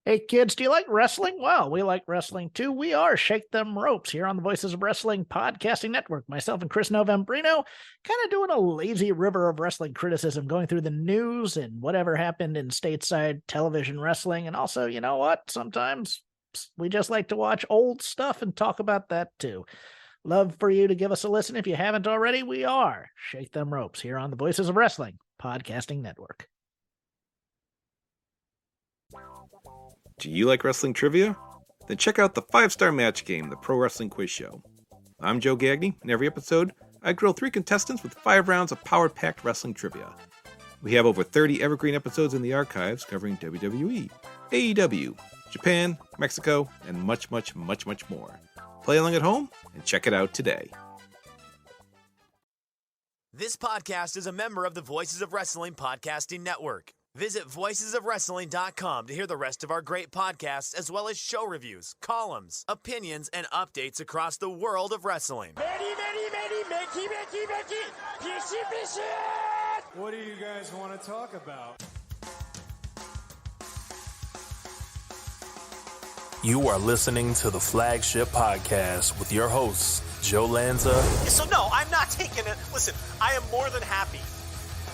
Hey kids, do you like wrestling? Well, we like wrestling too. We are Shake Them Ropes here on the Voices of Wrestling Podcasting Network. Myself and Chris Novembrino kind of doing a lazy river of wrestling criticism, going through the news and whatever happened in stateside television wrestling. And also, you know what? Sometimes we just like to watch old stuff and talk about that too. Love for you to give us a listen. If you haven't already, we are Shake Them Ropes here on the Voices of Wrestling Podcasting Network. Do you like wrestling trivia? Then check out the 5-Star Match Game, the Pro Wrestling Quiz Show. I'm Joe Gagney, and every episode, I grill 3 contestants with 5 rounds of power-packed wrestling trivia. We have over 30 evergreen episodes in the archives covering WWE, AEW, Japan, Mexico, and much, much, much, much more. Play along at home and check it out today. This podcast is a member of the Voices of Wrestling Podcasting Network. Visit voicesofwrestling.com to hear the rest of our great podcasts, as well as show reviews, columns, opinions, and updates across the world of wrestling. What do you guys want to talk about? You are listening to the Flagship Podcast with your hosts, Joe Lanza. So no, I'm not taking it. Listen, I am more than happy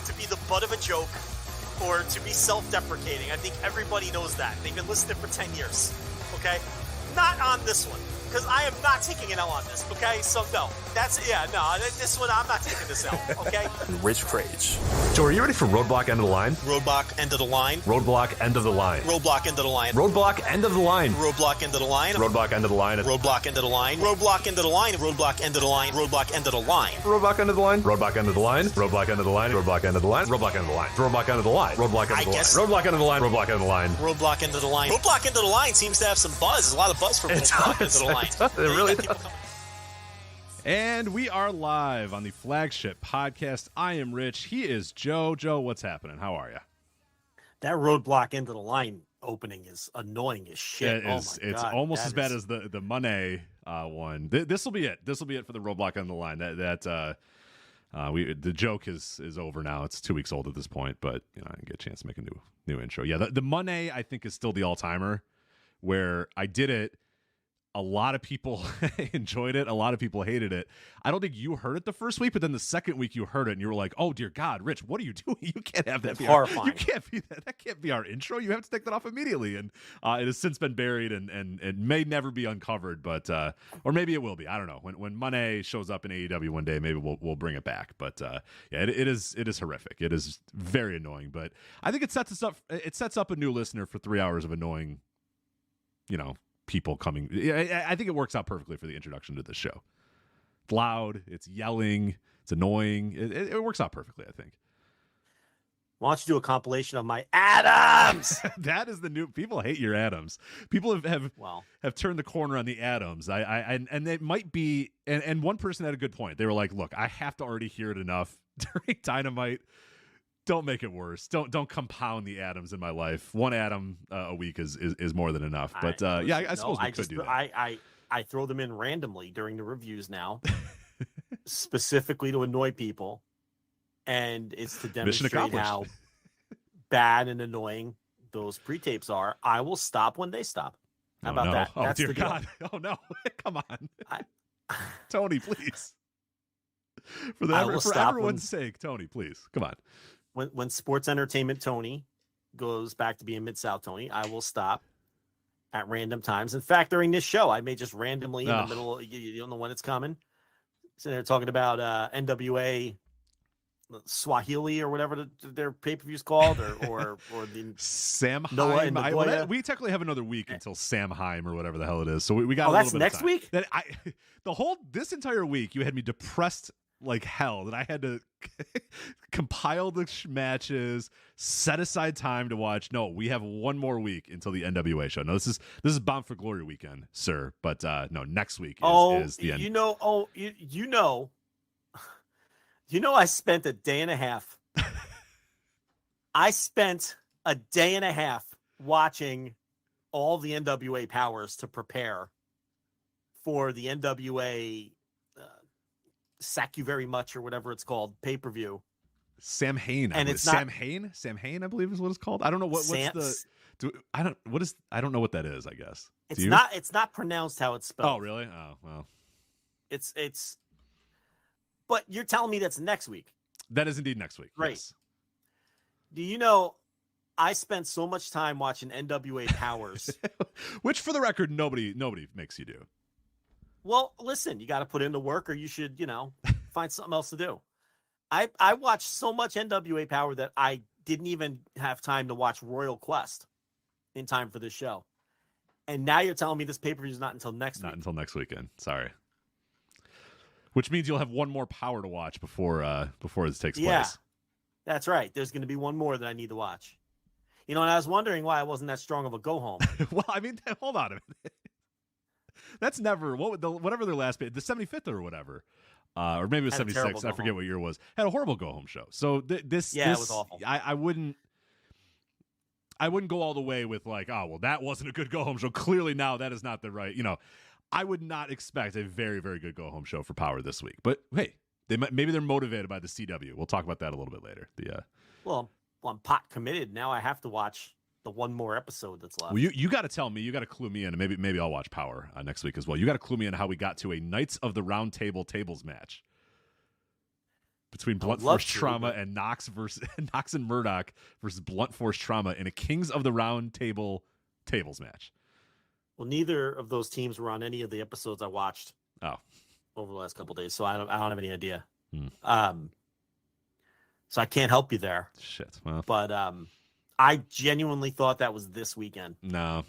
to be the butt of a joke or to be self-deprecating. I think everybody knows that. They've been listening for 10 years, okay? Not on this one, because I am not taking an L on this, okay? So no, this one, I'm not taking this L, okay? Rich Crage. Joe, are you ready for Roadblock End of the Line? Roadblock, end of the line. Roadblock End of the Line. Roadblock, end of the line. Roadblock End of the Line. Roadblock, end of the line. Roadblock End of the Line. Roadblock, end of the line. Roadblock, end of the line. Roadblock, end of the line. Roadblock, end of the line. Roadblock End of the Line. Roadblock End of the Line. Roadblock End of the Line. Roadblock End of the Line. Roadblock End of the Line. Roadblock End of the Line. Roadblock End of the Line. Roadblock End of the Line. Roadblock End of the Line. Roadblock, end of the line. Roadblock, end of the line seems to have some buzz. There's a lot of buzz for Roadblock, end of the line. It really does. And we are live on the Flagship Podcast. I am Rich. He is Joe. Joe, what's happening? How are you? That Roadblock into the line opening is annoying as shit. It's almost as bad as the Money one. This will be it. This will be it for the Roadblock on the line. The joke is over now. It's 2 weeks old at this point, but I didn't get a chance to make a new intro. Yeah, the Money I think is still the all timer, where I did it. A lot of people enjoyed it. A lot of people hated it. I don't think you heard it the first week, but then the second week you heard it and you were like, "Oh dear God, Rich, what are you doing? You can't have that. It's horrifying. You can't be that. That can't be our intro. You have to take that off immediately." And it has since been buried and it may never be uncovered, but or maybe it will be. I don't know. When Money shows up in AEW one day, maybe we'll bring it back. But yeah, it is horrific. It is very annoying. But I think it sets us up. It sets up a new listener for 3 hours of annoying, people coming. I think it works out perfectly for the introduction to this show. It's loud, it's yelling, it's annoying. It works out perfectly, I think. Why don't you do a compilation of my Adams? That is the new. People hate your Adams. People have turned the corner on the Adams. And it might be. And one person had a good point. They were like, "Look, I have to already hear it enough during Dynamite. Don't make it worse. Don't compound the Adams in my life. One Adam a week is more than enough." But I suppose we could do that. I throw them in randomly during the reviews now, specifically to annoy people, and it's to demonstrate how bad and annoying those pre-tapes are. I will stop when they stop. How about that? Oh, dear God. Oh no! Come on, Tony, please. For everyone's sake, Tony, please, come on. When Sports Entertainment Tony goes back to being Mid-South Tony, I will stop at random times. In fact, during this show, I may just randomly in the middle, you don't know when it's coming. So they're talking about NWA Swahili or whatever their pay-per-view's called, or the Sam Noah Haim. and we technically have another week until Sam Haim or whatever the hell it is. So we got a little bit next of time. week? This entire week, you had me depressed like hell that I had to compile the matches, set aside time to watch. No, we have one more week until the NWA show. No, this is Bound for Glory weekend, sir. But no, next week is the end. I spent a day and a half. I spent a day and a half watching all the NWA powers to prepare for the NWA Sack You Very Much or whatever it's called pay-per-view. Sam Hain. And it's Sam Hain, I believe is what it's called. I don't know what's the I don't know what that is, I guess. It's not pronounced how it's spelled. Oh, really? Oh, well. It's but you're telling me that's next week. That is indeed next week. Right. Yes. Do you know I spent so much time watching NWA Powers. Which, for the record, nobody makes you do. Well, listen, you got to put in the work, or you should, find something else to do. I watched so much NWA Power that I didn't even have time to watch Royal Quest in time for this show. And now you're telling me this pay-per-view is not until next week. Not until next weekend. Sorry. Which means you'll have one more Power to watch before this takes place. That's right. There's going to be one more that I need to watch. And I was wondering why I wasn't that strong of a go-home. Well, I mean, hold on a minute. That's never whatever their last the 75th or whatever, or maybe it was 76. I forget what year it was. Had a horrible go-home show. So it was awful. I wouldn't go all the way with like, oh well, that wasn't a good go-home show. Clearly now that is not the right. I would not expect a very, very good go-home show for Power this week. But hey, maybe they're motivated by the CW. We'll talk about that a little bit later. Well, I'm pot committed. Now I have to watch the one more episode that's left. Well, you got to tell me. You got to clue me in, and maybe I'll watch Power next week as well. You got to clue me in how we got to a Knights of the Round Table tables match between Blunt Force Trauma and Knox and Murdoch versus Blunt Force Trauma in a Kings of the Round Table tables match. Well, neither of those teams were on any of the episodes I watched. Over the last couple of days, so I don't have any idea. So I can't help you there. Shit. Well, but I genuinely thought that was this weekend. No.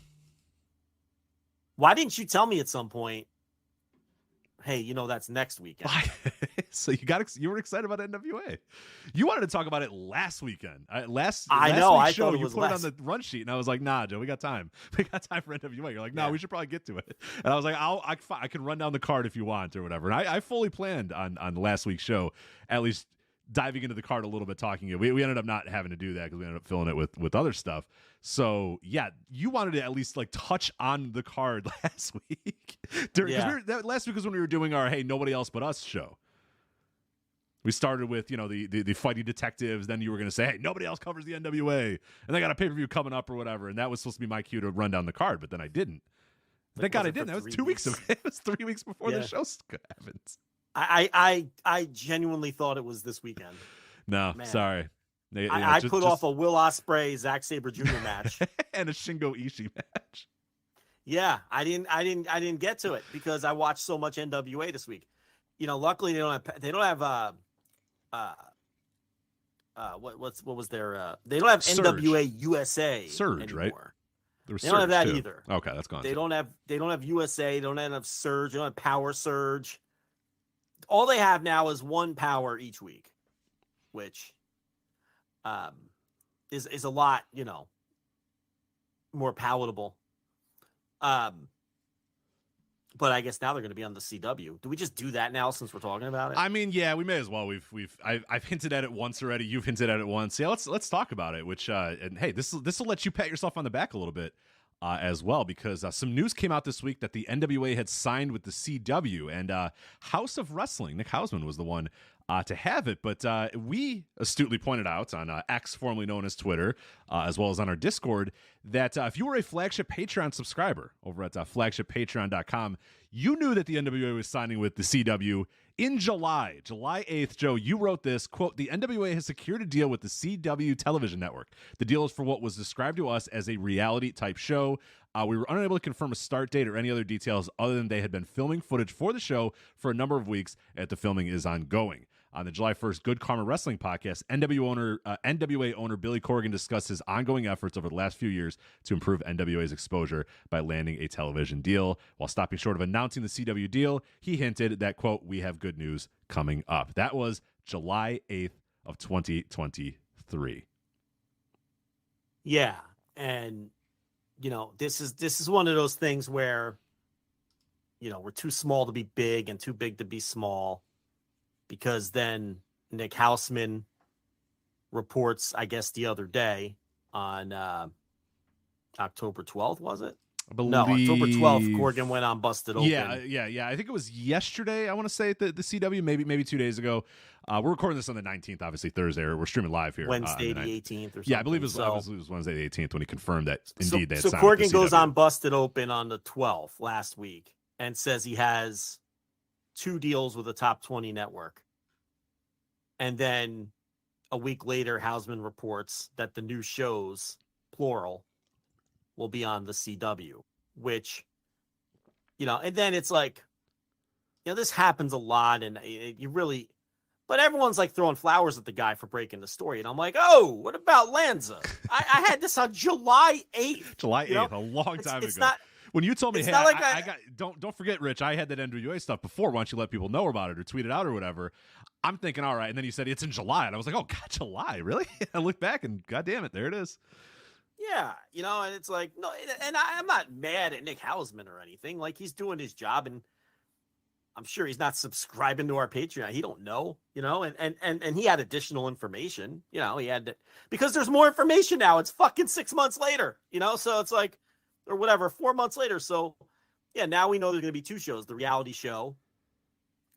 Why didn't you tell me at some point? Hey, that's next weekend. So you were excited about NWA. You wanted to talk about it last weekend. Last I show, thought it you was put it on the run sheet, and I was like, "Nah, Joe, we got time. We got time for NWA." You're like, "No, we should probably get to it." And I was like, I can run down the card if you want or whatever." And I fully planned on last week's show, at least diving into the card a little bit, talking it. We ended up not having to do that because we ended up filling it with other stuff. So yeah, you wanted to at least like touch on the card last week. Last week was when we were doing our "Hey, nobody else but us" show. We started with the fighting detectives. Then you were going to say, "Hey, nobody else covers the NWA," and they got a pay-per-view coming up or whatever. And that was supposed to be my cue to run down the card, but then I didn't. Thank God I didn't. That was 2 weeks of it. It was 3 weeks before the show happened. I genuinely thought it was this weekend. No, Man. Sorry. I put off a Will Ospreay Zack Sabre Jr. match and a Shingo Ishii match. Yeah, I didn't get to it because I watched so much NWA this week. Luckily they don't have what was their they don't have Surge. NWA USA Surge anymore. Right? They don't have that either. Okay, that's gone. They don't have USA. They don't have Surge. They don't have Power Surge. All they have now is one Power each week, which is a lot, more palatable. But I guess now they're going to be on the CW. Do we just do that now since we're talking about it? I mean, yeah, we may as well. I've hinted at it once already. You've hinted at it once. Yeah, let's talk about it. Which and hey, this will let you pat yourself on the back a little bit as well, because some news came out this week that the NWA had signed with the CW, and House of Wrestling, Nick Hausman, was the one to have it. But we astutely pointed out on X, formerly known as Twitter, as well as on our Discord, that if you were a Flagship Patreon subscriber over at flagshippatreon.com, you knew that the NWA was signing with the CW in July 8th. Joe, you wrote this, quote, "The NWA has secured a deal with the CW television network. The deal is for what was described to us as a reality-type show. We were unable to confirm a start date or any other details other than they had been filming footage for the show for a number of weeks, and the filming is ongoing." On the July 1st Good Karma Wrestling podcast, NWA owner Billy Corgan discussed his ongoing efforts over the last few years to improve NWA's exposure by landing a television deal. While stopping short of announcing the CW deal, he hinted that, quote, "We have good news coming up." That was July 8th of 2023. Yeah, and this is one of those things where we're too small to be big and too big to be small. Because then Nick Hausman reports, I guess, the other day on October 12th, was it? I believe... No, October 12th, Corgan went on Busted Open. Yeah. I think it was yesterday, I want to say, at the CW, maybe 2 days ago. We're recording this on the 19th, obviously Thursday. We're streaming live here. Wednesday the 18th or something. Yeah, I believe it was Wednesday the 18th when he confirmed that indeed they had so signed Corgan with the goes CW. on Busted Open on the 12th last week and says he has 2 deals with a top 20 network. And then a week later, Hausman reports that the new shows, plural, will be on the CW, which, and then it's like, this happens a lot, and but everyone's like throwing flowers at the guy for breaking the story. And I'm like, oh, what about Lanza? I had this on July 8th. July 8th, a long time ago. It's not, when you told me, hey, not like I got, don't forget, Rich, I had that NWA stuff before. Why don't you let people know about it or tweet it out or whatever? I'm thinking, all right. And then you said it's in July. And I was like, oh, God, July? Really? I looked back and God damn it, there it is. Yeah, and it's like, no, and I'm not mad at Nick Hausman or anything. Like, he's doing his job, and I'm sure he's not subscribing to our Patreon. He don't know, and he had additional information, he had to, because there's more information now. It's fucking 6 months later, so it's like, or whatever, 4 months later. So yeah, now we know there's going to be 2 shows, the reality show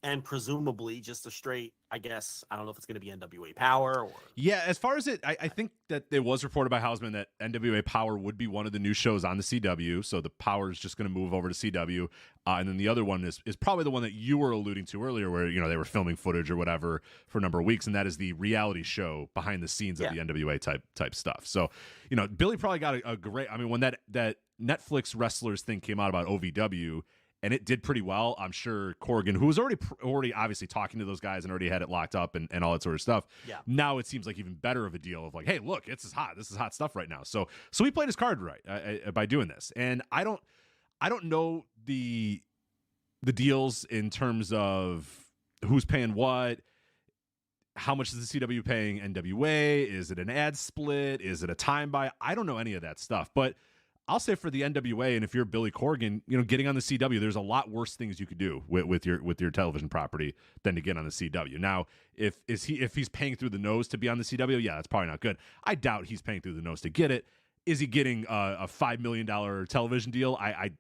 and presumably just a straight, I guess, I don't know if it's going to be NWA Power or... Yeah, as far as I think that it was reported by Hausman that NWA Power would be one of the new shows on the CW, so the Power is just going to move over to CW, and then the other one is probably the one that you were alluding to earlier where, they were filming footage or whatever for a number of weeks, and that is the reality show behind the scenes of the NWA type stuff. So, Billy probably got a great... I mean, when that Netflix wrestlers thing came out about OVW... and it did pretty well. I'm sure Corgan, who was already obviously talking to those guys and already had it locked up and all that sort of stuff. Yeah. Now it seems like even better of a deal of like, hey, look, this is hot stuff right now. So he played his card right by doing this. And I don't know the deals in terms of who's paying what. How much is the CW paying NWA? Is it an ad split? Is it a time buy? I don't know any of that stuff, but I'll say for the NWA, and if you're Billy Corgan, getting on the CW, there's a lot worse things you could do with your television property than to get on the CW. Now, if he's paying through the nose to be on the CW, yeah, that's probably not good. I doubt he's paying through the nose to get it. Is he getting a $5 million television deal? I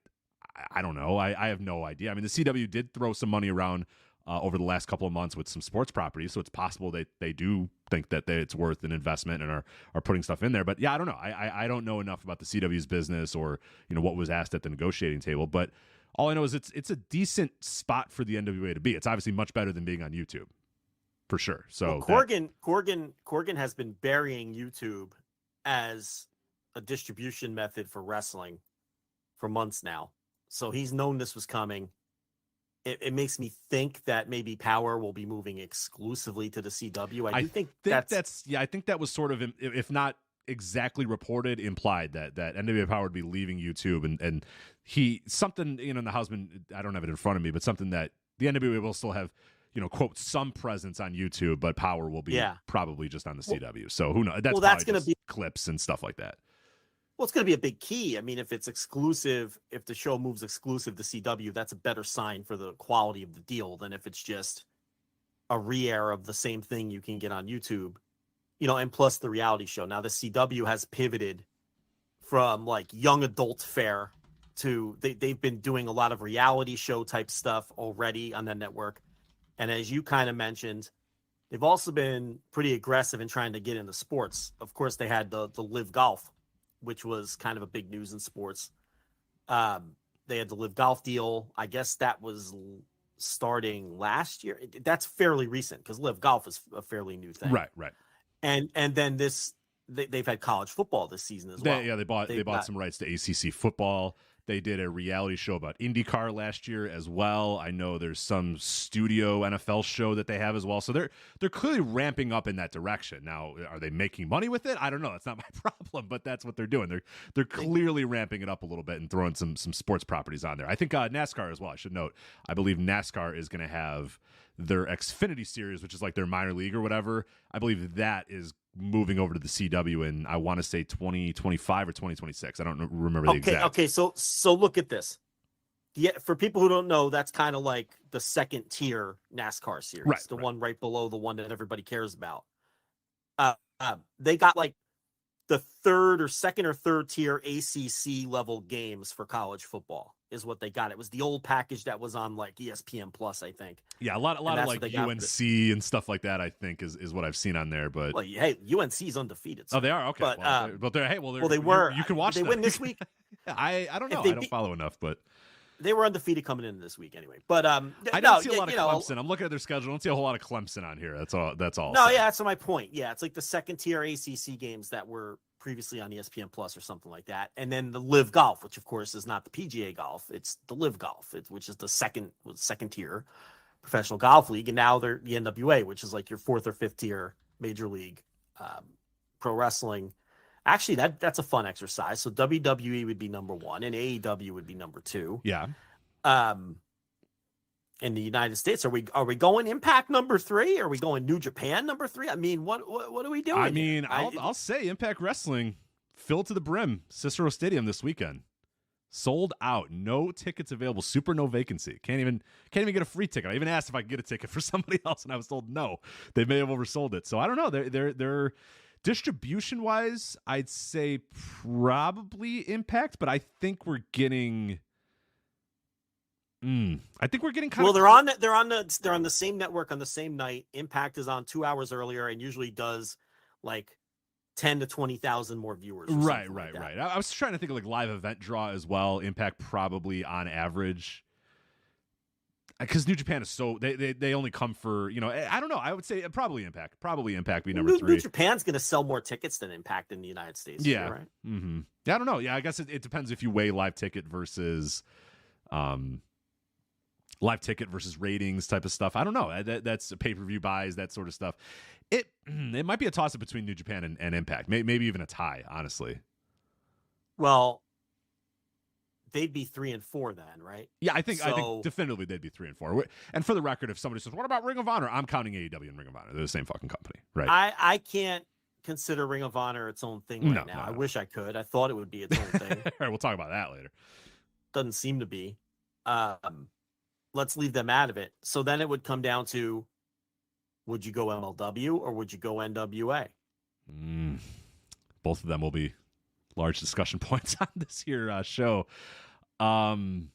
don't know. I have no idea. I mean, the CW did throw some money around over the last couple of months with some sports properties, so it's possible they do think that it's worth an investment and are putting stuff in there. But yeah, I don't know. I don't know enough about the CW's business or what was asked at the negotiating table. But all I know is it's a decent spot for the NWA to be. It's obviously much better than being on YouTube, for sure. So Corgan has been burying YouTube as a distribution method for wrestling for months now. So he's known this was coming. It makes me think that maybe Power will be moving exclusively to the CW. I think I think that was sort of, if not exactly reported, implied that NWA Power would be leaving YouTube and he something in the Hausman, I don't have it in front of me, but something that the NWA will still have, quote, some presence on YouTube, but Power will be probably just on the CW. So who knows? That's going to be clips and stuff like that. Well, it's going to be a big key. I mean, if it's exclusive, if the show moves exclusive to CW, that's a better sign for the quality of the deal than if it's just a re-air of the same thing you can get on YouTube, and plus the reality show. Now, the CW has pivoted from like young adult fare to they've been doing a lot of reality show type stuff already on that network. And as you kind of mentioned, they've also been pretty aggressive in trying to get into sports. Of course, they had the Live Golf, which was kind of a big news in sports. They had the Live Golf deal. I guess that was starting last year. That's fairly recent because Live Golf is a fairly new thing. Right. And then they've had college football this season as well. They bought some rights to ACC football. They did a reality show about IndyCar last year as well. I know there's some studio NFL show that they have as well. So they're clearly ramping up in that direction. Now, are they making money with it? I don't know. That's not my problem, but that's what they're doing. They're clearly ramping it up a little bit and throwing some sports properties on there. I think NASCAR as well. I should note, I believe NASCAR is going to have their Xfinity series, which is like their minor league or whatever. I believe that is moving over to the CW in, I want to say 2025 or 2026. I don't remember the exact. Okay, so look at this. Yeah, for people who don't know, that's kind of like the second tier NASCAR series, one right below the one that everybody cares about. They got like the third or second or third tier ACC level games for college football is what they got. It was the old package that was on like ESPN Plus, I think. Yeah, a lot of like UNC and stuff like that, I think is what I've seen on there. But well, hey, UNC's undefeated. So. Oh, they are? Okay. But they were. You can watch They them. win this week. I don't know. I don't follow enough, but they were undefeated coming into this week anyway. But I don't see a lot of Clemson. I'm looking at their schedule. I don't see a whole lot of Clemson on here. That's all. No, yeah, that's my point. Yeah, it's like the second tier ACC games that were previously on ESPN Plus or something like that, and then the Live Golf, which of course is not the PGA Golf, it's the Live Golf, which is the second tier professional golf league, and now they're the NWA, which is like your fourth or fifth tier major league pro wrestling. Actually, that's a fun exercise. So WWE would be number 1, and AEW would be number 2. Yeah. In the United States, are we going Impact number 3? Are we going New Japan number 3? I mean, what are we doing? I mean, I'll say Impact Wrestling filled to the brim Cicero Stadium this weekend. Sold out. No tickets available. Super no vacancy. Can't even get a free ticket. I even asked if I could get a ticket for somebody else, and I was told no. They may have oversold it. So I don't know. They're distribution wise, I'd say probably Impact, but I think we're getting. I think we're getting kind of. Well, they're on the same network on the same night. Impact is on 2 hours earlier and usually does like 10 to 20,000 more viewers. Right. I was trying to think of like live event draw as well. Impact probably on average, because New Japan is so they only come for, I don't know. I would say probably Impact be number 3. New Japan's going to sell more tickets than Impact in the United States. Yeah. Right. Mm-hmm. Yeah, I don't know. Yeah, I guess it depends if you weigh live ticket versus ratings type of stuff. I don't know. That's pay-per-view buys, that sort of stuff. It might be a toss-up between New Japan and Impact. Maybe even a tie, honestly. Well, they'd be 3 and 4 then, right? Yeah, I think definitively they'd be 3 and 4. And for the record, if somebody says, "What about Ring of Honor?" I'm counting AEW and Ring of Honor. They're the same fucking company, right? I can't consider Ring of Honor its own thing right now. No. I wish I could. I thought it would be its own thing. All right, we'll talk about that later. Doesn't seem to be. Let's leave them out of it. So then it would come down to, would you go MLW or would you go NWA? Both of them will be large discussion points on this here show. You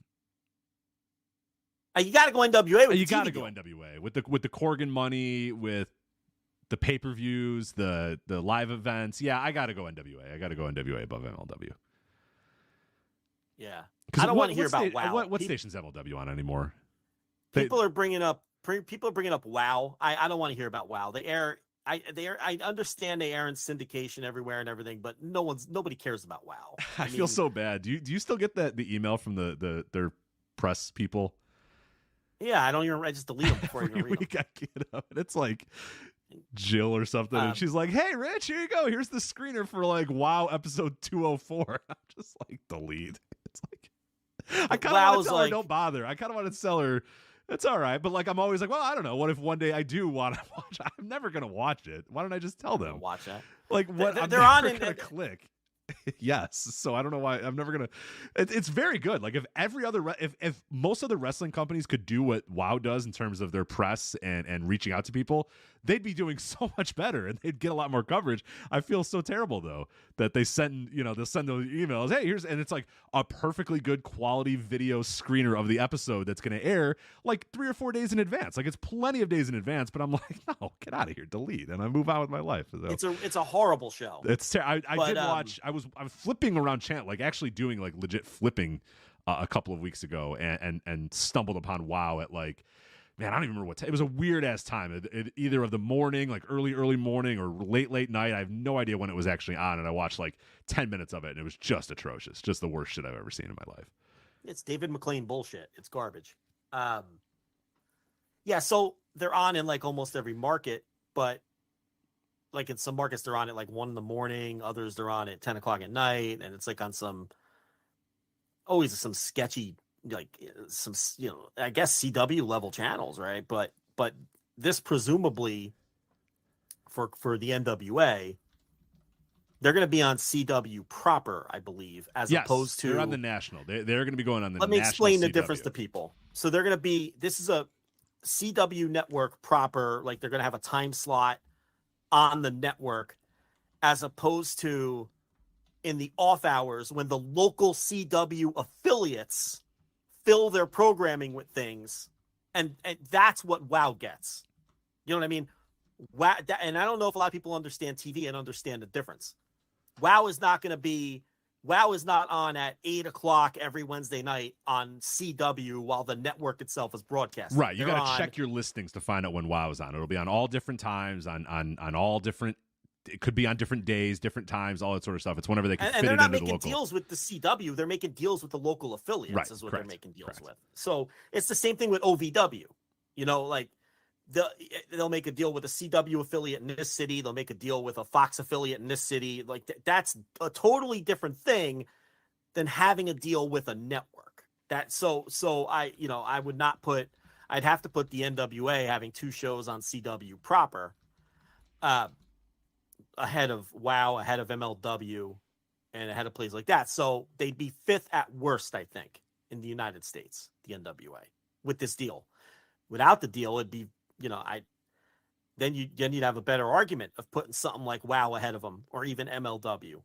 got to go NWA. You got to go NWA with the Corgan money, with the pay-per-views, the live events. Yeah, I got to go NWA. I got to go NWA above MLW. Yeah, I don't want to hear about WoW. What station's MLW on anymore? People are bringing up WoW. I don't want to hear about WoW. They air. I understand they air in syndication everywhere and everything, but nobody cares about WoW. I feel so bad. Do you still get the email from their press people? Yeah, I just delete them before I even read them. I get up, and it's like Jill or something, and she's like, "Hey, Rich, here you go. Here's the screener for like WoW episode 204." I'm just like, delete. It's like, I kind of want to tell her, don't bother. I kind of want to tell her, it's all right, but like I'm always like, well, I don't know. What if one day I do want to watch? I'm never gonna watch it. Why don't I just tell them? Watch that. Like what? They're on gonna click. Yes. So I don't know why I'm never gonna. It's very good. Like if most other wrestling companies could do what WoW does in terms of their press and reaching out to people, they'd be doing so much better and they'd get a lot more coverage. I feel so terrible though that they'll send those emails. Hey, and it's like a perfectly good quality video screener of the episode that's going to air like 3 or 4 days in advance. Like it's plenty of days in advance, but I'm like, no, get out of here, delete, and I move on with my life. So, it's a horrible show. I did watch. I was flipping around channel, like actually doing like legit flipping a couple of weeks ago, and stumbled upon WoW at like. Man, I don't even remember what time. It was a weird ass time. Either of the morning, like early morning, or late night. I have no idea when it was actually on, and I watched like 10 minutes of it, and it was just atrocious. Just the worst shit I've ever seen in my life. It's David McLean bullshit. It's garbage. Yeah, so they're on in like almost every market, but like in some markets they're on at like 1 a.m, others they're on at 10 o'clock at night, and it's like on always some sketchy, like some, I guess CW level channels, right? But this presumably for the NWA, they're going to be on CW proper, I believe, as opposed to they're on the national. They're going to be going on the. Let me explain the difference to people. So they're going to be. This is a CW network proper. Like they're going to have a time slot on the network, as opposed to in the off hours when the local CW affiliates fill their programming with things. And that's what WoW gets. You know what I mean? WoW, and I don't know if a lot of people understand TV and understand the difference. WoW is not on at 8:00 every Wednesday night on CW while the network itself is broadcasting. Right. You got to check your listings to find out when WoW is on. It'll be on all different times, on all different. It could be on different days, different times, all that sort of stuff. It's whenever they can fit it into the local. And they're not making deals with the CW. They're making deals with the local affiliates, right, is what correct, they're making deals correct. with. So it's the same thing with OVW. You know, like they'll make a deal with a CW affiliate in this city. They'll make a deal with a Fox affiliate in this city. Like that's a totally different thing than having a deal with a network. So I would not put. I'd have to put the NWA having 2 shows on CW proper. Ahead of WoW, ahead of MLW, and ahead of plays like that. So they'd be 5th at worst, I think, in the United States, the NWA, with this deal. Without the deal, it'd be, then you'd have a better argument of putting something like WoW ahead of them, or even MLW.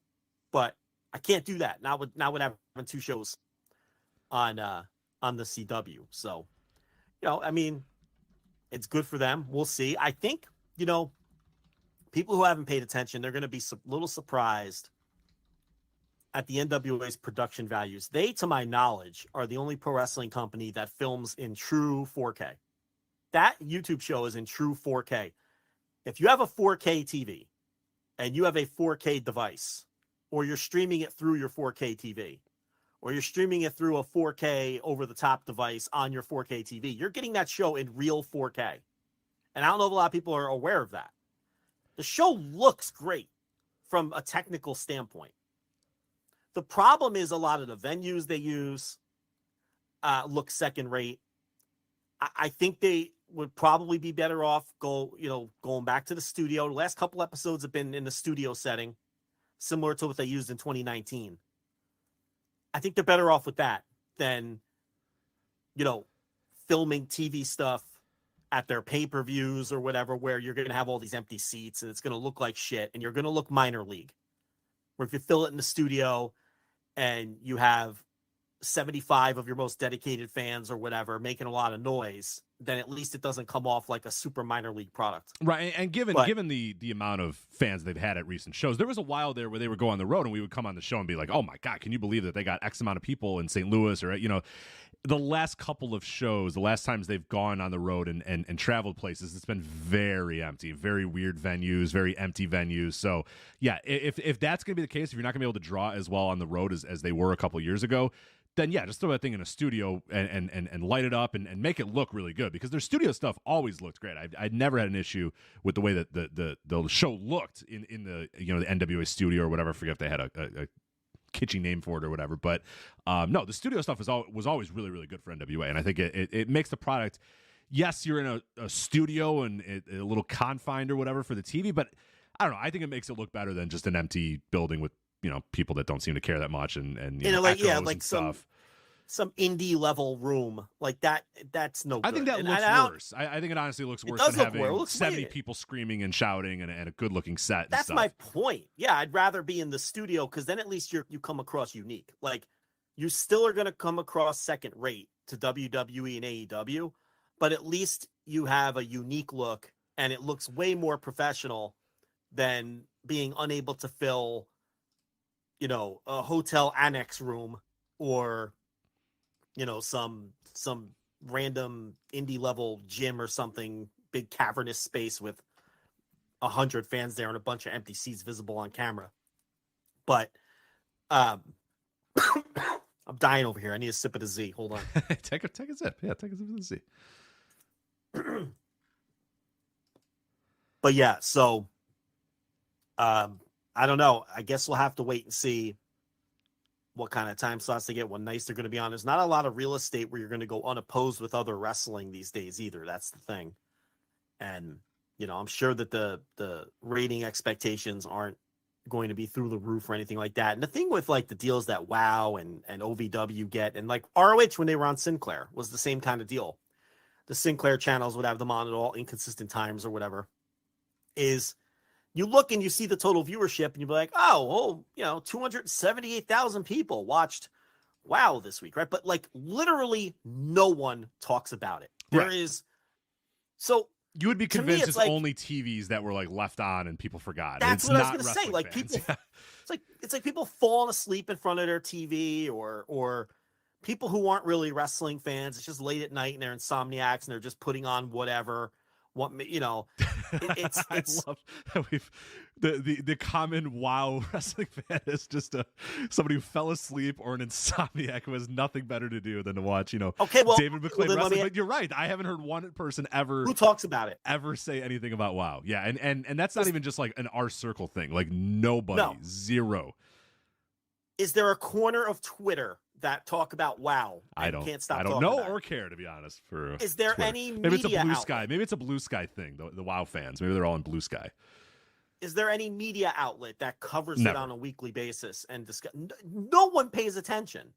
But I can't do that. Not with having 2 shows on the CW. So, I mean, it's good for them. We'll see. I think, people who haven't paid attention, they're going to be a little surprised at the NWA's production values. They, to my knowledge, are the only pro wrestling company that films in true 4K. That YouTube show is in true 4K. If you have a 4K TV and you have a 4K device, or you're streaming it through your 4K TV, or you're streaming it through a 4K over-the-top device on your 4K TV, you're getting that show in real 4K. And I don't know if a lot of people are aware of that. The show looks great from a technical standpoint. The problem is a lot of the venues they use look second rate. I think they would probably be better off going back to the studio. The last couple episodes have been in the studio setting, similar to what they used in 2019. I think they're better off with that than, filming TV stuff at their pay-per-views or whatever, where you're going to have all these empty seats and it's going to look like shit and you're going to look minor league. Where if you fill it in the studio and you have 75 of your most dedicated fans or whatever making a lot of noise, then at least it doesn't come off like a super minor league product. Right. And given the amount of fans they've had at recent shows, there was a while there where they would go on the road and we would come on the show and be like, oh my God, can you believe that they got X amount of people in St. Louis? Or, the last couple of shows, the last times they've gone on the road and traveled places, it's been very empty, very weird venues, very empty venues. So yeah, if that's going to be the case, if you're not going to be able to draw as well on the road as they were a couple of years ago, then yeah, just throw that thing in a studio and light it up and make it look really good, because their studio stuff always looked great. I'd never had an issue with the way that the show looked in the the NWA studio or whatever. I forget if they had a kitschy name for it or whatever, but no, the studio stuff was always really, really good for NWA, and I think it makes the product. Yes, you're in a studio and a little confined or whatever for the TV, but I don't know. I think it makes it look better than just an empty building with people that don't seem to care that much and like some indie level room like that. That's no good. I think that looks worse. I think it honestly looks worse than having 70 people screaming and shouting and a good looking set. That's my point. Yeah, I'd rather be in the studio, because then at least you come across unique. Like, you still are going to come across second rate to WWE and AEW, but at least you have a unique look and it looks way more professional than being unable to fill a hotel annex room or some random indie level gym or something, big cavernous space with 100 fans there and a bunch of empty seats visible on camera. But I'm dying over here. I need a sip of the Z. Hold on. take a sip. Yeah, take a sip of the Z. But yeah, so I don't know. I guess we'll have to wait and see what kind of time slots they get, what nights they're going to be on. There's not a lot of real estate where you're going to go unopposed with other wrestling these days either. That's the thing. And, I'm sure that the rating expectations aren't going to be through the roof or anything like that. And the thing with like the deals that WoW and OVW get, and like ROH when they were on Sinclair was the same kind of deal. The Sinclair channels would have them on at all inconsistent times or whatever, is you look and you see the total viewership and you'll be like, oh, 278,000 people watched WoW this week, right? But like literally no one talks about it. There is. So you would be convinced it's like, only TVs that were like left on and people forgot. That's it's what not I was going to say. Like fans. people, it's like people falling asleep in front of their TV or people who aren't really wrestling fans. It's just late at night and they're insomniacs and they're just putting on whatever. It's I love that the common WoW wrestling fan is just somebody who fell asleep or an insomniac who has nothing better to do than to watch, David McClay wrestling. But you're right. I haven't heard one person ever who talks about it ever say anything about WoW. Yeah, and that's not even just like an R circle thing. Like nobody, zero. Is there a corner of Twitter that talk about WoW? I don't know or care, to be honest. Is there Twitter. any maybe it's a media Blue outlet? Sky? Maybe it's a Blue Sky thing. The WoW fans, maybe they're all in Blue Sky. Is there any media outlet that covers it on a weekly basis and discuss? No one pays attention.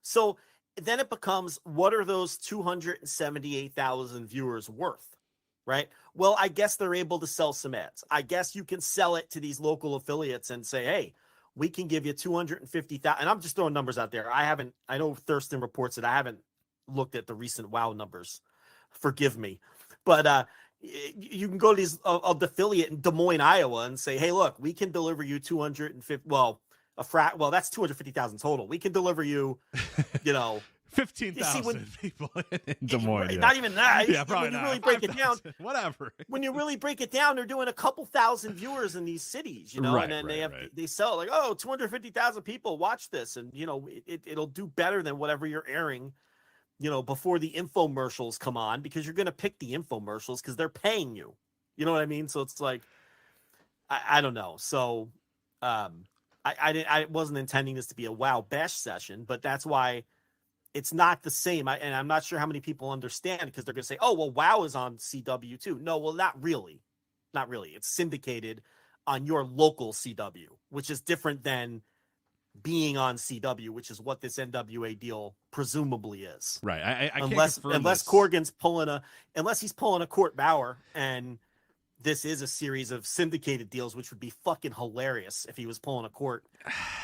So then it becomes, what are those 278,000 viewers worth? Right. Well, I guess they're able to sell some ads. I guess you can sell it to these local affiliates and say, hey, we can give you 250,000. And I'm just throwing numbers out there. I know Thurston reports it. I haven't looked at the recent WoW numbers. Forgive me. But you can go to these of the affiliate in Des Moines, Iowa and say, hey, look, we can deliver you 250. Well, that's 250,000 total. We can deliver you, 15,000 people in Des Moines. Not even that. Yeah, probably when you not. really break it down, whatever. When you really break it down, they're doing a couple thousand viewers in these cities, and then they sell like, 250,000 people watch this, and it'll do better than whatever you're airing, before the infomercials come on, because you're going to pick the infomercials because they're paying you. You know what I mean? So it's like, I don't know. So I wasn't intending this to be a WoW bash session, but that's why. It's not the same. And I'm not sure how many people understand, because they're going to say, oh, well, WoW is on CW too. No, well, not really. Not really. It's syndicated on your local CW, which is different than being on CW, which is what this NWA deal presumably is. Right. I unless Corgan's unless he's pulling a Court Bauer, and this is a series of syndicated deals, which would be fucking hilarious if he was pulling a Court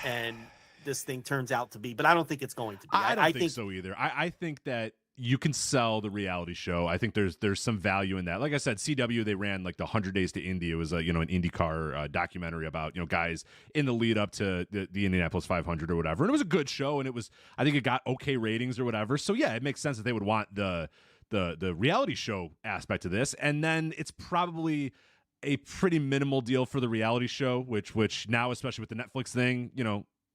and this thing turns out to be, but I don't think it's going to be. I don't think so either. I think that you can sell the reality show. I think there's some value in that. Like I said, CW, they ran like the 100 Days to Indy. It was an IndyCar documentary about guys in the lead up to the Indianapolis 500 or whatever. And it was a good show, and I think it got okay ratings or whatever. So yeah, it makes sense that they would want the reality show aspect of this. And then it's probably a pretty minimal deal for the reality show, which now, especially with the Netflix thing,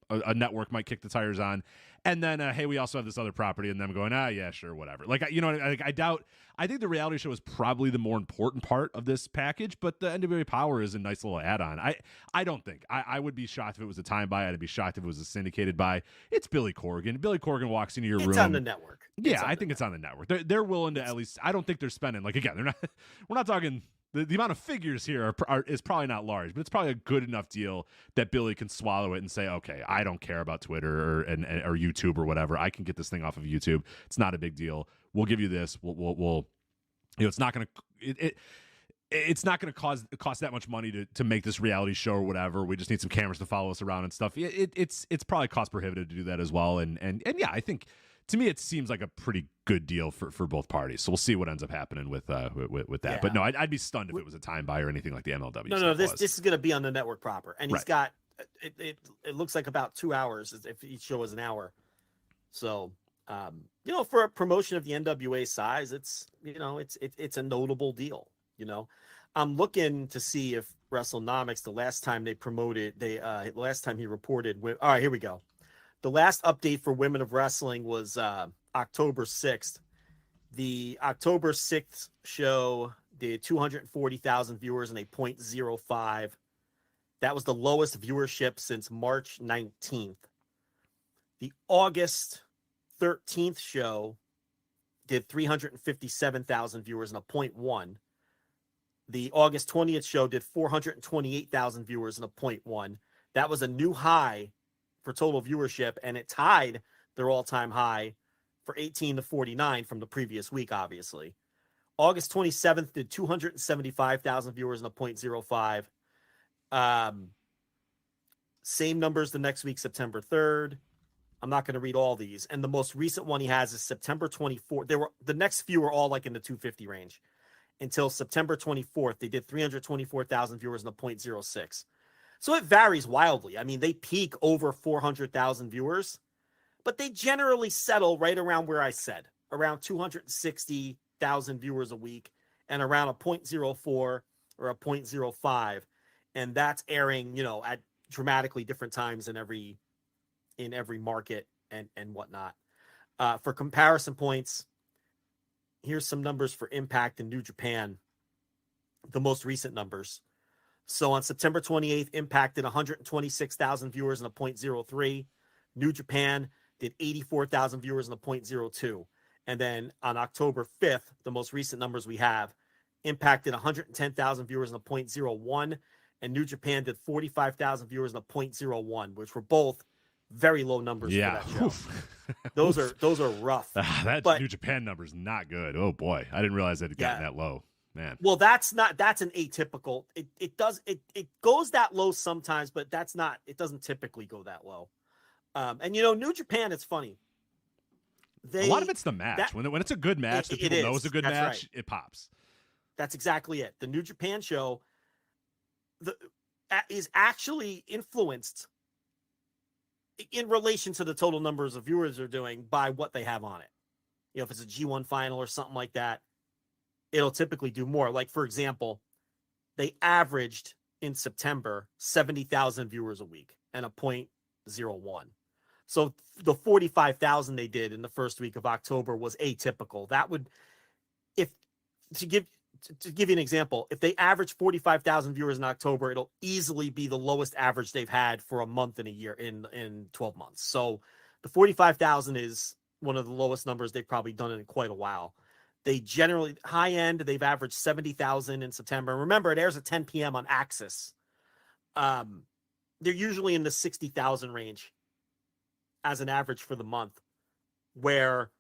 a network might kick the tires on. And then, hey, we also have this other property, and them going, yeah, sure, whatever. Like, I think the reality show is probably the more important part of this package, but the NWA Power is a nice little add-on. I don't think. I would be shocked if it was a time buy. I'd be shocked if it was a syndicated buy. It's Billy Corgan. Billy Corgan walks into your room. It's on the network. Yeah, I think it's on the network. They're willing to at least, I don't think they're spending, like, again, we're not talking. The amount of figures here is probably not large, but it's probably a good enough deal that Billy can swallow it and say, okay, I don't care about Twitter or YouTube or whatever. I can get this thing off of YouTube. It's not a big deal. We'll give you this. We'll it's not going to it's not going to cost that much money to make this reality show or whatever. We just need some cameras to follow us around and stuff. It's probably cost prohibitive to do that as well. And yeah, I think, to me, it seems like a pretty good deal for both parties. So we'll see what ends up happening with that. Yeah. But no, I'd be stunned if it was a time buy or anything like the MLW. No, this is going to be on the network proper, and he's got it looks like about 2 hours if each show is an hour. So for a promotion of the NWA size, it's a notable deal. I'm looking to see if WrestleNomics, the last time they promoted, last time he reported. All right, here we go. The last update for Women of Wrestling was October 6th. The October 6th show did 240,000 viewers and a 0.05. That was the lowest viewership since March 19th. The August 13th show did 357,000 viewers and a 0.1. The August 20th show did 428,000 viewers and a 0.1. That was a new high for total viewership, and it tied their all-time high for 18 to 49 from the previous week, obviously. August 27th did 275,000 viewers and a 0.05. Same numbers the next week, September 3rd. I'm not going to read all these. And the most recent one he has is September 24th. The next few were all like in the 250 range until September 24th. They did 324,000 viewers in the 0.06. So it varies wildly. I mean, they peak over 400,000 viewers, but they generally settle right around where I said, around 260,000 viewers a week and around a 0.04 or a 0.05. And that's airing, at dramatically different times in every market and whatnot. For comparison points, here's some numbers for Impact in New Japan, the most recent numbers. So on September 28th, Impact did 126,000 viewers in a 0.03. New Japan did 84,000 viewers in a 0.02. And then on October 5th, the most recent numbers we have, Impact did 110,000 viewers in a 0.01, and New Japan did 45,000 viewers in a 0.01, which were both very low numbers for that show. Those are rough. That New Japan number is not good. Oh boy, I didn't realize it had gotten that low. Man. Well, that's an atypical. It goes that low sometimes, but it doesn't typically go that low. And New Japan, it's funny. A lot of it's the match. When it's a good match that people know is a good match, right. It pops. That's exactly it. The New Japan show is actually influenced in relation to the total numbers of viewers they're doing by what they have on it. If it's a G1 final or something like that, it'll typically do more. Like, for example, they averaged in September 70,000 viewers a week and a 0.01. So the 45,000 they did in the first week of October was atypical. That would, to give you an example, if they average 45,000 viewers in October, it'll easily be the lowest average they've had for a month in a year in 12 months. So the 45,000 is one of the lowest numbers they've probably done in quite a while. They generally, high end, they've averaged 70,000 in September. Remember, it airs at 10 p.m. on Axis. They're usually in the 60,000 range as an average for the month, where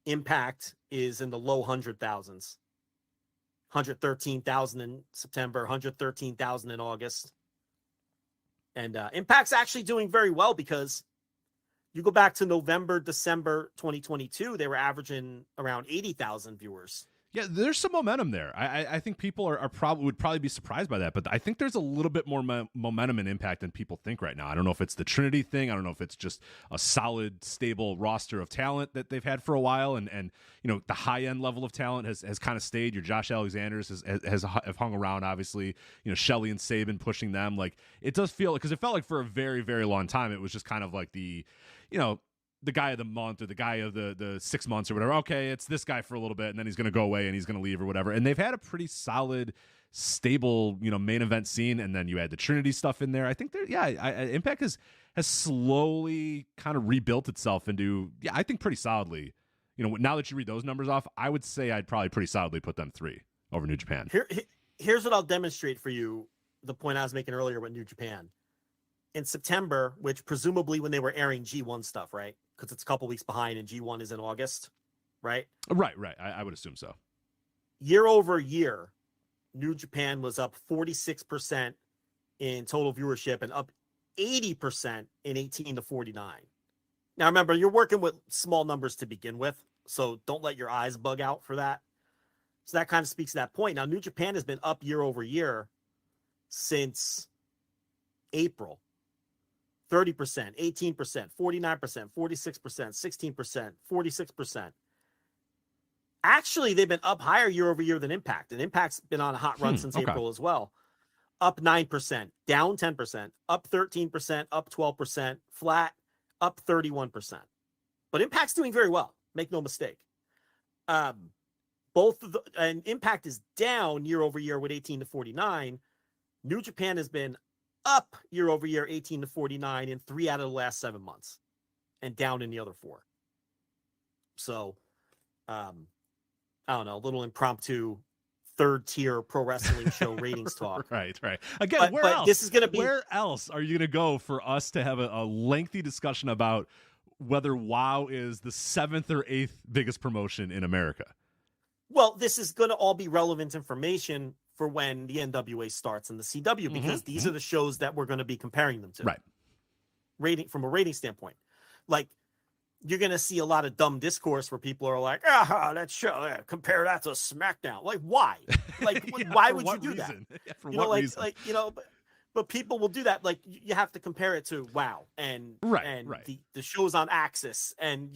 Impact is in the low 100,000s. 113,000 in September, 113,000 in August. And Impact's actually doing very well because you go back to November, December 2022, they were averaging around 80,000 viewers. Yeah, there's some momentum there. I think people would probably be surprised by that, but I think there's a little bit more momentum and Impact than people think right now. I don't know if it's the Trinity thing. I don't know if it's just a solid, stable roster of talent that they've had for a while, and the high end level of talent has kind of stayed. Your Josh Alexanders have hung around. Obviously, Shelley and Saban pushing them. Like, it does feel, because it felt like for a very, very long time it was just kind of like the guy of the month or the guy of the 6 months or whatever. Okay, it's this guy for a little bit, and then he's going to go away and he's going to leave or whatever. And they've had a pretty solid, stable, main event scene. And then you add the Trinity stuff in there. I think Impact has slowly kind of rebuilt itself into, I think pretty solidly. Now that you read those numbers off, I would say I'd probably pretty solidly put them 3 over New Japan. Here's what I'll demonstrate for you. The point I was making earlier with New Japan. In September, which presumably when they were airing G1 stuff, right? Because it's a couple weeks behind and G1 is in August, right? Right. I would assume so. Year over year, New Japan was up 46% in total viewership and up 80% in 18 to 49. Now, remember, you're working with small numbers to begin with, so don't let your eyes bug out for that. So that kind of speaks to that point. Now, New Japan has been up year over year since April. 30%, 18%, 49%, 46%, 16%, 46%. Actually, they've been up higher year over year than Impact, and Impact's been on a hot run since April as well. Up 9%, down 10%, up 13%, up 12%, flat, up 31%. But Impact's doing very well. Make no mistake. And Impact is down year over year with 18 to 49. New Japan has been up year over year, 18 to 49 in 3 out of the last 7 months, and down in the other 4. So, I don't know, a little impromptu 3rd tier pro wrestling show ratings talk. Right. Again, where else? This is going to be. Where else are you going to go for us to have a lengthy discussion about whether WoW is the 7th or 8th biggest promotion in America? Well, this is going to all be relevant information for when the NWA starts and the CW, because these are the shows that we're going to be comparing them to. Right. From a rating standpoint. Like, you're going to see a lot of dumb discourse where people are like, that show, compare that to SmackDown. Like, why? Like, why would you do reason? that? Yeah, for what reason? But people will do that. Like, you have to compare it to WoW and the shows on Axis, and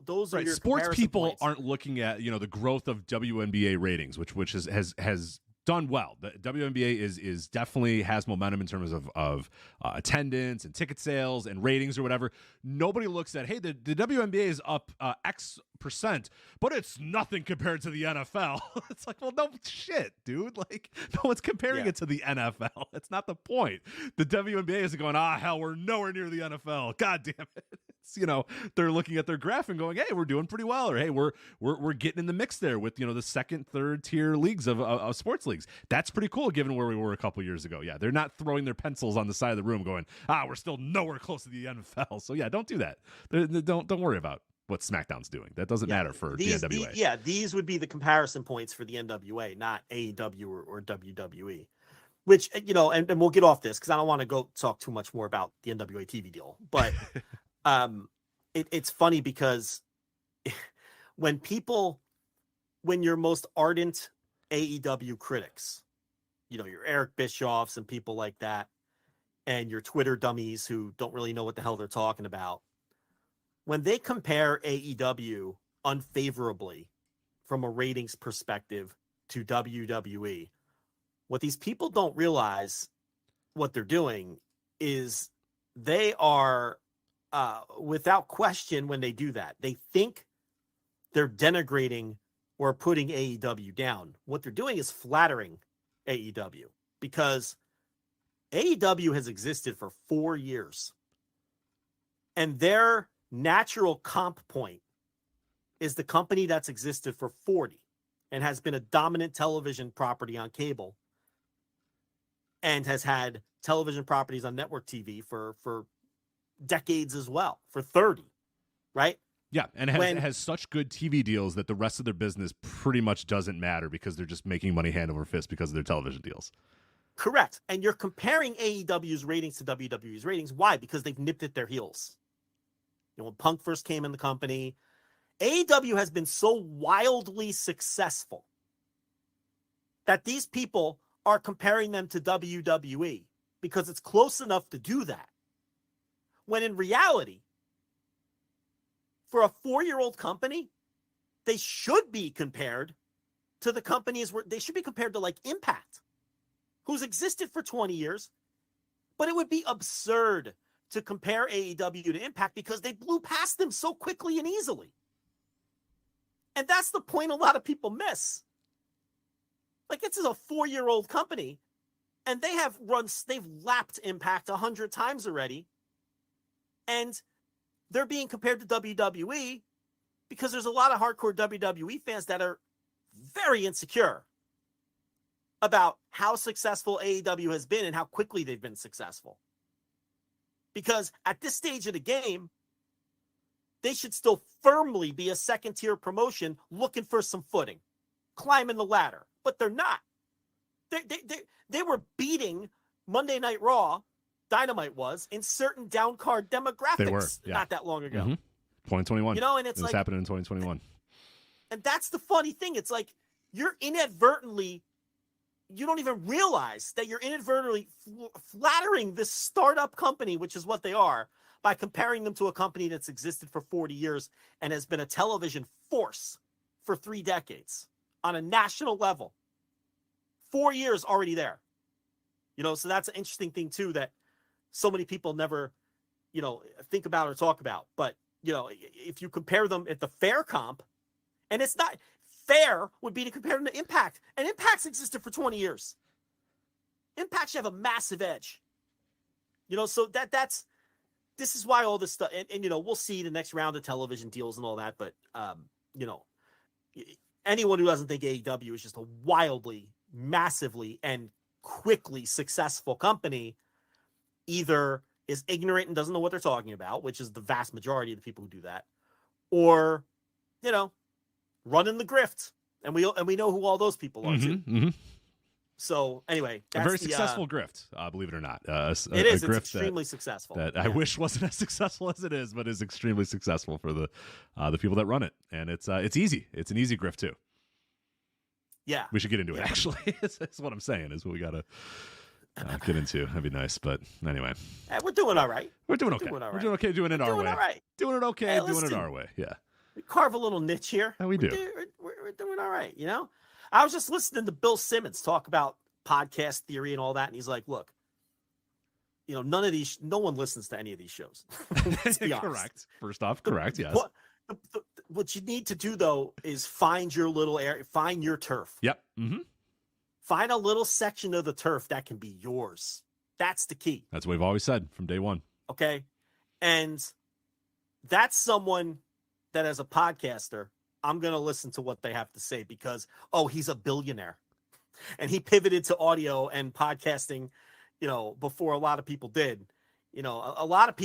those are your sports people points. aren't looking at the growth of WNBA ratings, which has done well. The WNBA is definitely has momentum in terms of attendance and ticket sales and ratings or whatever. Nobody looks at, hey, the WNBA is up X percent, but it's nothing compared to the NFL. It's like, well, no shit, dude. Like, no one's comparing it to the NFL. That's not the point. The WNBA isn't going, hell, we're nowhere near the NFL. God damn it. It's, they're looking at their graph and going, hey, we're doing pretty well, or hey, we're getting in the mix there with the second, third tier leagues of sports leagues. That's pretty cool given where we were a couple years ago. Yeah, they're not throwing their pencils on the side of the room going, we're still nowhere close to the NFL. So yeah, don't do that. Don't worry about what SmackDown's doing. That doesn't matter for the NWA. These would be the comparison points for the NWA, not AEW or WWE. Which, and we'll get off this because I don't want to go talk too much more about the NWA TV deal. But it's funny because when your most ardent AEW critics, your Eric Bischoffs and people like that, and your Twitter dummies who don't really know what the hell they're talking about, when they compare AEW unfavorably from a ratings perspective to WWE, what these people don't realize what they're doing is they are, without question, when they do that, they think they're denigrating or putting AEW down. What they're doing is flattering AEW, because AEW has existed for 4 years, and their natural comp point is the company that's existed for 40 and has been a dominant television property on cable and has had television properties on network TV for decades as well, for 30, right? Yeah, and it has such good TV deals that the rest of their business pretty much doesn't matter because they're just making money hand over fist because of their television deals. Correct. And you're comparing AEW's ratings to WWE's ratings. Why? Because they've nipped at their heels. When Punk first came in the company, AEW has been so wildly successful that these people are comparing them to WWE because it's close enough to do that. When in reality, for a 4-year-old company, they should be compared to the companies where they should be compared to like Impact, who's existed for 20 years. But it would be absurd to compare AEW to Impact because they blew past them so quickly and easily. And that's the point a lot of people miss. Like, it's a 4-year-old company, and they've lapped Impact 100 times already. And they're being compared to WWE because there's a lot of hardcore WWE fans that are very insecure about how successful AEW has been and how quickly they've been successful. Because at this stage of the game, they should still firmly be a second-tier promotion looking for some footing, climbing the ladder. But they're not. They were beating Monday Night Raw, Dynamite was, in certain down-card demographics not that long ago. 2021. And it's like, happening in 2021. And that's the funny thing. It's like you're inadvertently, you don't even realize that you're inadvertently flattering this startup company, which is what they are, by comparing them to a company that's existed for 40 years and has been a television force for 3 decades on a national level. 4 years already there. So that's an interesting thing too, that so many people never, think about or talk about. But, if you compare them at the fair comp, and it's not fair would be to compare them to Impact. And Impact's existed for 20 years. Impact should have a massive edge. So this is why all this stuff, and we'll see the next round of television deals and all that. But, anyone who doesn't think AEW is just a wildly, massively, and quickly successful company either is ignorant and doesn't know what they're talking about, which is the vast majority of the people who do that, or, running the grift. And we know who all those people are too. So anyway, that's a very successful grift, believe it or not. It is. It's extremely successful. That I wish wasn't as successful as it is, but is extremely successful for the people that run it. And it's easy. It's an easy grift too. Yeah, we should get into it. Actually, that's what I'm saying. Is what we gotta get into. That'd be nice. But anyway, we're doing all right. We're doing okay. We're doing okay. Doing it our way. All right. Doing it okay. Doing it our way. Yeah. We carve a little niche here. Yeah, we do. We're doing all right. You know, I was just listening to Bill Simmons talk about podcast theory and all that, and he's like, "Look, you know, no one listens to any of these shows." Let's be honest. Correct. First off, correct. Yes. What you need to do though is find your little area, find your turf. Yep. Mm-hmm. Find a little section of the turf that can be yours. That's the key. That's what we've always said from day one. Okay, and that's someone that, as a podcaster, I'm going to listen to what they have to say because, he's a billionaire and he pivoted to audio and podcasting, you know, before a lot of people did. You know, a lot of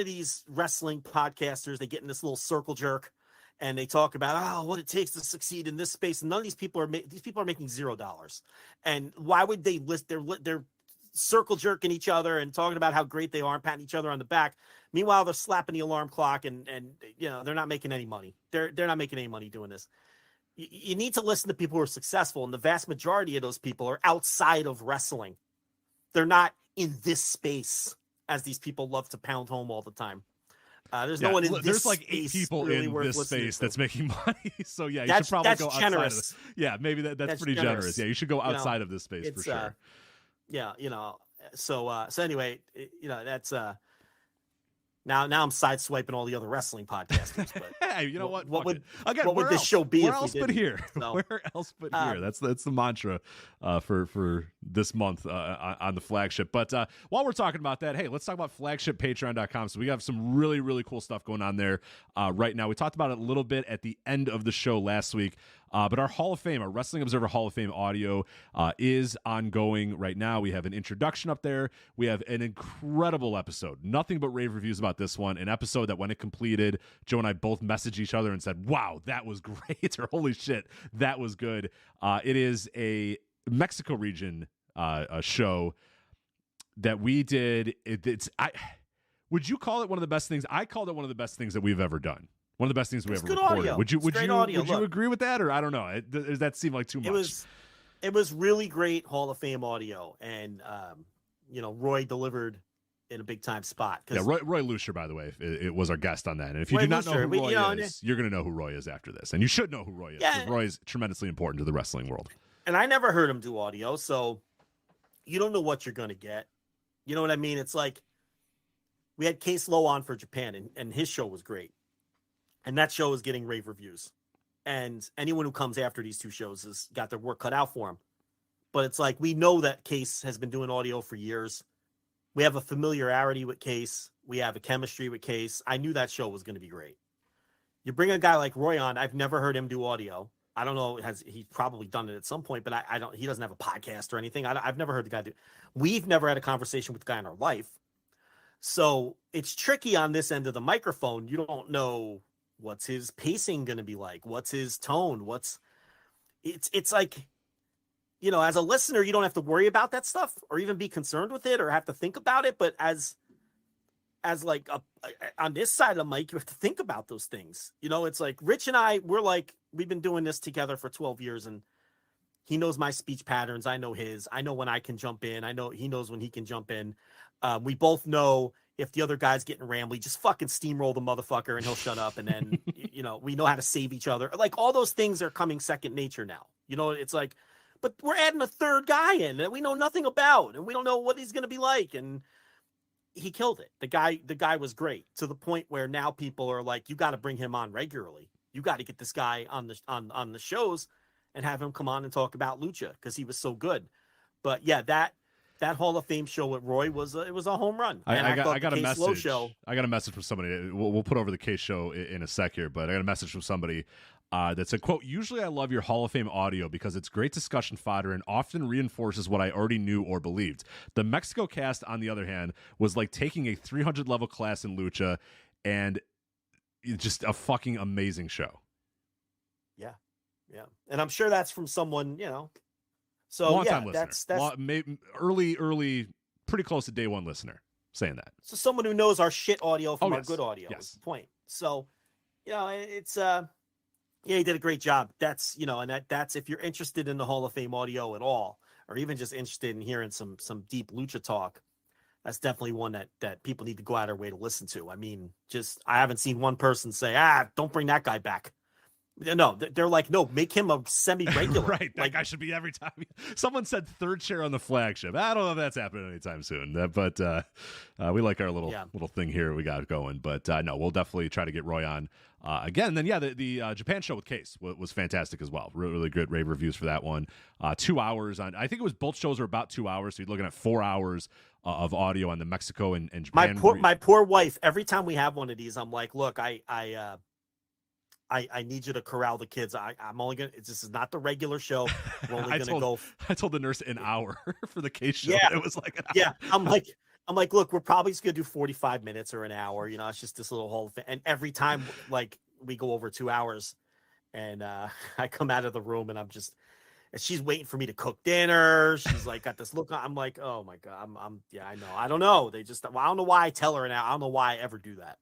these wrestling podcasters, they get in this little circle jerk and they talk about, what it takes to succeed in this space. And none of these people are making $0. And why would they list they're circle jerking each other and talking about how great they are and patting each other on the back. Meanwhile, they're slapping the alarm clock and you know, they're not making any money. They're not making any money doing this. You need to listen to people who are successful. And the vast majority of those people are outside of wrestling. They're not in this space, as these people love to pound home all the time. There's no one in this space. There's like 8 people really in this space that's making money. So yeah, you should probably go outside generous. Of yeah, maybe that's pretty generous. Yeah, you should go outside of this space for sure. Yeah, you know. So anyway, you know, that's now I'm sideswiping all the other wrestling podcasters. But hey, you know what? What would where this show be? Where if else we but here? So, where else but here? That's the mantra for this month on the flagship. But while we're talking about that, hey, let's talk about flagshippatreon.com. So we have some really, really cool stuff going on there right now. We talked about it a little bit at the end of the show last week. But our Hall of Fame, our Wrestling Observer Hall of Fame audio is ongoing right now. We have an introduction up there. We have an incredible episode. Nothing but rave reviews about this one. An episode that when it completed, Joe and I both messaged each other and said, wow, that was great. Or holy shit, that was good. It is a Mexico region a show that we did. Would you call it one of the best things? I called it one of the best things that we've ever done. One of the best things we ever recorded. Audio. Would you agree with that, or I don't know? Does that seem like too much? It was really great Hall of Fame audio, and you know, Roy delivered in a big time spot. Yeah, Roy Lucia, by the way, it was our guest on that. And if you do not know who Roy is, you're going to know who Roy is after this, and you should know who Roy is. Because Roy is tremendously important to the wrestling world. And I never heard him do audio, so you don't know what you're going to get. You know what I mean? It's like we had Case Lowe on for Japan, and his show was great. And that show is getting rave reviews. And anyone who comes after these two shows has got their work cut out for them. But it's like, we know that Case has been doing audio for years. We have a familiarity with Case. We have a chemistry with Case. I knew that show was going to be great. You bring a guy like Roy on, I've never heard him do audio. I don't know, he's probably done it at some point, but he doesn't have a podcast or anything. I've never heard the guy do. We've never had a conversation with the guy in our life. So it's tricky on this end of the microphone. You don't know what's his pacing going to be like? What's his tone? It's like, you know, as a listener, you don't have to worry about that stuff or even be concerned with it or have to think about it. But as like on this side of the mic, you have to think about those things. You know, it's like Rich and I, we've been doing this together for 12 years and he knows my speech patterns. I know his. I know when I can jump in. I know he knows when he can jump in. We both know if the other guy's getting rambly, just fucking steamroll the motherfucker and he'll shut up. And then, you know, we know how to save each other. Like all those things are coming second nature now. You know, it's like, but we're adding a third guy in that we know nothing about and we don't know what he's going to be like. And he killed it. The guy was great to the point where now people are like, you got to bring him on regularly. You got to get this guy on the shows and have him come on and talk about Lucha because he was so good. But yeah, that Hall of Fame show with Roy was a home run. I got a message. I got a message from somebody. We'll put over the Case show in a sec here, but I got a message from somebody that said, quote, "Usually I love your Hall of Fame audio because it's great discussion fodder and often reinforces what I already knew or believed. The Mexico cast, on the other hand, was like taking a 300 level class in Lucha and just a fucking amazing show." Yeah. And I'm sure that's from someone, you know, So long yeah, time listener. that's Early, pretty close to day one listener saying that. So someone who knows our shit audio from our yes. good audio. Yes. Is the point. So, it's he did a great job. That's and that's if you're interested in the Hall of Fame audio at all, or even just interested in hearing some deep lucha talk, that's definitely one that people need to go out of their way to listen to. I mean, I haven't seen one person say, don't bring that guy back. No, they're like, no, make him a semi-regular. Right, that guy should be every time. Someone said third chair on the flagship. I don't know if that's happening anytime soon, but we like our little thing here we got going. But no, we'll definitely try to get Roy on again. And then the Japan show with Case was fantastic as well. Really good rave reviews for that one. 2 hours on. I think it was both shows are about 2 hours, so you're looking at 4 hours of audio on the Mexico and Japan. My poor wife. Every time we have one of these, I'm like, look, I need you to corral the kids. I'm only gonna. This is not the regular show. We're only gonna go. I told the nurse an hour for the Case show. Yeah, it was like an hour. Yeah, I'm like, look, we're probably just gonna do 45 minutes or an hour. It's just this little whole thing. And every time, like, we go over 2 hours, and I come out of the room and and she's waiting for me to cook dinner. She's like, got this look on. I'm like, oh my god, I know. I don't know. I don't know why I tell her now. I don't know why I ever do that.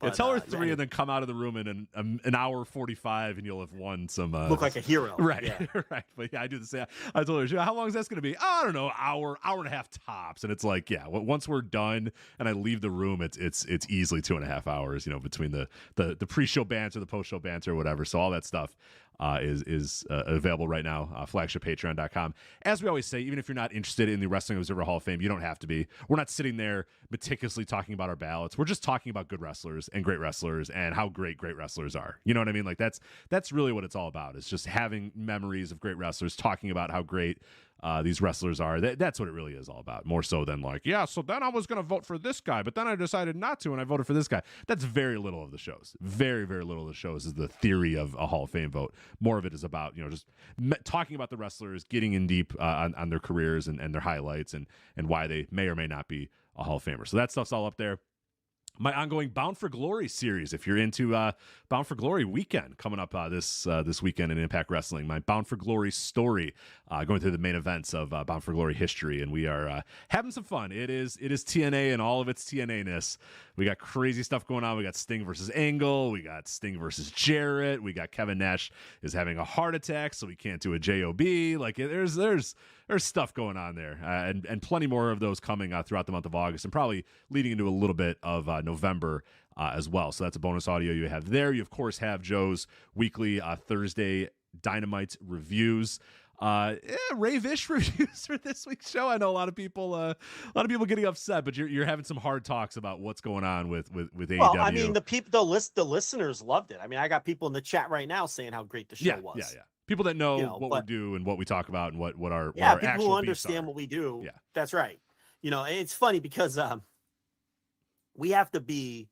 But, tell her 3 and then come out of the room in an hour 45 and you'll have won some. Look like a hero. Right. Yeah. Right. But yeah, I do the same. I told her, how long is that going to be? I don't know, hour and a half tops. And it's like, yeah, once we're done and I leave the room, it's easily 2.5 hours, between the pre-show banter, the post-show banter, or whatever. So all that stuff is available right now, flagshippatreon.com. As we always say, even if you're not interested in the Wrestling Observer Hall of Fame, you don't have to be. We're not sitting there meticulously talking about our ballots. We're just talking about good wrestlers and great wrestlers and how great wrestlers are. You know what I mean? Like that's really what it's all about. It's just having memories of great wrestlers, talking about how great these wrestlers are. That's what it really is all about, more so than like, yeah, so then I was going to vote for this guy, but then I decided not to, and I voted for this guy. That's very little of the shows. Very, very little of the shows is the theory of a Hall of Fame vote. More of it is about, just talking about the wrestlers, getting in deep on their careers and their highlights and why they may or may not be a Hall of Famer. So that stuff's all up there. My ongoing Bound for Glory series, if you're into Bound for Glory weekend coming up this weekend in Impact Wrestling, my Bound for Glory story, going through the main events of Bound for Glory history, and we are having some fun. It is TNA and all of its TNA-ness. We got crazy stuff going on. We got Sting versus Angle. We got Sting versus Jarrett. We got Kevin Nash is having a heart attack, so we can't do a JOB. Like there's stuff going on there, and plenty more of those coming throughout the month of August, and probably leading into a little bit of November as well. So that's a bonus audio you have there. You of course have Joe's weekly Thursday Dynamite reviews. Rave-ish reviews for this week's show. I know a lot of people getting upset, but you're having some hard talks about what's going on with AEW. Well, I mean, the listeners loved it. I mean, I got people in the chat right now saying how great the show was. Yeah. People that know what we do and what we talk about and what our people actual who understand what we do. Yeah, that's right. It's funny because we have to be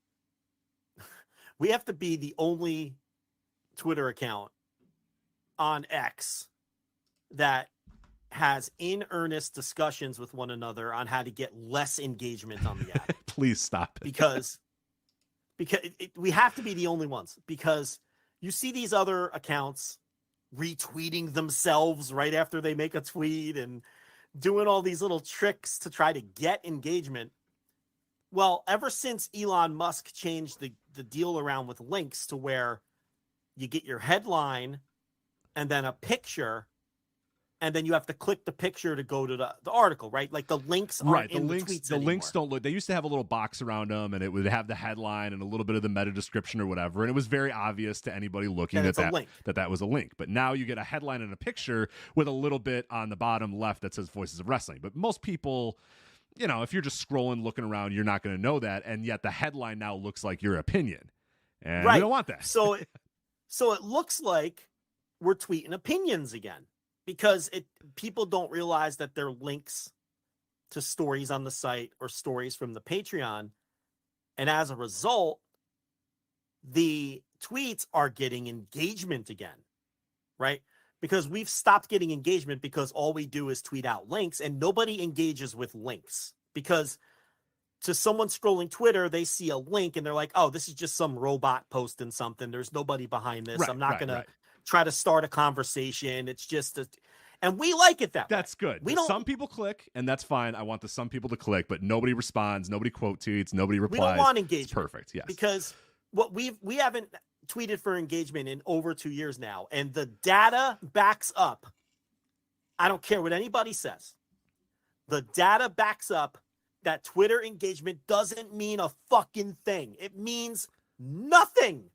the only Twitter account on X that has in earnest discussions with one another on how to get less engagement on the app. Please stop it. because we have to be the only ones, because you see these other accounts retweeting themselves right after they make a tweet and doing all these little tricks to try to get engagement. Well, ever since Elon Musk changed the deal around with links to where you get your headline and then a picture, and then you have to click the picture to go to the article, right? Like the links aren't in the tweets anymore. Links don't look. They used to have a little box around them, and it would have the headline and a little bit of the meta description or whatever, and it was very obvious to anybody looking at that was a link. But now you get a headline and a picture with a little bit on the bottom left that says Voices of Wrestling. But most people, if you're just scrolling, looking around, you're not going to know that, and yet the headline now looks like your opinion, and we don't want that. So it looks like we're tweeting opinions again, because people don't realize that they're links to stories on the site or stories from the Patreon. And as a result, the tweets are getting engagement again, right? Because we've stopped getting engagement because all we do is tweet out links, and nobody engages with links, because to someone scrolling Twitter, they see a link and they're like, oh, this is just some robot posting something. There's nobody behind this. I'm not going to try to start a conversation. It's just And we like it that way. That's good. Some people click, and that's fine. I want some people to click, but nobody responds, nobody quote tweets, nobody replies. We don't want engagement. It's perfect, yes. Because what we haven't tweeted for engagement in over 2 years now, and the data backs up. I don't care what anybody says. The data backs up that Twitter engagement doesn't mean a fucking thing. It means nothing.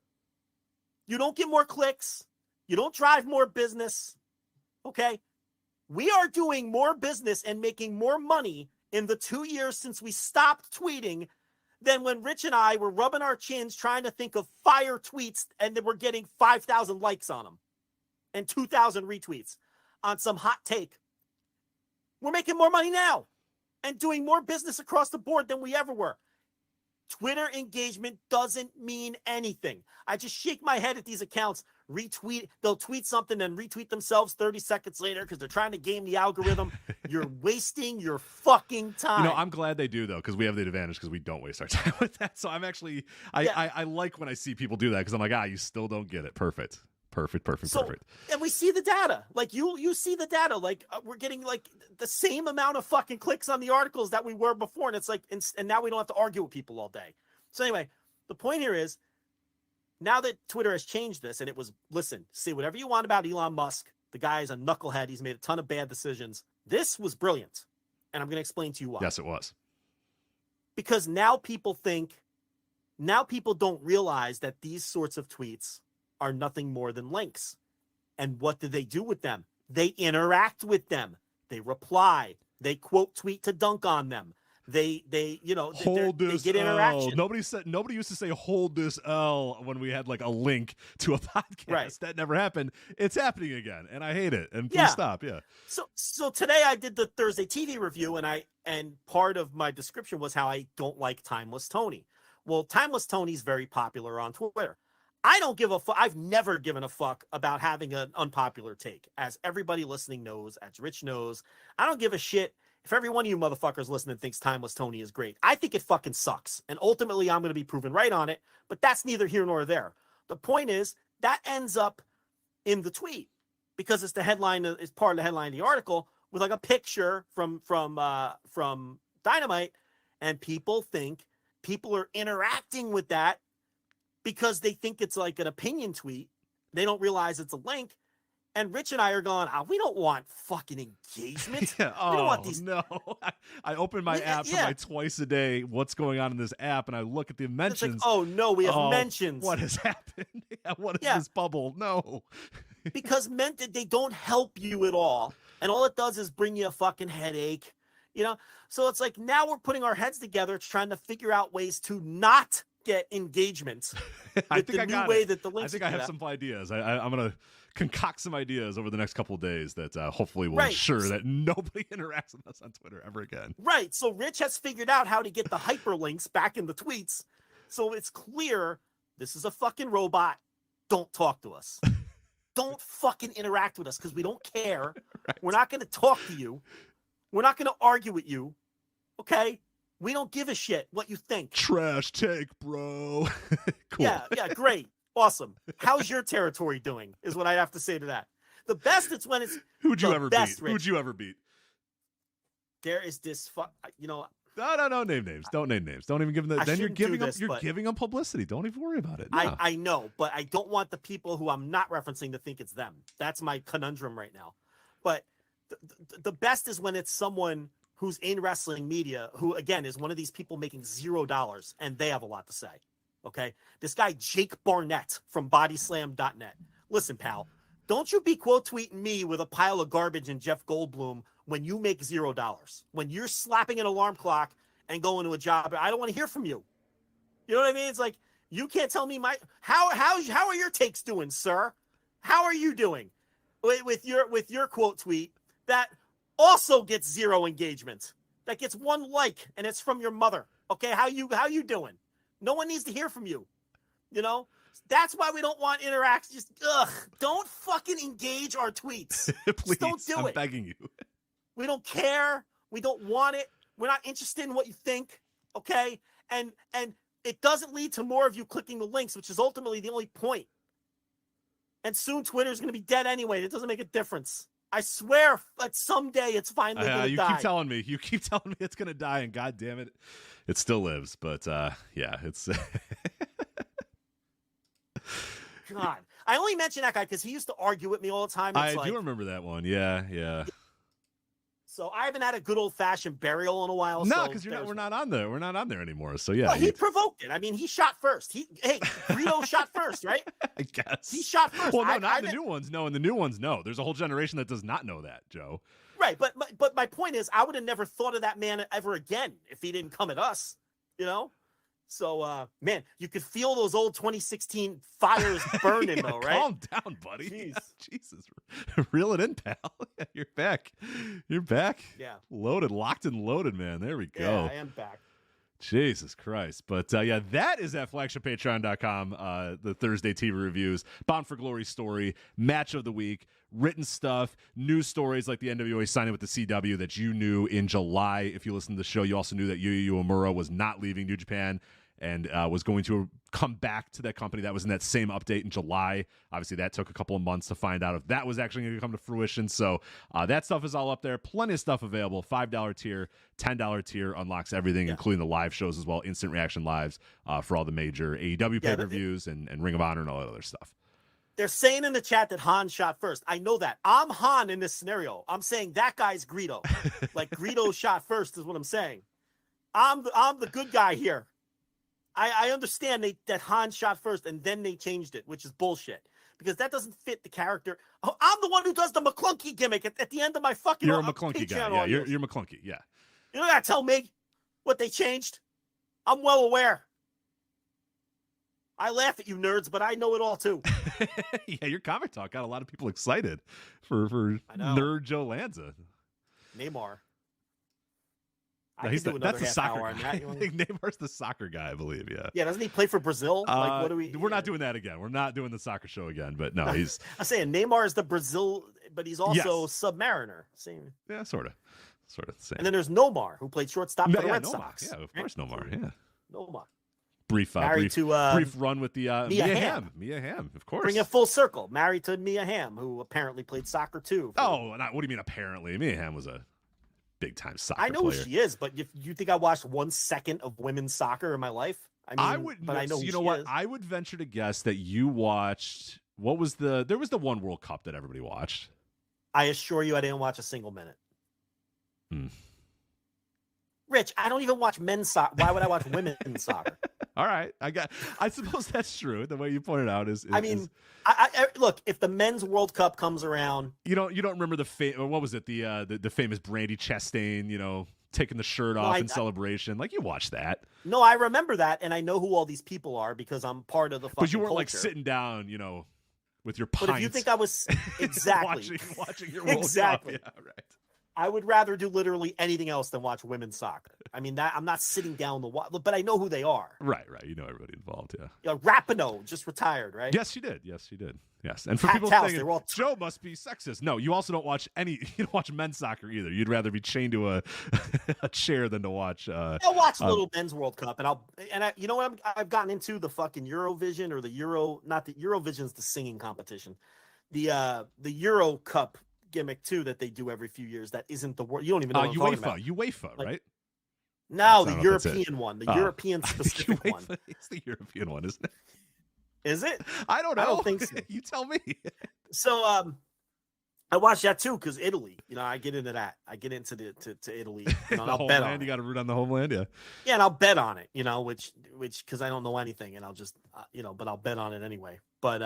You don't get more clicks. You don't drive more business. Okay? We are doing more business and making more money in the 2 years since we stopped tweeting than when Rich and I were rubbing our chins trying to think of fire tweets and then we're getting 5,000 likes on them and 2,000 retweets on some hot take. We're making more money now and doing more business across the board than we ever were. Twitter engagement doesn't mean anything. I just shake my head at these accounts, they'll tweet something and retweet themselves 30 seconds later because they're trying to game the algorithm. You're wasting your fucking time. I'm glad they do, though, because we have the advantage because we don't waste our time with that. So I'm actually, I like when I see people do that because I'm like, you still don't get it. Perfect. And we see the data. Like you see the data. Like we're getting like the same amount of fucking clicks on the articles that we were before. And it's like, and now we don't have to argue with people all day. So anyway, the point here is now that Twitter has changed this and it was, listen, say whatever you want about Elon Musk. The guy is a knucklehead. He's made a ton of bad decisions. This was brilliant. And I'm going to explain to you why. Yes, it was. Because now people don't realize that these sorts of tweets are nothing more than links. And what do they do with them? They interact with them. They reply. They quote tweet to dunk on them. They hold this they get interaction. Nobody used to say hold this L when we had like a link to a podcast. Right. That never happened. It's happening again, and I hate it. And please stop. Yeah. So today I did the Thursday TV review, and part of my description was how I don't like Timeless Tony. Well, Timeless Tony's very popular on Twitter. I don't give a fuck. I've never given a fuck about having an unpopular take. As everybody listening knows, as Rich knows, I don't give a shit if every one of you motherfuckers listening thinks Timeless Tony is great. I think it fucking sucks. And ultimately, I'm going to be proven right on it. But that's neither here nor there. The point is, that ends up in the tweet because it's the headline, it's part of the headline of the article with like a picture from Dynamite. And people are interacting with that because they think it's like an opinion tweet. They don't realize it's a link. And Rich and I are going, we don't want fucking engagement. Yeah. We don't want these. No. I open my app for my twice a day. What's going on in this app? And I look at the mentions. It's like, we have mentions. What has happened? What is this bubble? No. Because they don't help you at all. And all it does is bring you a fucking headache. So it's like now we're putting our heads together trying to figure out ways to not get engagement. I think I have some ideas. I'm going to concoct some ideas over the next couple of days that hopefully will ensure that nobody interacts with us on Twitter ever again. Right. So Rich has figured out how to get the hyperlinks back in the tweets. So it's clear this is a fucking robot. Don't talk to us. Don't fucking interact with us because we don't care. Right. We're not going to talk to you. We're not going to argue with you. Okay? We don't give a shit what you think. Trash take, bro. Cool. Yeah, great. Awesome. How's your territory doing is what I have to say to that. The best is when it's Who'd you ever beat? Rich. Who'd you ever beat? There is this No, name names. Don't name names. Don't even give them then you're giving them publicity. Don't even worry about it. No. I know, but I don't want the people who I'm not referencing to think it's them. That's my conundrum right now. But the best is when it's someone who's in wrestling media, who, again, is one of these people making $0, and they have a lot to say, okay? This guy, Jake Barnett from bodyslam.net. Listen, pal, don't you be quote tweeting me with a pile of garbage and Jeff Goldblum when you make $0. When you're slapping an alarm clock and going to a job, I don't want to hear from you. You know what I mean? It's like, you can't tell me how are your takes doing, sir? How are you doing with your quote tweet that also gets 0 engagement, that gets 1 like, and it's from your mother. Okay, how you doing? No one needs to hear from you. That's why we don't want interaction. Just don't fucking engage our tweets. Please, don't do I'm it. begging you. We don't care. We don't want it. We're not interested in what you think. Okay, and it doesn't lead to more of you clicking the links, which is ultimately the only point. And soon Twitter's going to be dead anyway. It doesn't make a difference. I swear that someday it's finally going to die. You keep telling me it's going to die, and God damn it, it still lives. But yeah, it's. God, I only mention that guy because he used to argue with me all the time. I do remember that one. Yeah. So I haven't had a good old fashioned burial in a while. No, because we're not on there. We're not on there anymore. So yeah, well, he provoked it. I mean, he shot first. Greedo shot first, right? I guess he shot first. Well, no, not the new ones. No, and the new ones, no. There's a whole generation that does not know that, Joe. Right, but my point is, I would have never thought of that man ever again if he didn't come at us. You know. So, man, you could feel those old 2016 fires burning, though, right? Calm down, buddy. Jeez. Jesus. Reel it in, pal. You're back. Yeah. Locked and loaded, man. There we go. Yeah, I am back. Jesus Christ. But, yeah, that is at flagshippatreon.com, the Thursday TV reviews. Bound for Glory story, match of the week, written stuff, news stories like the NWA signing with the CW that you knew in July. If you listened to the show, you also knew that Yuya Uemura was not leaving New Japan and was going to come back to that company. That was in that same update in July. Obviously, that took a couple of months to find out if that was actually going to come to fruition. So that stuff is all up there. Plenty of stuff available. $5 tier, $10 tier unlocks everything, including the live shows as well, instant reaction lives for all the major AEW pay-per-views and Ring of Honor and all that other stuff. They're saying in the chat that Han shot first. I know that. I'm Han in this scenario. I'm saying that guy's Greedo. Like Greedo shot first is what I'm saying. I'm the good guy here. I understand that Han shot first and then they changed it, which is bullshit because that doesn't fit the character. Oh, I'm the one who does the McClunky gimmick at the end of my fucking. You're a McClunky guy. Yeah, you're McClunky. Yeah. You don't gotta tell me what they changed. I'm well aware. I laugh at you nerds, but I know it all too. Yeah, your comic talk got a lot of people excited for nerd Joe Lanza. Neymar. No, that's the soccer guy. I think Neymar's the soccer guy, I believe. Yeah. Yeah. Doesn't he play for Brazil? Like, what do we? We're not doing that again. We're not doing the soccer show again. But no, he's. I'm saying Neymar is the Brazil, but he's also Submariner. Same. Yeah, sort of the same. And then there's Nomar, who played shortstop for the Red Sox. Yeah, of course, Nomar. Yeah. Nomar. Brief run with the Mia Hamm. Mia Hamm, of course. Bring it full circle. Married to Mia Hamm, who apparently played soccer too. What do you mean apparently? Mia Hamm was a big time soccer player. I know who she is, but if you think I watched 1 second of women's soccer in my life, I would. But I know. You know what? I would venture to guess that you watched. There was the one World Cup that everybody watched. I assure you, I didn't watch a single minute. Rich, I don't even watch men's soccer. Why would I watch women's soccer? All right, I suppose that's true. The way you pointed out is. I look, if the men's World Cup comes around, you don't remember what was it? The famous Brandy Chastain, taking the shirt off in celebration. Like you watched that. No, I remember that, and I know who all these people are because I'm part of the. But you weren't culture. Like sitting down, with your pints. But if you think I was exactly watching your World Cup, yeah, right. I would rather do literally anything else than watch women's soccer. I mean, I'm not sitting down to watch, but I know who they are. Right. You know everybody involved, yeah. Rapinoe just retired, right? Yes, she did. Yes. And for people thinking, Joe must be sexist. No, you also don't watch you don't watch men's soccer either. You'd rather be chained to a chair than to watch. I'll watch a little men's World Cup, and you know what? I've gotten into the fucking Eurovision or the Euro. Not the Eurovision's the singing competition. The Euro Cup gimmick too that they do every few years that isn't the word. You don't even know what I'm talking about. UEFA, right? No, the European one. The European specific one. It's the European one, isn't it? Is it? I don't know. I don't think so. You tell me. So I watch that too because Italy. I get into that. I get into to Italy. And I'll bet on it. You got to root on the homeland, yeah. Yeah, and I'll bet on it. Which because I don't know anything, and I'll just but I'll bet on it anyway. But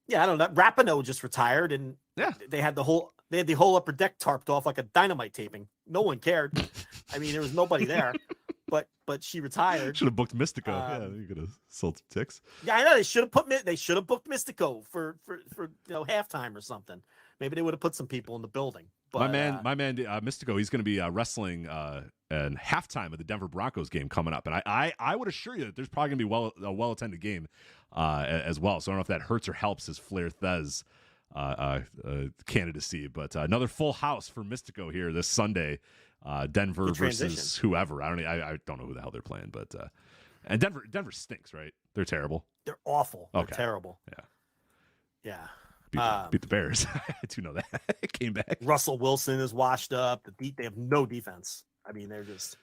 yeah, I don't know. Rapinoe just retired, and they had the whole upper deck tarped off like a dynamite taping. No one cared. I mean, there was nobody there, but she retired. Should have booked Mistico. You could have sold some ticks. Yeah, I know they should have booked Mistico for halftime or something. Maybe they would have put some people in the building. But, my man, Mistico, he's going to be wrestling in halftime of the Denver Broncos game coming up, and I would assure you that there's probably going to be a well attended game as well. So I don't know if that hurts or helps his Flair Thez candidacy, but another full house for Mistico here this Sunday. Denver versus whoever. I don't know who the hell they're playing, but and Denver stinks, right? They're terrible. They're awful. Okay. They're terrible. Yeah. Yeah. Beat the Bears. I do know that. It came back. Russell Wilson is washed up. They have no defense. I mean, they're just,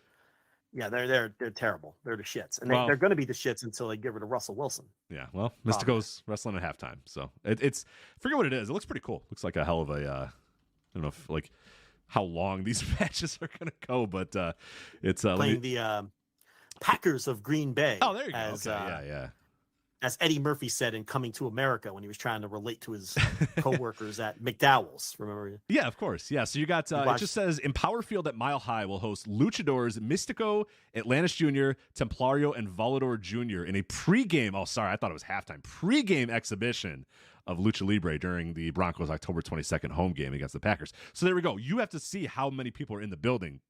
they're terrible. They're the shits, and they're going to be the shits until they get rid of Russell Wilson. Yeah, well, Mystico's wrestling at halftime, so it's forget what it is. It looks pretty cool. Looks like a hell of a I don't know if like how long these matches are going to go, but it's playing the Packers of Green Bay. Oh, there you go. Okay, yeah. As Eddie Murphy said in Coming to America when he was trying to relate to his coworkers at McDowell's, remember? Yeah, of course. Yeah, so you got, it just says, Empower Field at Mile High will host Luchadors, Mistico, Atlantis Jr., Templario, and Volador Jr. in a pregame, I thought it was halftime, pregame exhibition of Lucha Libre during the Broncos' October 22nd home game against the Packers. So there we go. You have to see how many people are in the building.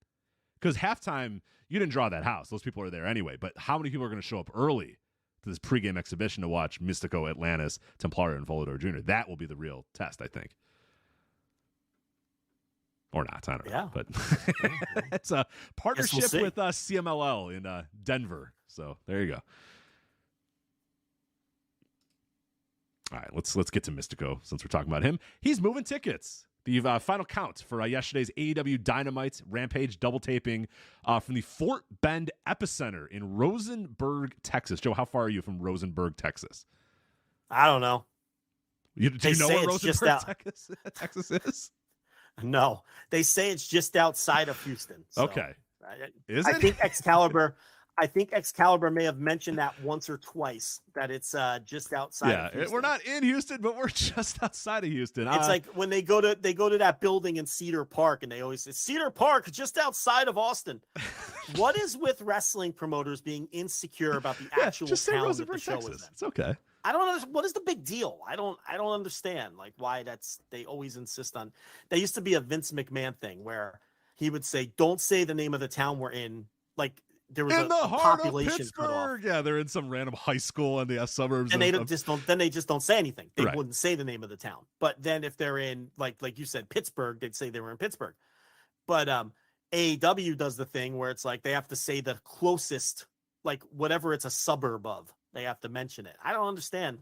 Because halftime, you didn't draw that house. Those people are there anyway. But how many people are going to show up early to this pregame exhibition to watch Mystico, Atlantis, Templario, and Volador Jr.? That will be the real test, I think. Or not, I don't know. But it's a partnership with CMLL in Denver. So there you go. All right, let's get to Mystico since we're talking about him. He's moving tickets. The final count for yesterday's AEW Dynamite Rampage double taping from the Fort Bend Epicenter in Rosenberg, Texas. Joe, how far are you from Rosenberg, Texas? I don't know. Do you know where Rosenberg, Texas is? No. They say it's just outside of Houston. So okay. Is it? I think Excalibur may have mentioned that once or twice, that it's just outside of Houston. We're not in Houston, but we're just outside of Houston. It's like when they go to that building in Cedar Park, and they always say, Cedar Park, just outside of Austin. What is with wrestling promoters being insecure about the actual town that the show is in? It's okay. I don't know. What is the big deal? I don't understand like why they always insist on. There used to be a Vince McMahon thing where he would say, don't say the name of the town we're in. Like, there was in the heart population of Pittsburgh. Yeah, they're in some random high school in the suburbs, and they just don't say anything. They wouldn't say the name of the town. But then if they're in like you said Pittsburgh, they'd say they were in Pittsburgh. But AEW does the thing where it's like they have to say the closest, like whatever it's a suburb of, they have to mention it. I don't understand.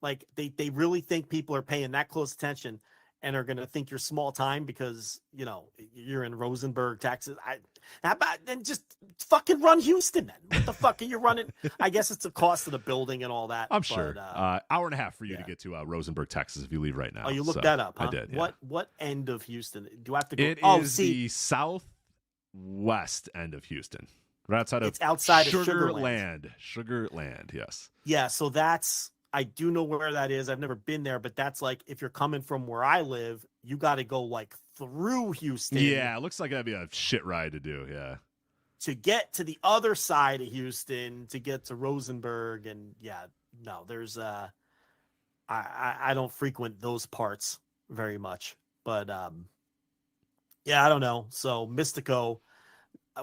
Like they really think people are paying that close attention and are going to think you're small time because, you're in Rosenberg, Texas. Then just fucking run Houston then. What the fuck are you running? I guess it's the cost of the building and all that. I'm sure. Hour and a half for you to get to Rosenberg, Texas if you leave right now. Oh, you looked that up, huh? I did, yeah. What end of Houston? Do I have to go? It is the southwest end of Houston. Right outside of it's outside of Sugarland. Sugarland, yes. Yeah, so I do know where that is. I've never been there, but that's like if you're coming from where I live, you got to go like through Houston. Yeah, it looks like that'd be a shit ride to do. Yeah, to get to the other side of Houston, to get to Rosenberg, and there's I don't frequent those parts very much, but I don't know. So Mystico,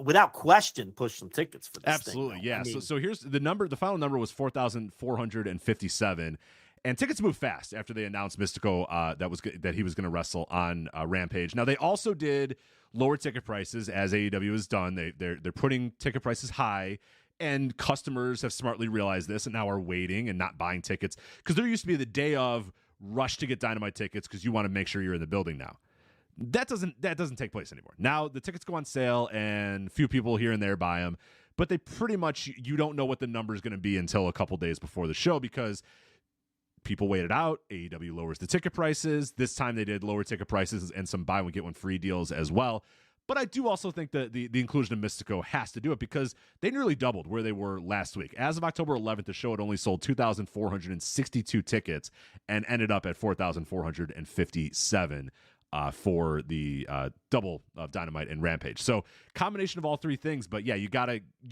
without question, push some tickets for this. Absolutely, thing, yeah. So here's the number. The final number was 4,457, and tickets moved fast after they announced Mystico that he was going to wrestle on Rampage. Now they also did lower ticket prices as AEW has done. They're putting ticket prices high, and customers have smartly realized this and now are waiting and not buying tickets because there used to be the day of rush to get Dynamite tickets because you want to make sure you're in the building now. That doesn't take place anymore. Now the tickets go on sale and few people here and there buy them, but they pretty much, you don't know what the number is going to be until a couple days before the show because people waited out. AEW lowers the ticket prices. This time they did lower ticket prices and some buy one get one free deals as well. But I do also think that the inclusion of Mystico has to do it because they nearly doubled where they were last week. As of October 11th, the show had only sold 2,462 tickets and ended up at 4,457. For the double of Dynamite and Rampage. So combination of all three things, but yeah, you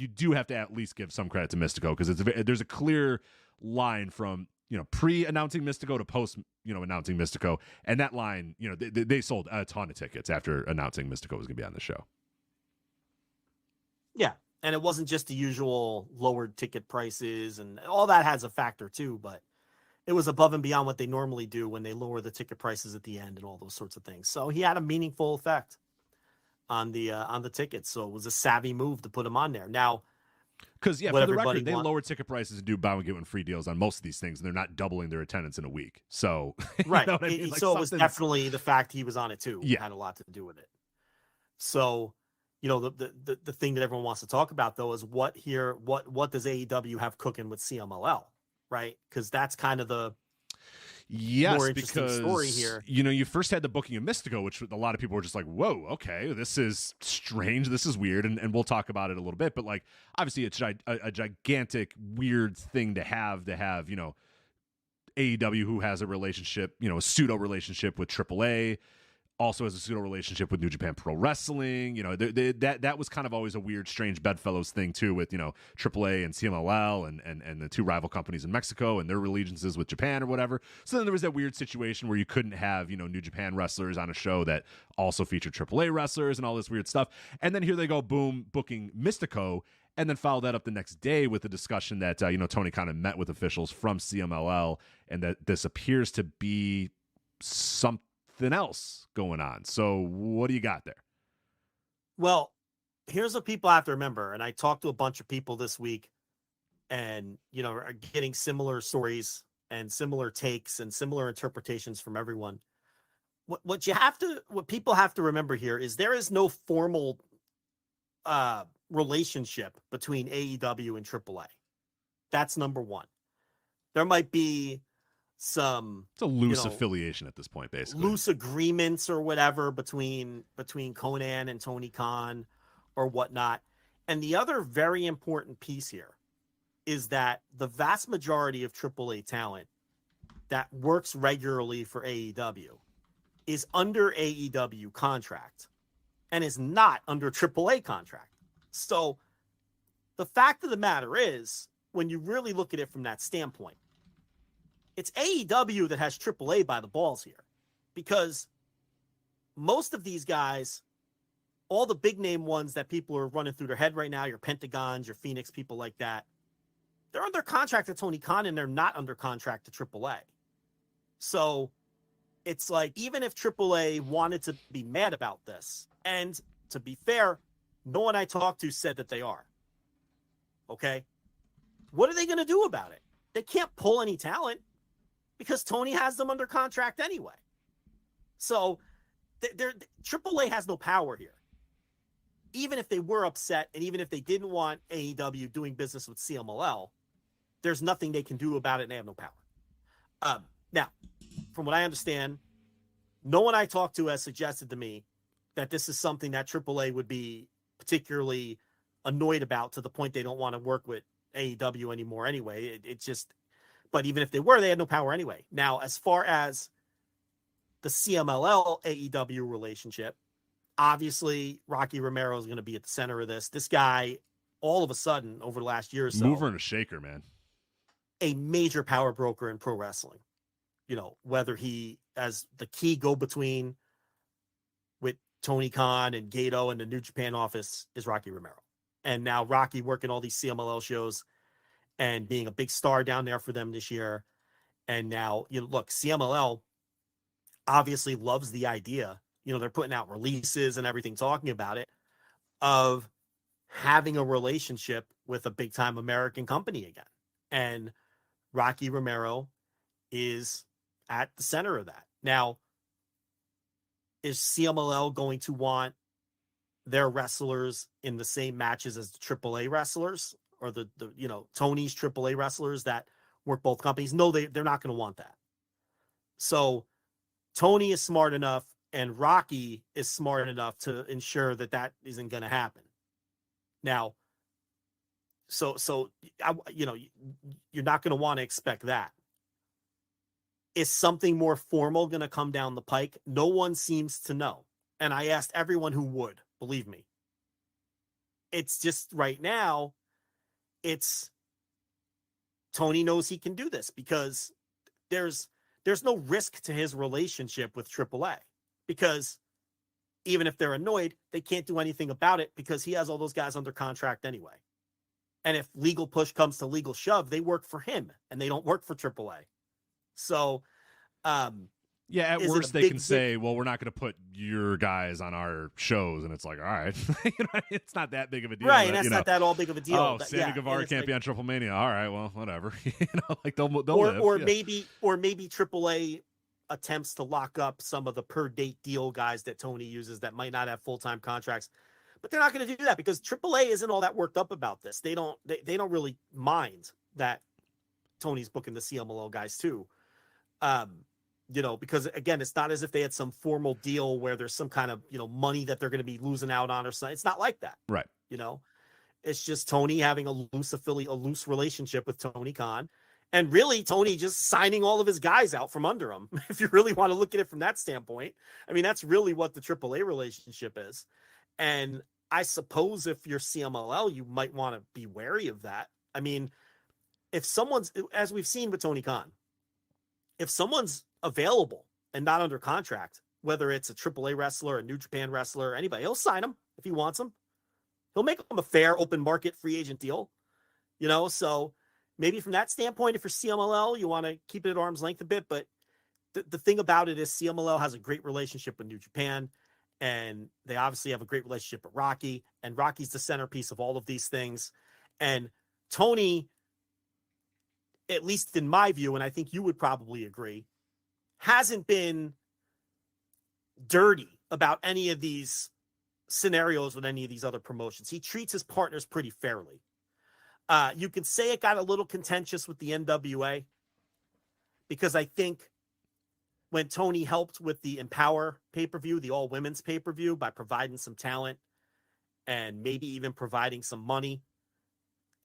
do have to at least give some credit to Mystico because there's a clear line from pre-announcing Mystico to post announcing Mystico, and that line they sold a ton of tickets after announcing Mystico was going to be on the show. Yeah, and it wasn't just the usual lowered ticket prices, and all that has a factor too, but it was above and beyond what they normally do when they lower the ticket prices at the end and all those sorts of things. So he had a meaningful effect on the tickets. So it was a savvy move to put him on there. Now, Because, for the record, they lower ticket prices and do buy one, get one free deals on most of these things, and they're not doubling their attendance in a week. So, right. You know what I mean? So it was definitely the fact he was on it too had a lot to do with it. So, the thing that everyone wants to talk about, though, is what does AEW have cooking with CMLL, right? Because that's kind of the more interesting story here. You first had the booking of Mistico, which a lot of people were just like, whoa, okay, this is strange, this is weird, and we'll talk about it a little bit, but like, obviously it's a gigantic, weird thing to have, AEW, who has a relationship, a pseudo relationship with AAA, also has a pseudo relationship with New Japan Pro Wrestling. That was kind of always a weird, strange bedfellows thing too, with AAA and CMLL and the two rival companies in Mexico and their allegiances with Japan or whatever. So then there was that weird situation where you couldn't have New Japan wrestlers on a show that also featured AAA wrestlers and all this weird stuff. And then here they go, boom, booking Mistico, and then follow that up the next day with the discussion that Tony kind of met with officials from CMLL, and that this appears to be something else going on. So what do you got there? Well, here's what people have to remember, and I talked to a bunch of people this week, and are getting similar stories and similar takes and similar interpretations from everyone. What people have to remember here is there is no formal relationship between AEW and AAA. That's number one. There might be it's a loose affiliation at this point, basically loose agreements or whatever between Conan and Tony Khan or whatnot. And the other very important piece here is that the vast majority of AAA talent that works regularly for AEW is under AEW contract and is not under AAA contract. So the fact of the matter is, when you really look at it from that standpoint, it's AEW that has AAA by the balls here, because most of these guys, all the big name ones that people are running through their head right now, your Pentagons, your Phoenix, people like that, they're under contract to Tony Khan and they're not under contract to AAA. So it's like, even if AAA wanted to be mad about this, and to be fair, no one I talked to said that they are. Okay? What are they going to do about it? They can't pull any talent, because Tony has them under contract anyway. So AAA has no power here. Even if they were upset, and even if they didn't want AEW doing business with CMLL, there's nothing they can do about it, and they have no power. Now, from what I understand, no one I talked to has suggested to me that this is something that AAA would be particularly annoyed about, to the point they don't want to work with AEW anymore anyway. But even if they were, they had no power anyway. Now, as far as the CMLL AEW relationship, obviously Rocky Romero is going to be at the center of this. This guy, all of a sudden, over the last year or so, mover and a shaker, man, a major power broker in pro wrestling. Whether he as the key go-between with Tony Khan and Gato and the New Japan office is Rocky Romero. And now Rocky working all these CMLL shows and being a big star down there for them this year. And now, look, CMLL obviously loves the idea. They're putting out releases and everything talking about it, of having a relationship with a big time American company again. And Rocky Romero is at the center of that. Now, is CMLL going to want their wrestlers in the same matches as the AAA wrestlers, or the Tony's AAA wrestlers that work both companies? No, they're not going to want that. So Tony is smart enough, and Rocky is smart enough to ensure that isn't going to happen. Now, so you're not going to want to expect that. Is something more formal going to come down the pike? No one seems to know. And I asked everyone who would, believe me. It's just right now, it's Tony knows he can do this, because there's no risk to his relationship with AAA, because even if they're annoyed, they can't do anything about it, because he has all those guys under contract anyway. And if legal push comes to legal shove, they work for him and they don't work for AAA. So Yeah, at Is it worst a they big can dick? say, well, we're not going to put your guys on our shows. And it's like, all right, it's not that big of a deal. Right, and that's not that all big of a deal. Oh, Sammy Guevara can't be on Triple Mania. All right, well, whatever. They'll live. Or maybe AAA attempts to lock up some of the per date deal guys that Tony uses that might not have full-time contracts. But they're not going to do that because AAA isn't all that worked up about this. They don't really mind that Tony's booking the CMLL guys too. Because again, it's not as if they had some formal deal where there's some kind of, money that they're going to be losing out on or something. It's not like that. Right. It's just Tony having a loose relationship with Tony Khan, and really Tony just signing all of his guys out from under him. If you really want to look at it from that standpoint, I mean, that's really what the AAA relationship is. And I suppose if you're CMLL, you might want to be wary of that. I mean, if someone's, as we've seen with Tony Khan, if someone's available and not under contract, whether it's a AAA wrestler, a New Japan wrestler, anybody, he'll sign them if he wants them. He'll make them a fair open market free agent deal, so maybe from that standpoint, if you're CMLL, you want to keep it at arm's length a bit. But the thing about it is CMLL has a great relationship with New Japan, and they obviously have a great relationship with Rocky, and Rocky's the centerpiece of all of these things. And Tony, at least in my view, and I think you would probably agree, hasn't been dirty about any of these scenarios with any of these other promotions. He treats his partners pretty fairly. You could say it got a little contentious with the NWA because I think when Tony helped with the Empower pay-per-view, the all-women's pay-per-view, by providing some talent and maybe even providing some money,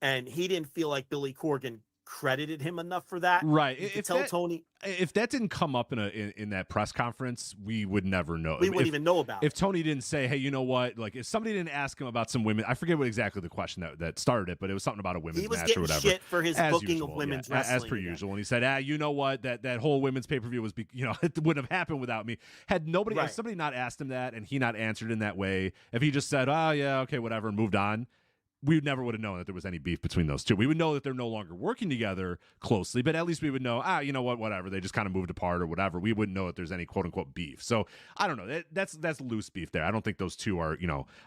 and he didn't feel like Billy Corgan credited him enough for that. Right. Tony, if that didn't come up in that press conference, we would never know. We wouldn't even know about it. If Tony didn't say, hey, you know what? Like, if somebody didn't ask him about some women, I forget what exactly the question that started it, but it was something about a women's match or whatever. He was getting shit for his booking of women's wrestling. As per usual. And he said, you know what? That whole women's pay-per-view was, it wouldn't have happened without me. Had somebody not asked him that and he not answered in that way, if he just said, oh, yeah, okay, whatever, and moved on, we never would have known that there was any beef between those two. We would know that they're no longer working together closely, but at least we would know, you know what, whatever. They just kind of moved apart or whatever. We wouldn't know that there's any quote unquote beef. So I don't know. That's loose beef there. I don't think those two are,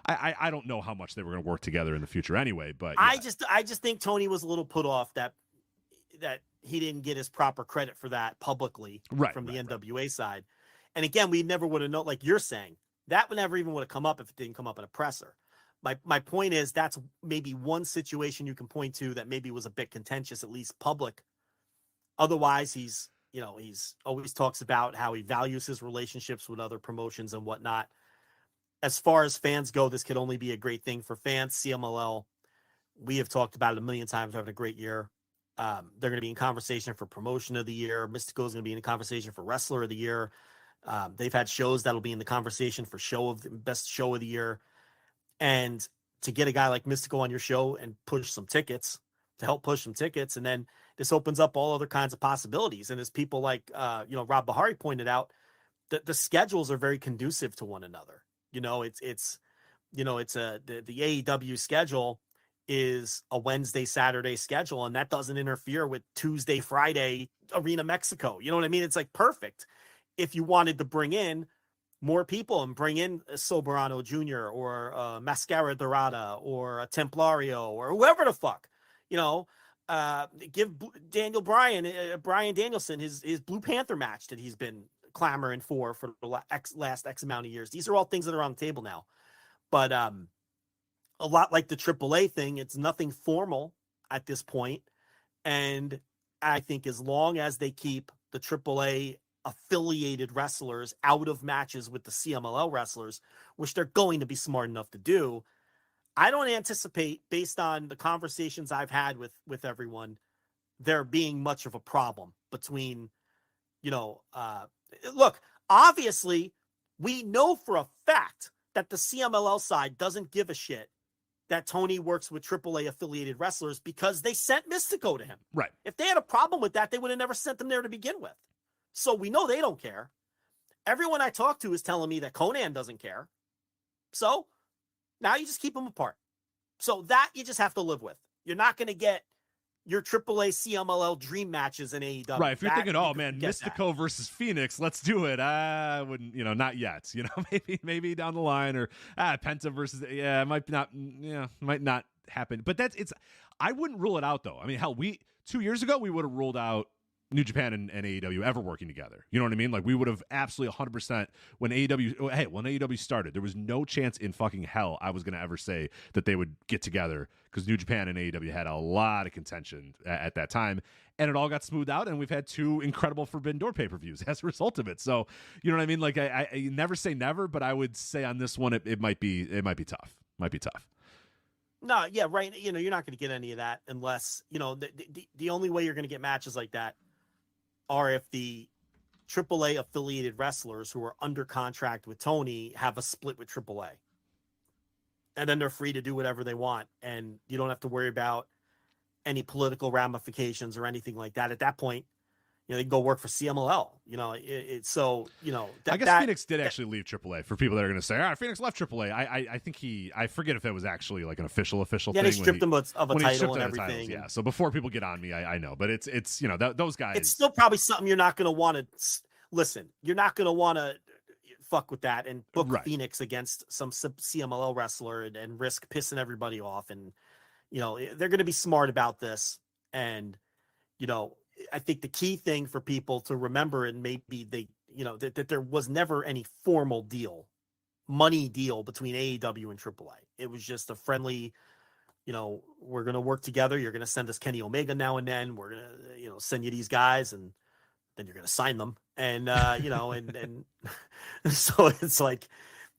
I don't know how much they were going to work together in the future anyway, but yeah. I just think Tony was a little put off that he didn't get his proper credit for that publicly from the NWA side. And again, we never would have known, like you're saying, that would never even would have come up if it didn't come up in a presser. My point is that's maybe one situation you can point to that maybe was a bit contentious, at least public. Otherwise, he's always talks about how he values his relationships with other promotions and whatnot. As far as fans go, this could only be a great thing for fans. CMLL, we have talked about it a million times, having a great year. They're going to be in conversation for promotion of the year. Mistico is going to be in the conversation for wrestler of the year. They've had shows that'll be in the conversation for best show of the year. And to get a guy like Mistico on your show and push some tickets, to help push some tickets, and then this opens up all other kinds of possibilities. And as people like Rob Bahari pointed out, the schedules are very conducive to one another. The AEW schedule is a Wednesday, Saturday schedule, and that doesn't interfere with Tuesday, Friday Arena Mexico. You know what I mean? It's like perfect if you wanted to bring in more people and bring in a Soberano Jr. or a Mascara Dorada or a Templario or whoever the fuck, give Brian Danielson his Blue Panther match that he's been clamoring for the last X amount of years. These are all things that are on the table now, but a lot like the AAA thing, it's nothing formal at this point. And I think as long as they keep the AAA affiliated wrestlers out of matches with the CMLL wrestlers, which they're going to be smart enough to do, I don't anticipate, based on the conversations I've had with everyone, there being much of a problem between, look, obviously we know for a fact that the CMLL side doesn't give a shit that Tony works with AAA affiliated wrestlers because they sent Mistico to him. Right. If they had a problem with that, they would have never sent them there to begin with. So we know they don't care. Everyone I talk to is telling me that Conan doesn't care. So now you just keep them apart. So that you just have to live with. You're not going to get your AAA CMLL dream matches in AEW. Right. If you're thinking, oh man, Mistico versus Phoenix, let's do it. I wouldn't, not yet. Maybe down the line, or Penta versus it might not happen. But I wouldn't rule it out though. I mean, hell, 2 years ago we would have ruled out New Japan and AEW ever working together. You know what I mean? Like, we would have absolutely 100% when AEW started, there was no chance in fucking hell I was going to ever say that they would get together, because New Japan and AEW had a lot of contention at that time, and it all got smoothed out, and we've had 2 incredible Forbidden Door pay-per-views as a result of it. So, you know what I mean? Like, I never say never, but I would say on this one it might be tough. Might be tough. No, yeah, right. You're not going to get any of that unless, the only way you're going to get matches like that are if the AAA affiliated wrestlers who are under contract with Tony have a split with AAA. And then they're free to do whatever they want. And you don't have to worry about any political ramifications or anything like that. At that point, they can go work for CMLL. I guess Phoenix did actually leave AAA, for people that are going to say, Phoenix left AAA. I think I forget if it was actually like an official thing. Yeah, they stripped him of a title and everything. Yeah, so before people get on me, I know. But it's those guys. It's still probably something you're not going to want to listen. You're not going to want to fuck with that and book Phoenix against some CMLL wrestler and risk pissing everybody off. And, they're going to be smart about this. And, I think the key thing for people to remember, and maybe that there was never any formal money deal between AEW and AAA. It was just a friendly, we're going to work together. You're going to send us Kenny Omega now and then. We're going to, send you these guys, and then you're going to sign them. And, and so it's like,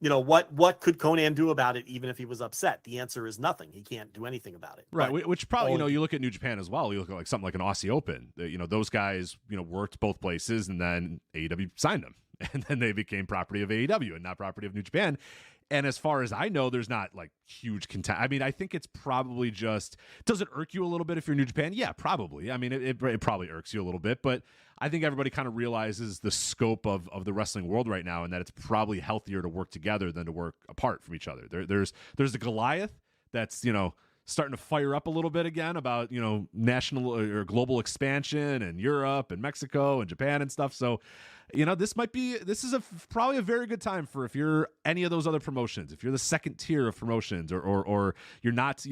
what could Conan do about it, even if he was upset? The answer is nothing. He can't do anything about it. Right. But, which probably, you look at New Japan as well. You look at like something like an Aussie Open. Those guys, worked both places, and then AEW signed them. And then they became property of AEW and not property of New Japan. And as far as I know, there's not like huge content. I mean, I think it's probably just, does it irk you a little bit if you're New Japan? Yeah, probably. I mean, it probably irks you a little bit, but I think everybody kind of realizes the scope of the wrestling world right now, and that it's probably healthier to work together than to work apart from each other. There's the Goliath that's, starting to fire up a little bit again about, national or global expansion and Europe and Mexico and Japan and stuff. So, this is probably a very good time for, if you're any of those other promotions, if you're the second tier of promotions, or you're not,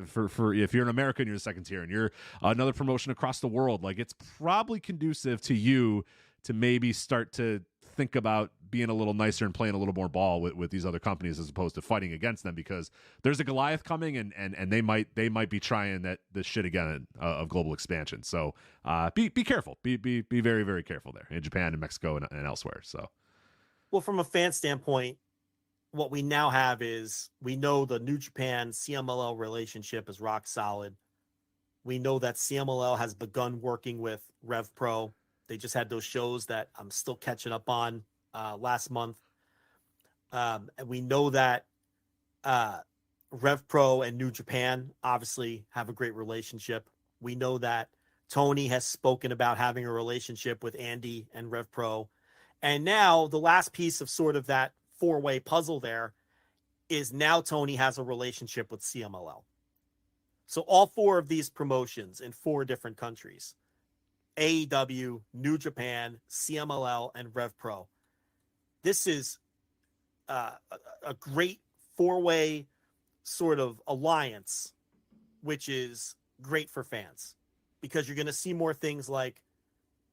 for if you're in America and you're the second tier and you're another promotion across the world, like, it's probably conducive to you to maybe start to think about being a little nicer and playing a little more ball with these other companies, as opposed to fighting against them, because there's a Goliath coming, and they might be trying this shit again of global expansion. So be careful, be very, very careful there in Japan and Mexico and elsewhere. So, well, from a fan standpoint, what we now have is, we know the New Japan CMLL relationship is rock solid. We know that CMLL has begun working with Rev Pro. They just had those shows that I'm still catching up on last month. And we know that Rev Pro and New Japan obviously have a great relationship. We know that Tony has spoken about having a relationship with Andy and Rev Pro. And now the last piece of sort of that 4-way puzzle there is, now Tony has a relationship with CMLL. So all 4 of these promotions in 4 different countries, AEW, New Japan, CMLL, and Rev Pro. This is a great 4-way sort of alliance, which is great for fans, because you're going to see more things like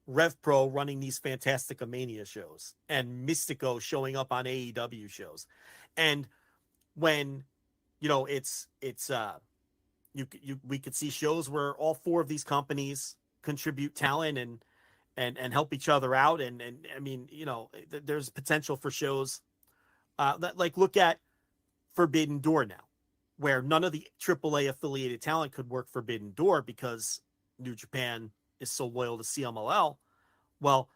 Rev Pro running these Fantastica Mania shows and Mistico showing up on AEW shows. And when, we could see shows where all 4 of these companies contribute talent and help each other out. And I mean, there's potential for shows that, like, look at Forbidden Door now, where none of the AAA affiliated talent could work Forbidden Door because New Japan is so loyal to CMLL. Well,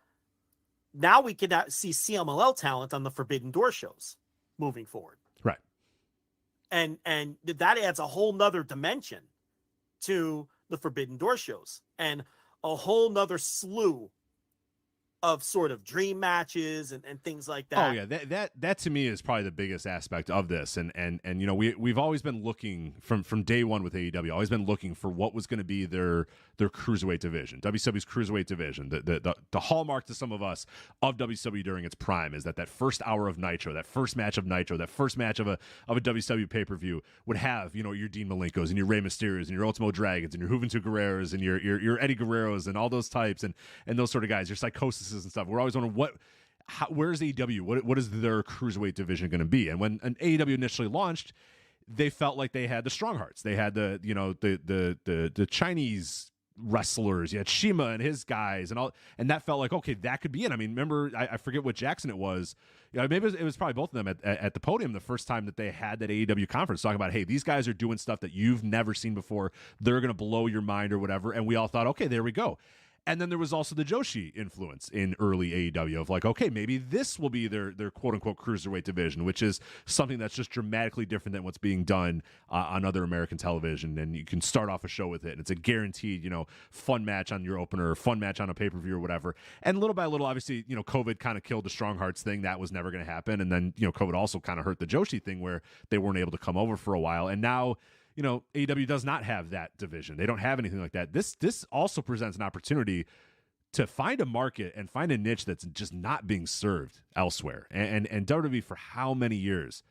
now we can see CMLL talent on the Forbidden Door shows moving forward. Right. And that adds a whole nother dimension to the Forbidden Door shows, and a whole nother slew of sort of dream matches and things like that. Oh yeah, that to me is probably the biggest aspect of this. And you know, we've always been looking from day one with AEW, always been looking for what was going to be their cruiserweight division, WCW's cruiserweight division. The hallmark to some of us of WCW during its prime is that first hour of Nitro, that first match of Nitro, that first match of a WCW pay-per-view would have, you know, your Dean Malenkos and your Rey Mysterios and your Ultimo Dragons and your Juventud Guerreros and your Eddie Guerreros and all those types and those sort of guys, your Psychosis and stuff. We're always wondering where's AEW? What is their cruiserweight division going to be? And when an AEW initially launched, they felt like they had the Strong Hearts. They had the Chinese wrestlers. You had Shima and his guys and all, and that felt like, okay, that could be it. I mean, remember, I forget what Jackson it was. You know, maybe it was probably both of them at the podium the first time that they had that AEW conference talking about, hey, these guys are doing stuff that you've never seen before. They're going to blow your mind or whatever. And we all thought, okay, there we go. And then there was also the Joshi influence in early AEW of like, okay, maybe this will be their quote-unquote cruiserweight division, which is something that's just dramatically different than what's being done on other American television. And you can start off a show with it, and it's a guaranteed, you know, fun match on your opener, fun match on a pay-per-view or whatever. And little by little, obviously, you know, COVID kind of killed the Strong Hearts thing. That was never going to happen. And then, you know, COVID also kind of hurt the Joshi thing where they weren't able to come over for a while. And now, you know, AEW does not have that division. They don't have anything like that. This also presents an opportunity to find a market and find a niche that's just not being served elsewhere. And WWE for how many years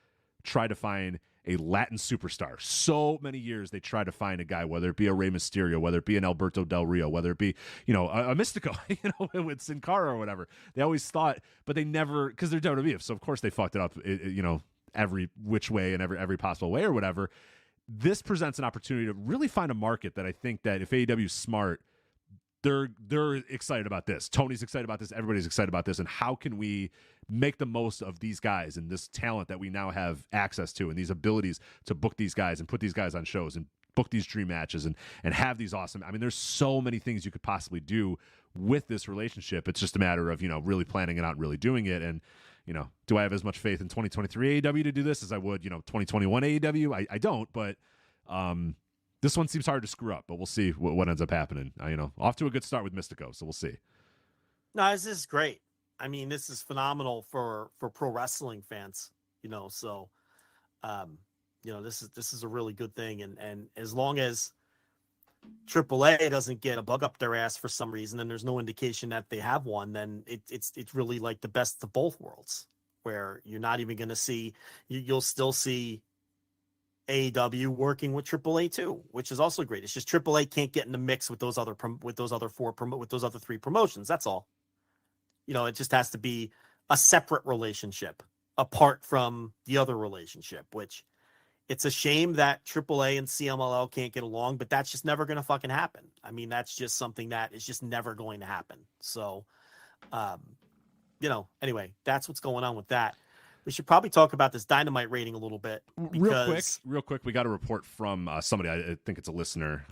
tried to find a Latin superstar. So many years they tried to find a guy, whether it be a Rey Mysterio, whether it be an Alberto Del Rio, whether it be, you know, a Mistico, you know, with Sin Cara or whatever. They always thought, but they never, because they're WWE, so of course they fucked it up, you know, every which way and every possible way or whatever. This presents an opportunity to really find a market that I think that if AEW is smart, they're excited about this. Tony's excited about this. Everybody's excited about this. And how can we make the most of these guys and this talent that we now have access to and these abilities to book these guys and put these guys on shows and book these dream matches and have these awesome. I mean, there's so many things you could possibly do with this relationship. It's just a matter of, you know, really planning it out and really doing it. And, you know, do I have as much faith in 2023 AEW to do this as I would, you know, 2021 AEW? I don't, but this one seems hard to screw up, but we'll see what ends up happening. You know, off to a good start with Mistico, so we'll see. No, this is great. I mean, this is phenomenal for pro wrestling fans, you know, so, you know, this is a really good thing. And as long as AAA doesn't get a bug up their ass for some reason, and there's no indication that they have one, then it's really like the best of both worlds, where you're not even going to see, you'll still see AEW working with AAA too, which is also great. It's just AAA can't get in the mix with those other three promotions. That's all. You know, it just has to be a separate relationship apart from the other relationship, which it's a shame that AAA and CMLL can't get along, but that's just never going to fucking happen. I mean, that's just something that is just never going to happen. So, you know, anyway, that's what's going on with that. We should probably talk about this Dynamite rating a little bit. Real quick. We got a report from somebody. I think it's a listener.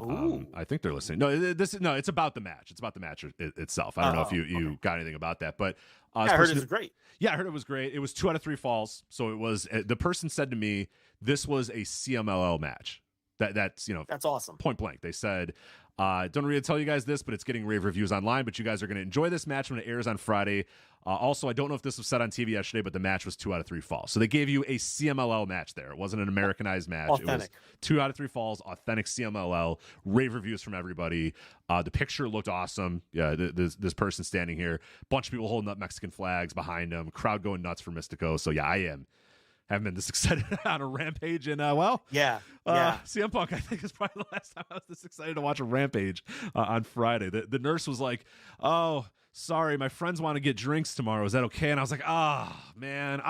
I think they're listening. It's about the match. It's about the match itself. I don't know if you got anything about that, but I heard it was great. Yeah, I heard it was great. It was 2 out of 3 falls. So it was. The person said to me, this was a CMLL match. That's awesome. Point blank. They said, don't really tell you guys this, but it's getting rave reviews online, but you guys are going to enjoy this match when it airs on Friday. Also, I don't know if this was said on TV yesterday, but the match was 2 out of 3 falls. So they gave you a CMLL match there. It wasn't an Americanized match. Authentic. It was 2 out of 3 falls, authentic CMLL, rave reviews from everybody. The picture looked awesome. Yeah, this person standing here, bunch of people holding up Mexican flags behind them, crowd going nuts for Mistico. So yeah, haven't been this excited on a Rampage in CM Punk, I think, is probably the last time I was this excited to watch a Rampage on Friday. The nurse was like, "Oh, sorry, my friends want to get drinks tomorrow. Is that okay?" And I was like, "Oh man,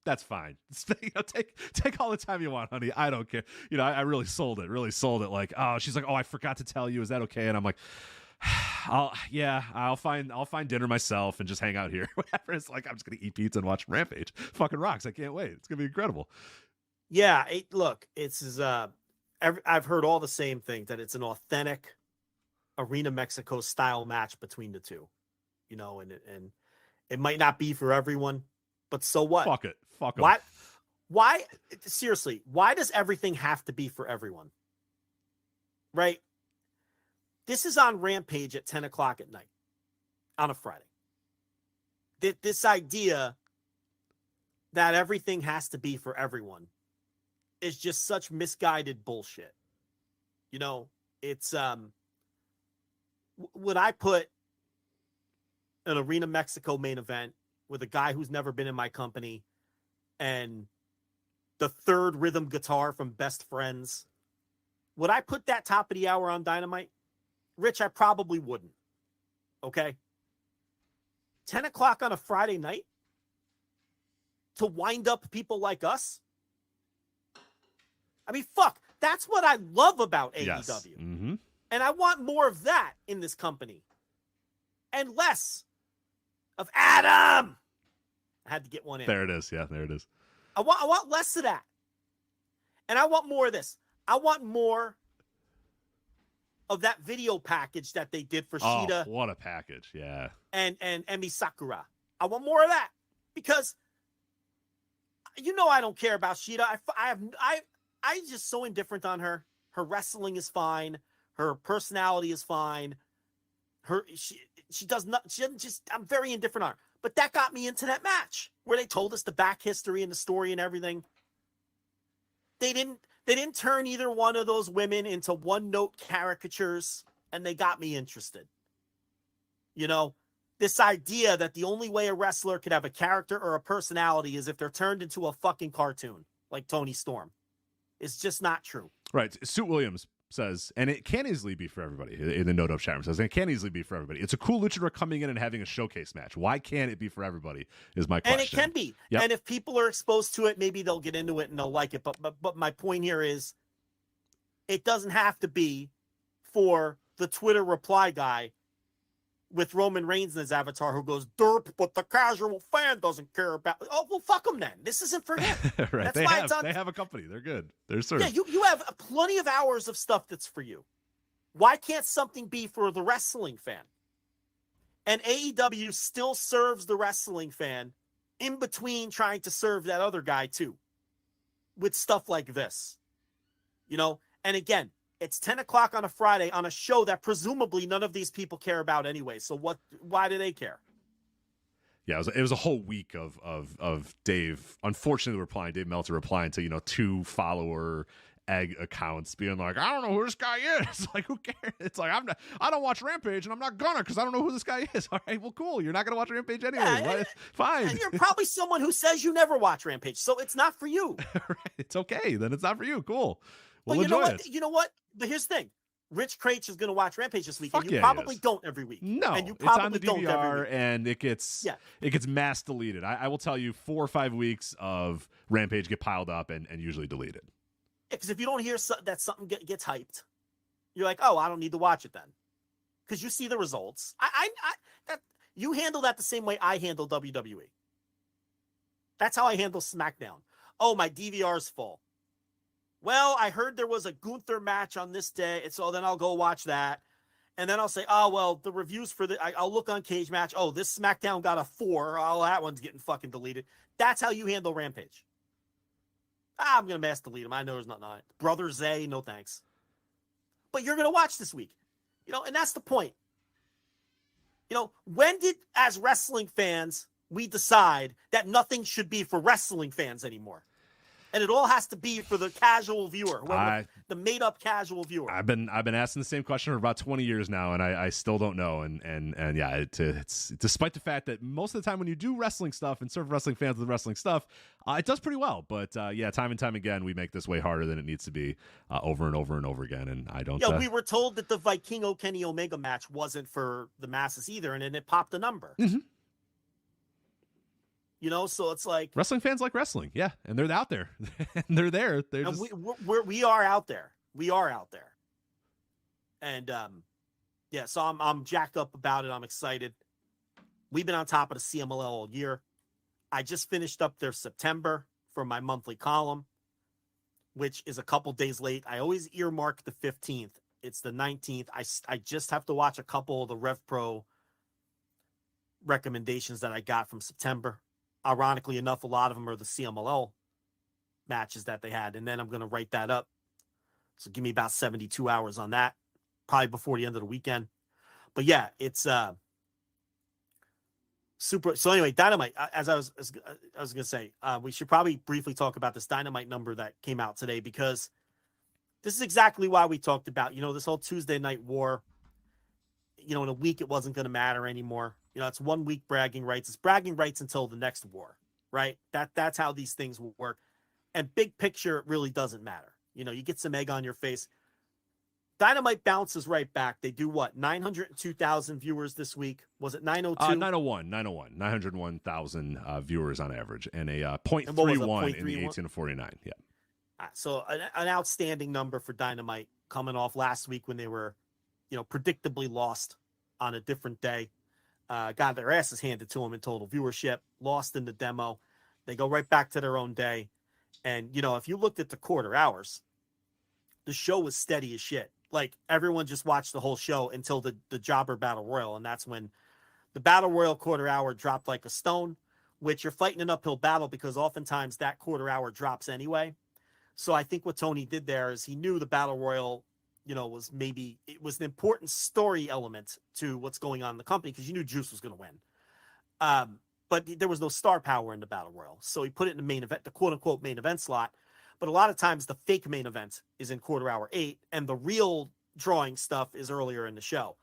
that's fine. Take all the time you want, honey. I don't care." You know, I really sold it. Like, oh, she's like, "Oh, I forgot to tell you. Is that okay?" And I'm like, I'll find dinner myself and just hang out here. Whatever. It's like, I'm just gonna eat pizza and watch Rampage. Fucking rocks. I can't wait. It's gonna be incredible. Yeah, I've heard all the same things, that it's an authentic Arena Mexico style match between the two. You know, and it might not be for everyone, but so what? Fuck it. Fuck them. Why seriously, why does everything have to be for everyone? Right? This is on Rampage at 10 o'clock at night on a Friday. this idea that everything has to be for everyone is just such misguided bullshit. You know, it's would I put an Arena Mexico main event with a guy who's never been in my company and the third rhythm guitar from Best Friends, would I put that top of the hour on Dynamite? Rich, I probably wouldn't. Okay? 10 o'clock on a Friday night to wind up people like us? I mean, fuck. That's what I love about AEW. Yes. Mm-hmm. And I want more of that in this company. And less of Adam. I had to get one in. There it is. Yeah, there it is. I want less of that. And I want more of this. I want more of that video package that they did for Shida. What a package. Yeah. And Emi Sakura. I want more of that. Because you know I don't care about Shida. I'm just so indifferent on her. Her wrestling is fine. Her personality is fine. She does not. She doesn't just. I'm very indifferent on her. But that got me into that match where they told us the back history and the story and everything. They didn't turn either one of those women into one-note caricatures, and they got me interested. You know, this idea that the only way a wrestler could have a character or a personality is if they're turned into a fucking cartoon like Tony Storm. It's just not true. Right. Suit Williams says, and it can easily be for everybody, in the no-dope chat room says, and it can easily be for everybody. It's a cool luchador coming in and having a showcase match. Why can't it be for everybody is my question. And it can be. Yep. And if people are exposed to it, maybe they'll get into it and they'll like it. But my point here is it doesn't have to be for the Twitter reply guy with Roman Reigns in his avatar who goes, derp, but the casual fan doesn't care about it. Oh, well, fuck him then. This isn't for him. Right. That's They have a company. They're good. They're served. Yeah, you have plenty of hours of stuff that's for you. Why can't something be for the wrestling fan? And AEW still serves the wrestling fan in between trying to serve that other guy too with stuff like this. You know, and again, it's 10 o'clock on a Friday on a show that presumably none of these people care about anyway. So why do they care? Yeah, it was a whole week of Dave, unfortunately Dave Meltzer replying to, 2 follower egg accounts being like, I don't know who this guy is. Like, who cares? It's like, I don't watch Rampage and I'm not gonna because I don't know who this guy is. All right, well, cool. You're not gonna watch Rampage anyway. Yeah, fine. And you're probably someone who says you never watch Rampage, so it's not for you. Right, it's okay. Then it's not for you. Cool. We'll but enjoy it. You know what? But here's the thing. Rich Craich is going to watch Rampage this week, Fuck and you yeah, probably don't every week. No, and you it's on the probably don't every DVR, week. and it gets mass deleted. I will tell you, 4 or 5 weeks of Rampage get piled up and usually deleted. Because if you don't hear that something gets hyped, you're like, oh, I don't need to watch it then, because you see the results. That you handle that the same way I handle WWE. That's how I handle SmackDown. Oh, my DVR's full. Well, I heard there was a Gunther match on this day, and so then I'll go watch that. And then I'll say, oh, well, the reviews for I'll look on Cage Match. Oh, this SmackDown got a 4. Oh, that one's getting fucking deleted. That's how you handle Rampage. I'm going to mass delete them. I know there's nothing on it. Brother Zay, no thanks. But you're going to watch this week. And that's the point. When did, as wrestling fans, we decide that nothing should be for wrestling fans anymore? And it all has to be for the casual viewer, the made-up casual viewer. I've been asking the same question for about 20 years now, and I still don't know. And yeah, it's despite the fact that most of the time when you do wrestling stuff and serve wrestling fans with wrestling stuff, it does pretty well. But yeah, time and time again, we make this way harder than it needs to be, over and over and over again. And I don't. Yeah, we were told that the Vikingo Kenny Omega match wasn't for the masses either, and then it popped a number. Mm-hmm. So it's like wrestling fans like wrestling, yeah, and they're out there, and they're there. We are out there. We are out there, and yeah. So I'm jacked up about it. I'm excited. We've been on top of the CMLL all year. I just finished up their September for my monthly column, which is a couple days late. I always earmark the 15th. It's the 19th. I just have to watch a couple of the Rev Pro recommendations that I got from September. Ironically enough, a lot of them are the CMLL matches that they had. And then I'm going to write that up. So give me about 72 hours on that, probably before the end of the weekend. But yeah, it's super. So anyway, Dynamite, as I was going to say, we should probably briefly talk about this Dynamite number that came out today, because this is exactly why we talked about, this whole Tuesday night war. In a week, it wasn't going to matter anymore. It's 1 week bragging rights. It's bragging rights until the next war, right? That's how these things will work. And big picture, it really doesn't matter. You get some egg on your face. Dynamite bounces right back. They do what? 902,000 viewers this week. Was it 902? 901,000 viewers on average, and a 0.31 in the 18 to 49. Yeah. So an outstanding number for Dynamite, coming off last week when they were, predictably lost on a different day. Got their asses handed to them in total viewership, lost in the demo. They go right back to their own day. And, if you looked at the quarter hours, the show was steady as shit. Like, everyone just watched the whole show until the Jobber Battle Royal. And that's when the Battle Royal quarter hour dropped like a stone, which you're fighting an uphill battle because oftentimes that quarter hour drops anyway. So I think what Tony did there is he knew the Battle Royal, was it was an important story element to what's going on in the company, because you knew Juice was going to win. But there was no star power in the Battle Royal. So he put it in the main event, the quote unquote main event slot. But a lot of times the fake main event is in quarter hour 8, and the real drawing stuff is earlier in the show.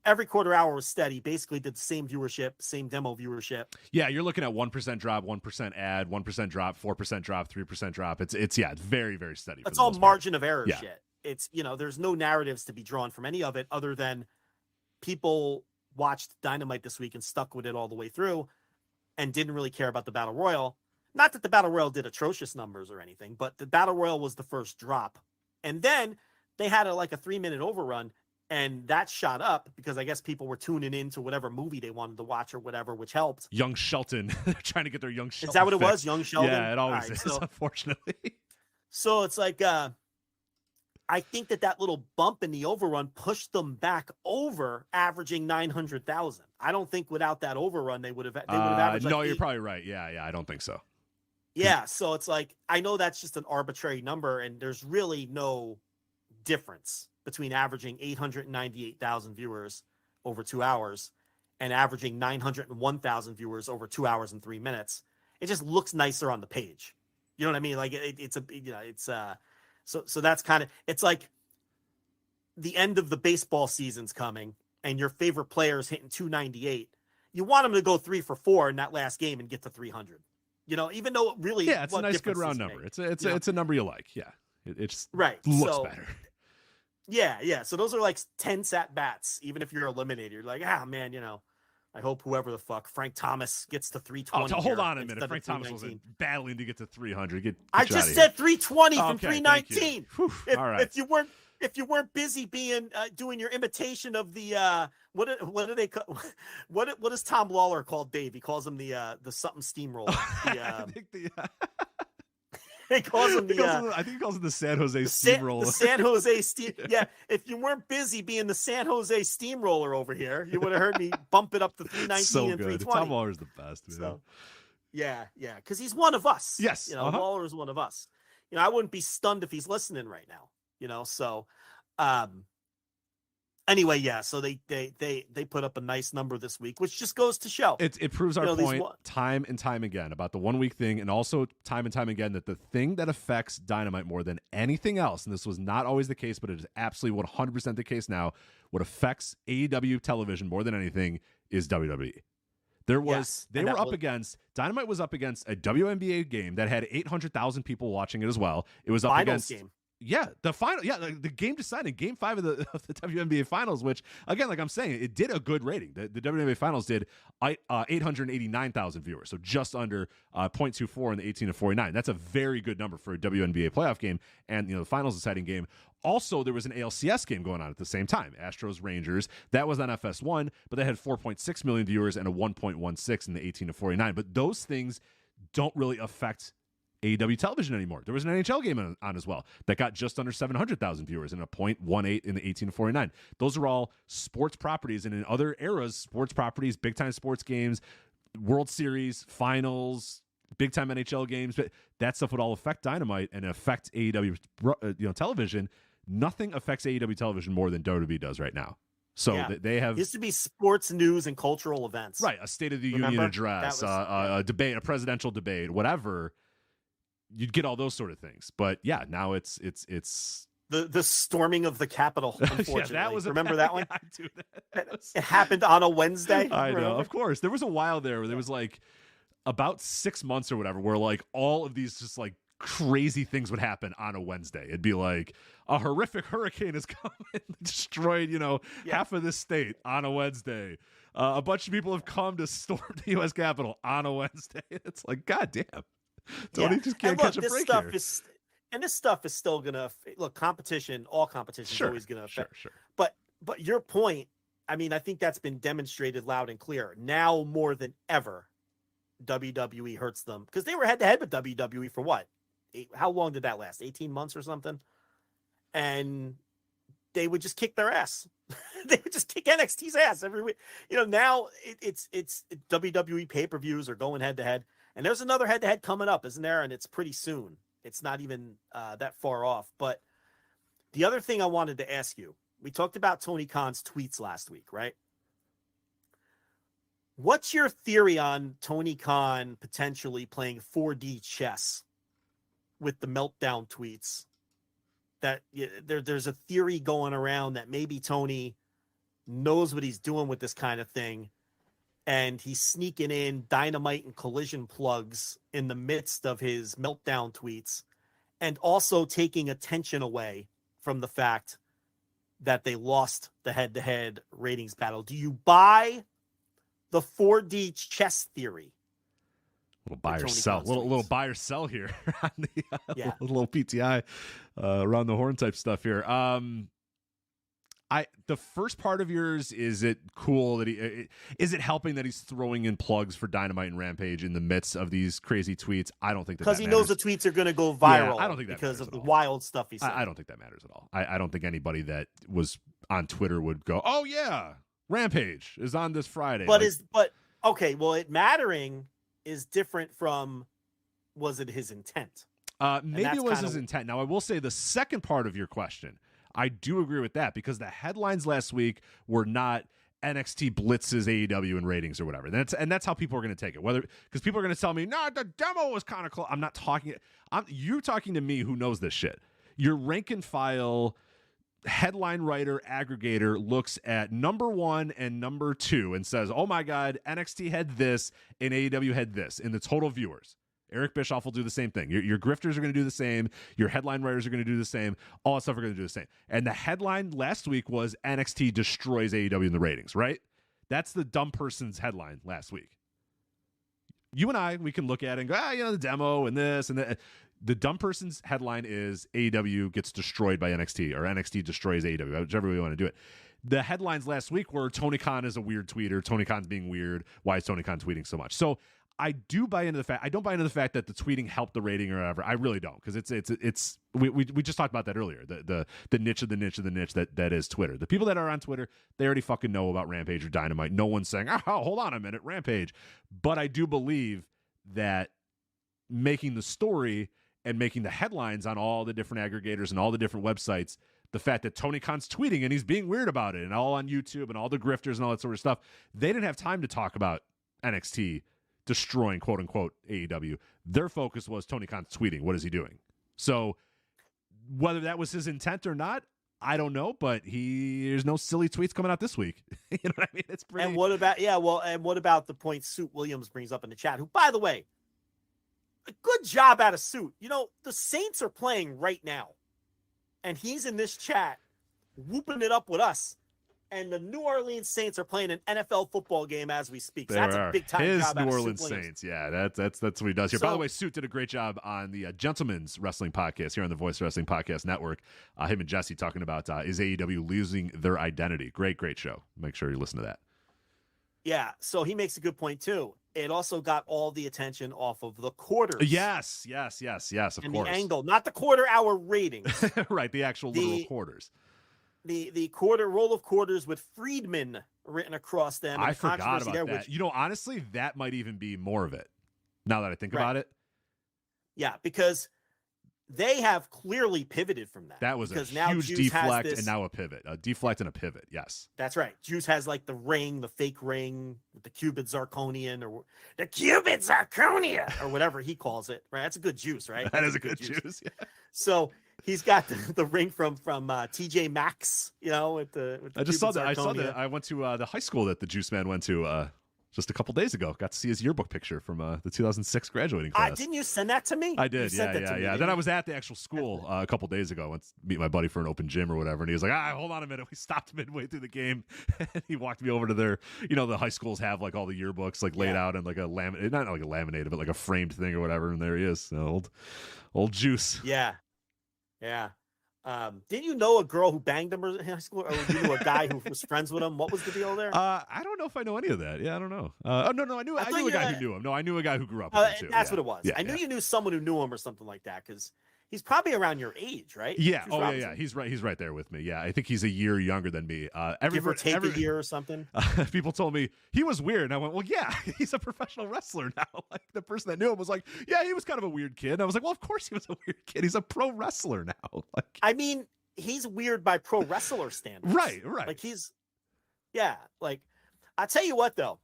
Every quarter hour was steady, basically did the same viewership, same demo viewership. Yeah, you're looking at 1% drop, 1% add, 1% drop, 4% drop, 3% drop. It's very, very steady. It's all margin of error shit. It's, there's no narratives to be drawn from any of it other than people watched Dynamite this week and stuck with it all the way through and didn't really care about the Battle Royal. Not that the Battle Royal did atrocious numbers or anything, but the Battle Royal was the first drop. And then they had a 3-minute overrun, and that shot up because I guess people were tuning into whatever movie they wanted to watch or whatever, which helped. Young Shelton. They're trying to get their Young Shelton. Is that what it was? Young Shelton? Yeah, it always is, unfortunately. So it's like, I think that little bump in the overrun pushed them back over averaging 900,000. I don't think without that overrun, they would have averaged. No, you're probably right. Yeah, I don't think so. Yeah, so it's like, I know that's just an arbitrary number, and there's really no difference between averaging 898,000 viewers over 2 hours and averaging 901,000 viewers over 2 hours and 3 minutes. It just looks nicer on the page. You know what I mean? Like so that's kind of, it's like the end of the baseball season's coming and your favorite player is hitting 298. You want him to go 3 for 4 in that last game and get to 300. Even though it really, it's a nice good round number. It's a number you like. Yeah, it just looks better. Yeah. So those are like 10 at bats. Even if you're eliminated, you're like, man, I hope whoever the fuck Frank Thomas gets to 320. Oh, hold on a minute. Frank Thomas wasn't battling to get to 300. I just said 320 from 319. All right. If you weren't busy doing your imitation of the what do they call, what does Tom Lawler call Dave? He calls him the something steamroller. He calls him I think he calls him the San Jose Steamroller. The San Jose Steam. Yeah, if you weren't busy being the San Jose Steamroller over here, you would have heard me bump it up to 319 so and 320. Tom Lawler's the best. Man. So, yeah, because he's one of us. Yes, Lawler is one of us. I wouldn't be stunned if he's listening right now. So anyway, yeah, so they put up a nice number this week, which just goes to show it proves our point time and time again about the 1 week thing, and also time and time again that the thing that affects Dynamite more than anything else, and this was not always the case, but it is absolutely 100% the case now, what affects AEW television more than anything is WWE. Dynamite was up against a WNBA game that had 800,000 people watching it as well. It was up against game. Yeah, the final. Yeah, the game decided Game 5 of the WNBA Finals, which again, like I'm saying, it did a good rating. The WNBA Finals did 889,000 viewers, so just under 0.24 in the 18 to 49. That's a very good number for a WNBA playoff game, and the finals deciding game. Also, there was an ALCS game going on at the same time, Astros Rangers. That was on FS1, but they had 4.6 million viewers and a 1.16 in the 18 to 49. But those things don't really affect AEW television anymore. There was an NHL game on as well that got just under 700,000 viewers and a 0.18 in the 18 to 49. Those are all sports properties, and in other eras, sports properties, big time sports games, World Series, finals, big time NHL games, but that stuff would all affect Dynamite and affect AEW television. Nothing affects AEW television more than WWE does right now. So they have used to be sports news and cultural events. Right, a State of the Union address, a debate, a presidential debate, whatever. You'd get all those sort of things. But yeah, now it's the storming of the Capitol. Unfortunately, that was remember that one? I do that. It happened on a Wednesday. I know, of course. There was a while there where there was like about 6 months or whatever, where like all of these just like crazy things would happen on a Wednesday. It'd be like a horrific hurricane is coming, destroyed, half of this state on a Wednesday. A bunch of people have come to storm the U.S. Capitol on a Wednesday. It's like, goddamn, Tony just can't catch a break here. And this stuff is still gonna look. Competition, all competition is always gonna affect. Sure. But your point, I mean, I think that's been demonstrated loud and clear. Now more than ever, WWE hurts them because they were head to head with WWE for what? How long did that last? 18 months or something? And they would just kick their ass. They would just kick NXT's ass every week. Now it's WWE pay-per-views are going head to head. And there's another head to head coming up, isn't there? And it's pretty soon. It's not even that far off. But the other thing I wanted to ask you, we talked about Tony Khan's tweets last week, right? What's your theory on Tony Khan potentially playing 4D chess with the meltdown tweets? That there's a theory going around that maybe Tony knows what he's doing with this kind of thing, and he's sneaking in dynamite and collision plugs in the midst of his meltdown tweets, and also taking attention away from the fact that they lost the head-to-head ratings battle. Do you buy the 4D chess theory? Little buy or sell, little buy or sell here on the little PTI around the horn type stuff here. The first part of yours, is it cool that is it helping that he's throwing in plugs for Dynamite and Rampage in the midst of these crazy tweets? I don't think that because he knows the tweets are going to go viral. Yeah, I don't think that because of the all. Wild stuff he said. I don't think that matters at all. I don't think anybody that was on Twitter would go, "Oh yeah, Rampage is on this Friday." But okay, well, it mattering is different from, was it his intent? Maybe it was his intent. Now, I will say the second part of your question, I do agree with that, because the headlines last week were not NXT blitzes AEW in ratings or whatever. And that's how people are going to take it. Because people are going to tell me, no, the demo was kind of close. I'm not talking. You're talking to me who knows this shit. Your rank and file headline writer aggregator looks at number 1 and number 2 and says, oh my God, NXT had this and AEW had this in the total viewers. Eric Bischoff will do the same thing. Your grifters are going to do the same. Your headline writers are going to do the same. All that stuff are going to do the same. And the headline last week was NXT destroys AEW in the ratings, right? That's the dumb person's headline last week. You and I, we can look at it and go, the demo and this and that. The dumb person's headline is AEW gets destroyed by NXT, or NXT destroys AEW, whichever way you want to do it. The headlines last week were Tony Khan is a weird tweeter. Tony Khan's being weird. Why is Tony Khan tweeting so much? So I do buy into the fact. I don't buy into the fact that the tweeting helped the rating or whatever. I really don't, because it's we just talked about that earlier. The niche of the niche of the niche that is Twitter. The people that are on Twitter, they already fucking know about Rampage or Dynamite. No one's saying, oh, hold on a minute, Rampage. But I do believe that making the story and making the headlines on all the different aggregators and all the different websites, the fact that Tony Khan's tweeting and he's being weird about it, and all on YouTube and all the grifters and all that sort of stuff, they didn't have time to talk about NXT destroying quote unquote AEW. Their focus was Tony Khan's tweeting. What is he doing? So whether that was his intent or not, I don't know, but there's no silly tweets coming out this week. You know what I mean? It's pretty. And what about the point Suit Williams brings up in the chat, who, by the way, a good job out of Suit. The Saints are playing right now, and he's in this chat whooping it up with us. And the New Orleans Saints are playing an NFL football game as we speak. So that's a big time job. New Orleans Saints. Yeah, that's what he does here. By the way, Suit did a great job on the Gentleman's Wrestling Podcast here on the Voice Wrestling Podcast Network. Him and Jesse talking about is AEW losing their identity. Great show. Make sure you listen to that. Yeah, so he makes a good point too. It also got all the attention off of the quarters. Yes, of course. The angle, not the quarter hour ratings. Right, the actual literal quarters. The quarter roll of quarters with Friedman written across them. I forgot about that. Honestly, that might even be more of it now that I think about it. Yeah, because they have clearly pivoted from that. That was a because now huge Juice deflect has and now a pivot. A deflect and a pivot, yes. That's right. Juice has like the ring, the fake ring with the Cupid Zirconian or the Cupid Zirconia or whatever he calls it. Right? That's a good Juice, right? That is a good Juice. Yeah. So he's got the ring from TJ Maxx, with the I just saw that. Zirconia. I saw that. I went to the high school that the Juice Man went to just a couple days ago. Got to see his yearbook picture from the 2006 graduating class. Didn't you send that to me? I did. Yeah. Then I was at the actual school a couple days ago. I went to meet my buddy for an open gym or whatever, and he was like, hold on a minute. We stopped midway through the game, and he walked me over to their, the high schools have like all the yearbooks like laid out in like a not like a laminated, but like a framed thing or whatever. And there he is, old Juice. Yeah. Didn't you know a girl who banged him in high school, or you knew a guy who was friends with him? What was the deal there? I don't know if I know any of that. Yeah, I don't know. No, I knew a guy who knew him. No, I knew a guy who grew up with him too. That's what it was. I knew you knew someone who knew him or something like that, because he's probably around your age, right? Yeah. Yeah. He's right there with me. Yeah, I think he's a year younger than me. Give or take a year or something. People told me he was weird, and I went, well, yeah, he's a professional wrestler now. Like the person that knew him was like, yeah, he was kind of a weird kid. And I was like, well, of course he was a weird kid. He's a pro wrestler now. Like, I mean, he's weird by pro wrestler standards. Right. Like I'll tell you what though,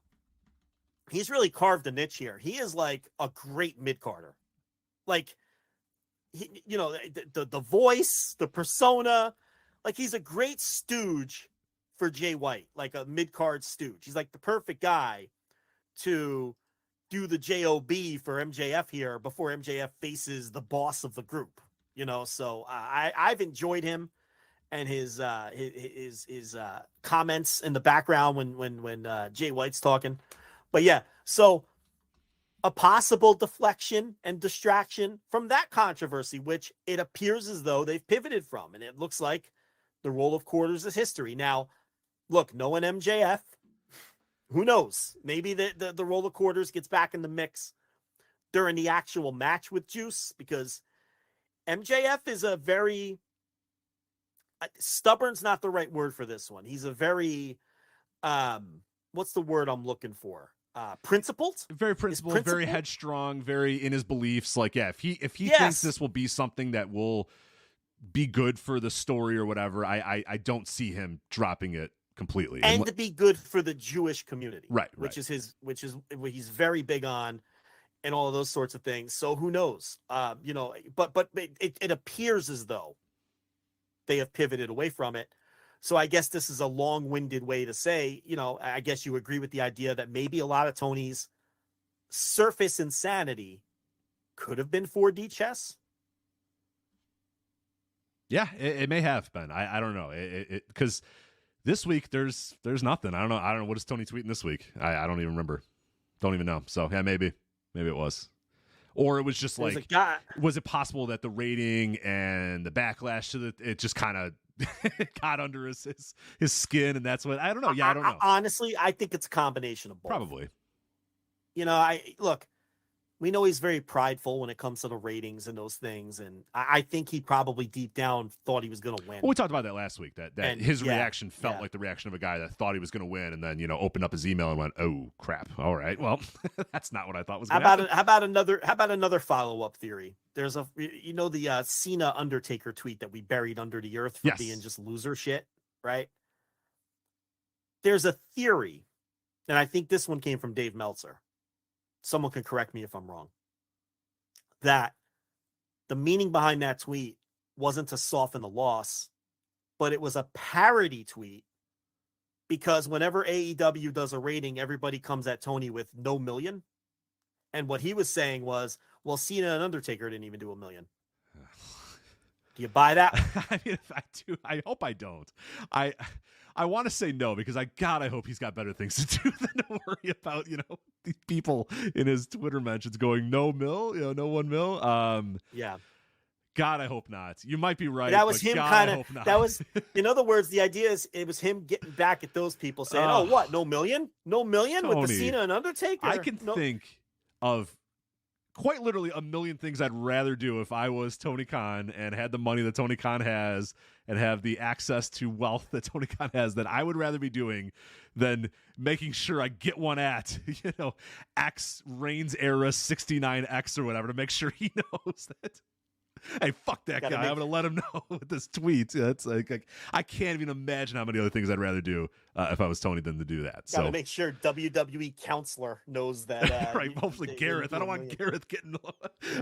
he's really carved a niche here. He is like a great mid-carder. Like, the voice, the persona, like he's a great stooge for Jay White, like a mid-card stooge. He's like the perfect guy to do the JOB for MJF here before MJF faces the boss of the group. So I've enjoyed him and his comments in the background when Jay White's talking. But yeah, so a possible deflection and distraction from that controversy, which it appears as though they've pivoted from, and it looks like the roll of quarters is history. Now, look, knowing MJF, who knows? Maybe the roll of quarters gets back in the mix during the actual match with Juice, because MJF is a very stubborn's not the right word for this one. He's a very what's the word I'm looking for? Principled, very principled, very headstrong, very in his beliefs. Like, yeah, if he thinks this will be something that will be good for the story or whatever, I don't see him dropping it completely. And to be good for the Jewish community, right? Which is what he's very big on, and all of those sorts of things. So who knows? But it appears as though they have pivoted away from it. So I guess this is a long-winded way to say, I guess you agree with the idea that maybe a lot of Tony's surface insanity could have been 4D chess. Yeah, it may have been. I don't know. Because this week there's nothing. I don't know. What is Tony tweeting this week? I don't even remember. Don't even know. So yeah, maybe it was. Or it was just like, was it possible that the rating and the backlash to it just kind of got under his skin, and that's what I don't know. Yeah, I don't know. Honestly, I think it's a combination of both. Probably. We know he's very prideful when it comes to the ratings and those things, and I think he probably deep down thought he was going to win. Well, we talked about that last week. That his reaction felt like the reaction of a guy that thought he was going to win, and then opened up his email and went, "Oh crap! All right, well, that's not what I thought was going to happen." How about another follow up theory? There's the Cena Undertaker tweet that we buried under the earth for being just loser shit, right? There's a theory, and I think this one came from Dave Meltzer. Someone can correct me if I'm wrong, that the meaning behind that tweet wasn't to soften the loss, but it was a parody tweet, because whenever AEW does a rating, everybody comes at Tony with no million. And what he was saying was, well, Cena and Undertaker didn't even do 1 million. Do you buy that? I mean, if I do, I hope I don't. I want to say no, because I hope he's got better things to do than to worry about, these people in his Twitter mentions going no 1 mil. Yeah. God, I hope not. You might be right. That was him kind of. That was, in other words, the idea is it was him getting back at those people saying, "Oh, what? No million? No million Tony, with the Cena and Undertaker." I can think of quite literally a million things I'd rather do if I was Tony Khan and had the money that Tony Khan has and have the access to wealth that Tony Khan has, that I would rather be doing than making sure I get one at, X Reigns era 69X or whatever, to make sure he knows that Hey, fuck that guy. I'm going to let him know with this tweet. It's like I can't even imagine how many other things I'd rather do if I was Tony than to do that. Got to make sure WWE counselor knows that. Right. Hopefully Gareth. I don't want Gareth getting.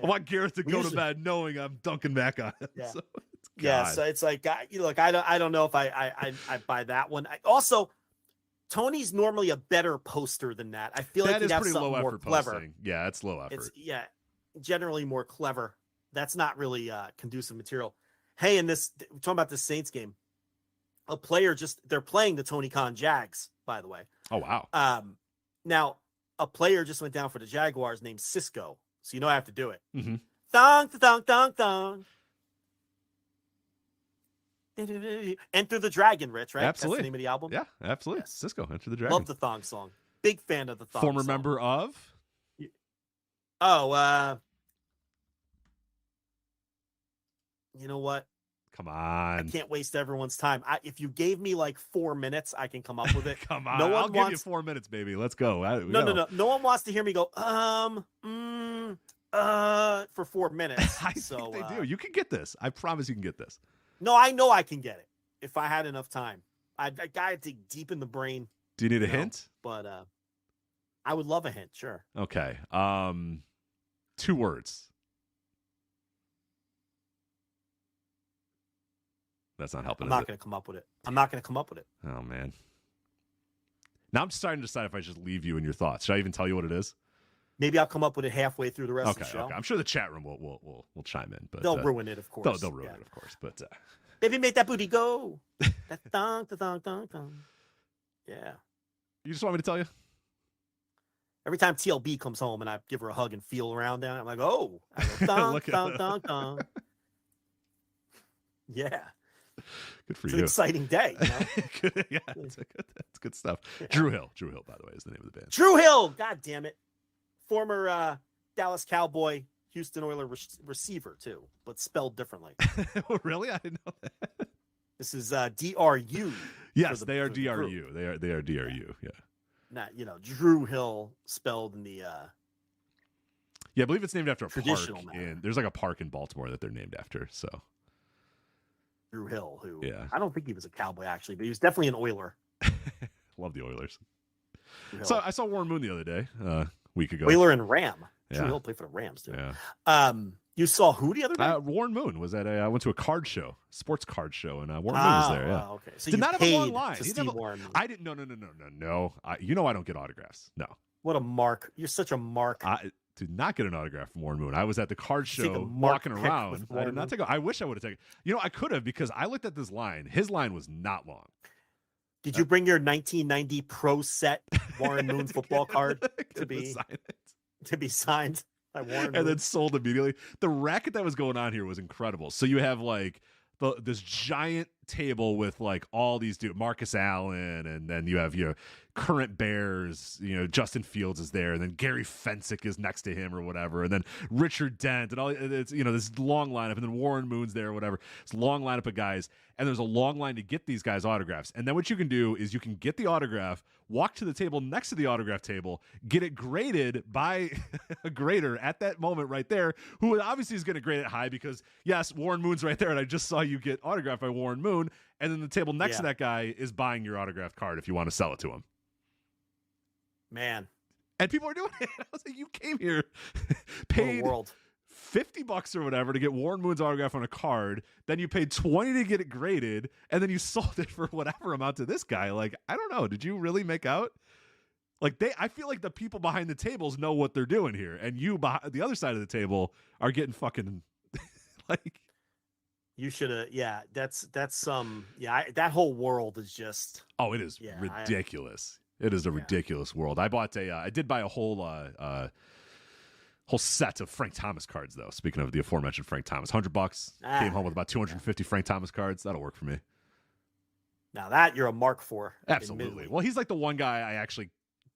I want Gareth to go to bed knowing I'm dunking back on him. Yeah. So, so it's like, look, I don't know if I buy that one. Also, Tony's normally a better poster than that. I feel like he'd have something more clever. Posting. Yeah, it's low effort. It's generally more clever. That's not really conducive material. Hey, we're talking about the Saints game. A player they're playing the Tony Khan Jags, by the way. Oh, wow. Now, a player just went down for the Jaguars named Cisco. So you know I have to do it. Mm-hmm. Thong, thong, thong, thong. Enter the Dragon, Rich, right? Absolutely. That's the name of the album? Yeah, absolutely. Yes. Cisco, Enter the Dragon. Love the thong song. Big fan of the thong Former song. member of? You know what? Come on. I can't waste everyone's time. If you gave me like 4 minutes, I can come up with it. Come on. I'll give you 4 minutes, baby. Let's go. No. No one wants to hear me go, for 4 minutes. I think they do. You can get this. I promise you can get this. No, I know I can get it if I had enough time. I got to dig deep in the brain. Do you need a hint? But I would love a hint, sure. Okay. 2 words. That's not helping. I'm not going to come up with it. Oh, man. Now I'm starting to decide if I should leave you in your thoughts. Should I even tell you what it is? Maybe I'll come up with it halfway through the rest of the show. Okay. I'm sure the chat room will chime in, but they'll ruin it, of course. They'll ruin it, of course. But baby, make that booty go. That thong, the thong, thong, thong. Yeah. You just want me to tell you? Every time TLB comes home and I give her a hug and feel around down, I'm like, oh, I go, thong, thong, thong, thong. Yeah. Good for it's you. An exciting day. You know? Yeah, that's good stuff. Yeah. Drew Hill, by the way, is the name of the band. Drew Hill, God damn it. Former Dallas Cowboy, Houston Oilers receiver, too, but spelled differently. Oh, really? I didn't know that. This is DRU. Yes, they are DRU. They are DRU, yeah. Not, Drew Hill spelled in the... yeah, I believe it's named after a park. Manner. There's like a park in Baltimore that they're named after, so... Drew Hill, who I don't think he was a Cowboy actually, but he was definitely an Oiler. Love the Oilers. So I saw Warren Moon the other day, a week ago. Oiler and Ram. Yeah. Drew Hill played for the Rams too. Yeah. You saw who the other day? Warren Moon was I went to a card show, sports card show, and Warren Moon was there. Yeah. Wow, okay. So did not have a long line. Warren Moon. I didn't. No. I don't get autographs. No. What a mark! You're such a mark. I did not get an autograph from Warren Moon. I was at the card show walking around. I did not take. I wish I would have taken. I could have because I looked at this line. His line was not long. Did you bring your 1990 Pro Set Warren Moon football card to be signed by Warren Moon? And then sold immediately? The racket that was going on here was incredible. So you have like this giant table with like all these dudes, Marcus Allen, and then you have current Bears, Justin Fields is there, and then Gary Fensick is next to him or whatever, and then Richard Dent, and all it's this long lineup, and then Warren Moon's there or whatever. It's a long lineup of guys, and there's a long line to get these guys autographs. And then what you can do is you can get the autograph, walk to the table next to the autograph table, get it graded by a grader at that moment right there, who obviously is going to grade it high because yes, Warren Moon's right there, and I just saw you get autographed by Warren Moon, and then the table next to that guy is buying your autographed card if you want to sell it to him. Man. And people are doing it. I was like, you came here, paid $50 or whatever to get Warren Moon's autograph on a card. Then you paid $20 to get it graded, and then you sold it for whatever amount to this guy. Like, I don't know. Did you really make out? Like I feel like the people behind the tables know what they're doing here, and you behind the other side of the table are getting fucking like. You should have, that's that whole world is just. Oh, it is ridiculous. It is a ridiculous world. I did buy a whole set of Frank Thomas cards though. Speaking of the aforementioned Frank Thomas, $100. Came home with about 250 Frank Thomas cards. That'll work for me. Now that you're a mark for. Absolutely. Admittedly. Well, he's like the one guy I actually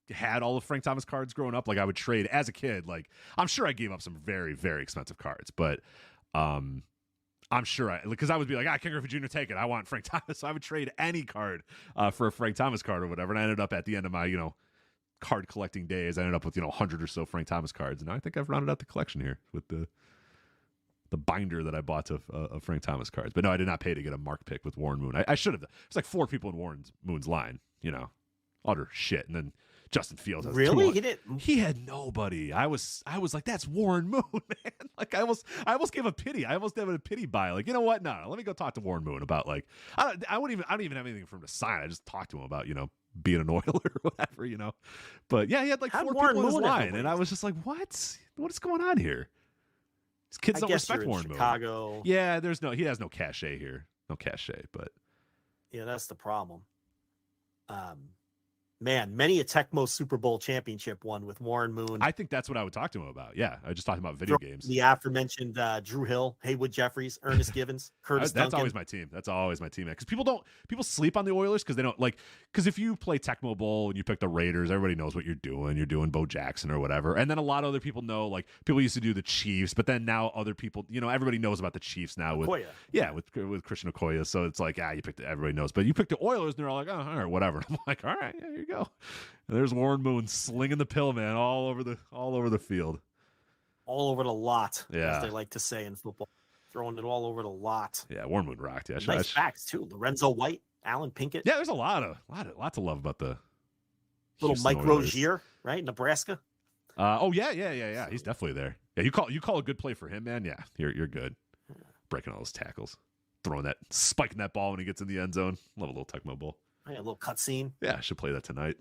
had all the Frank Thomas cards growing up. Like I would trade as a kid. Like I'm sure I gave up some very, very expensive cards, but I'm sure because I would be like, Ken Griffey Jr., take it. I want Frank Thomas. So I would trade any card for a Frank Thomas card or whatever. And I ended up at the end of my, card collecting days, I ended up with, 100 or so Frank Thomas cards. And now I think I've rounded out the collection here with the binder that I bought of Frank Thomas cards. But no, I did not pay to get a mark pick with Warren Moon. I should have. It's like 4 people in Warren Moon's line, utter shit. And then Justin Fields has really? He had nobody. I was like, that's Warren Moon, man. Like I almost gave a pity. I almost gave it a pity buy. Like, you know what? No, let me go talk to Warren Moon about like I don't even have anything for him to sign. I just talked to him about being an Oiler or whatever. But yeah, he had like 4 people in his line, and I was just like, what is going on here? These kids don't respect Warren Moon. Chicago. Yeah, he has no cachet here. No cachet, but yeah, that's the problem. Man, many a Techmo Super Bowl championship won with Warren Moon. I think that's what I would talk to him about. Yeah, I just talked about video games. The aforementioned Drew Hill, Haywood Jeffries, Ernest Givens, Curtis Duncan. That's always my team. That's always my team. Because people sleep on the Oilers because they don't because if you play Techmo Bowl and you pick the Raiders, everybody knows what you're doing. You're doing Bo Jackson or whatever. And then a lot of other people know, like people used to do the Chiefs, but then now other people, everybody knows about the Chiefs now with Okoye. Yeah, with Christian Okoye. So it's like, everybody knows. But you pick the Oilers and they're all like, oh, all right, whatever. And I'm like, all right, yeah, here you go. And there's Warren Moon slinging the pill, man, all over the field, all over the lot. Yeah, as they like to say in football, throwing it all over the lot. Yeah, Warren Moon rocked. Yeah, nice facts too. Lorenzo White, Alan Pinkett. Yeah, there's a lot to love about the little Houston Mike Oilers. Rozier, right, Nebraska. Yeah. He's definitely there. Yeah, you call a good play for him, man. Yeah, you're good. Breaking all those tackles, spiking that ball when he gets in the end zone. Love a little Techmo Bowl. Yeah, a little cutscene. Yeah, I should play that tonight.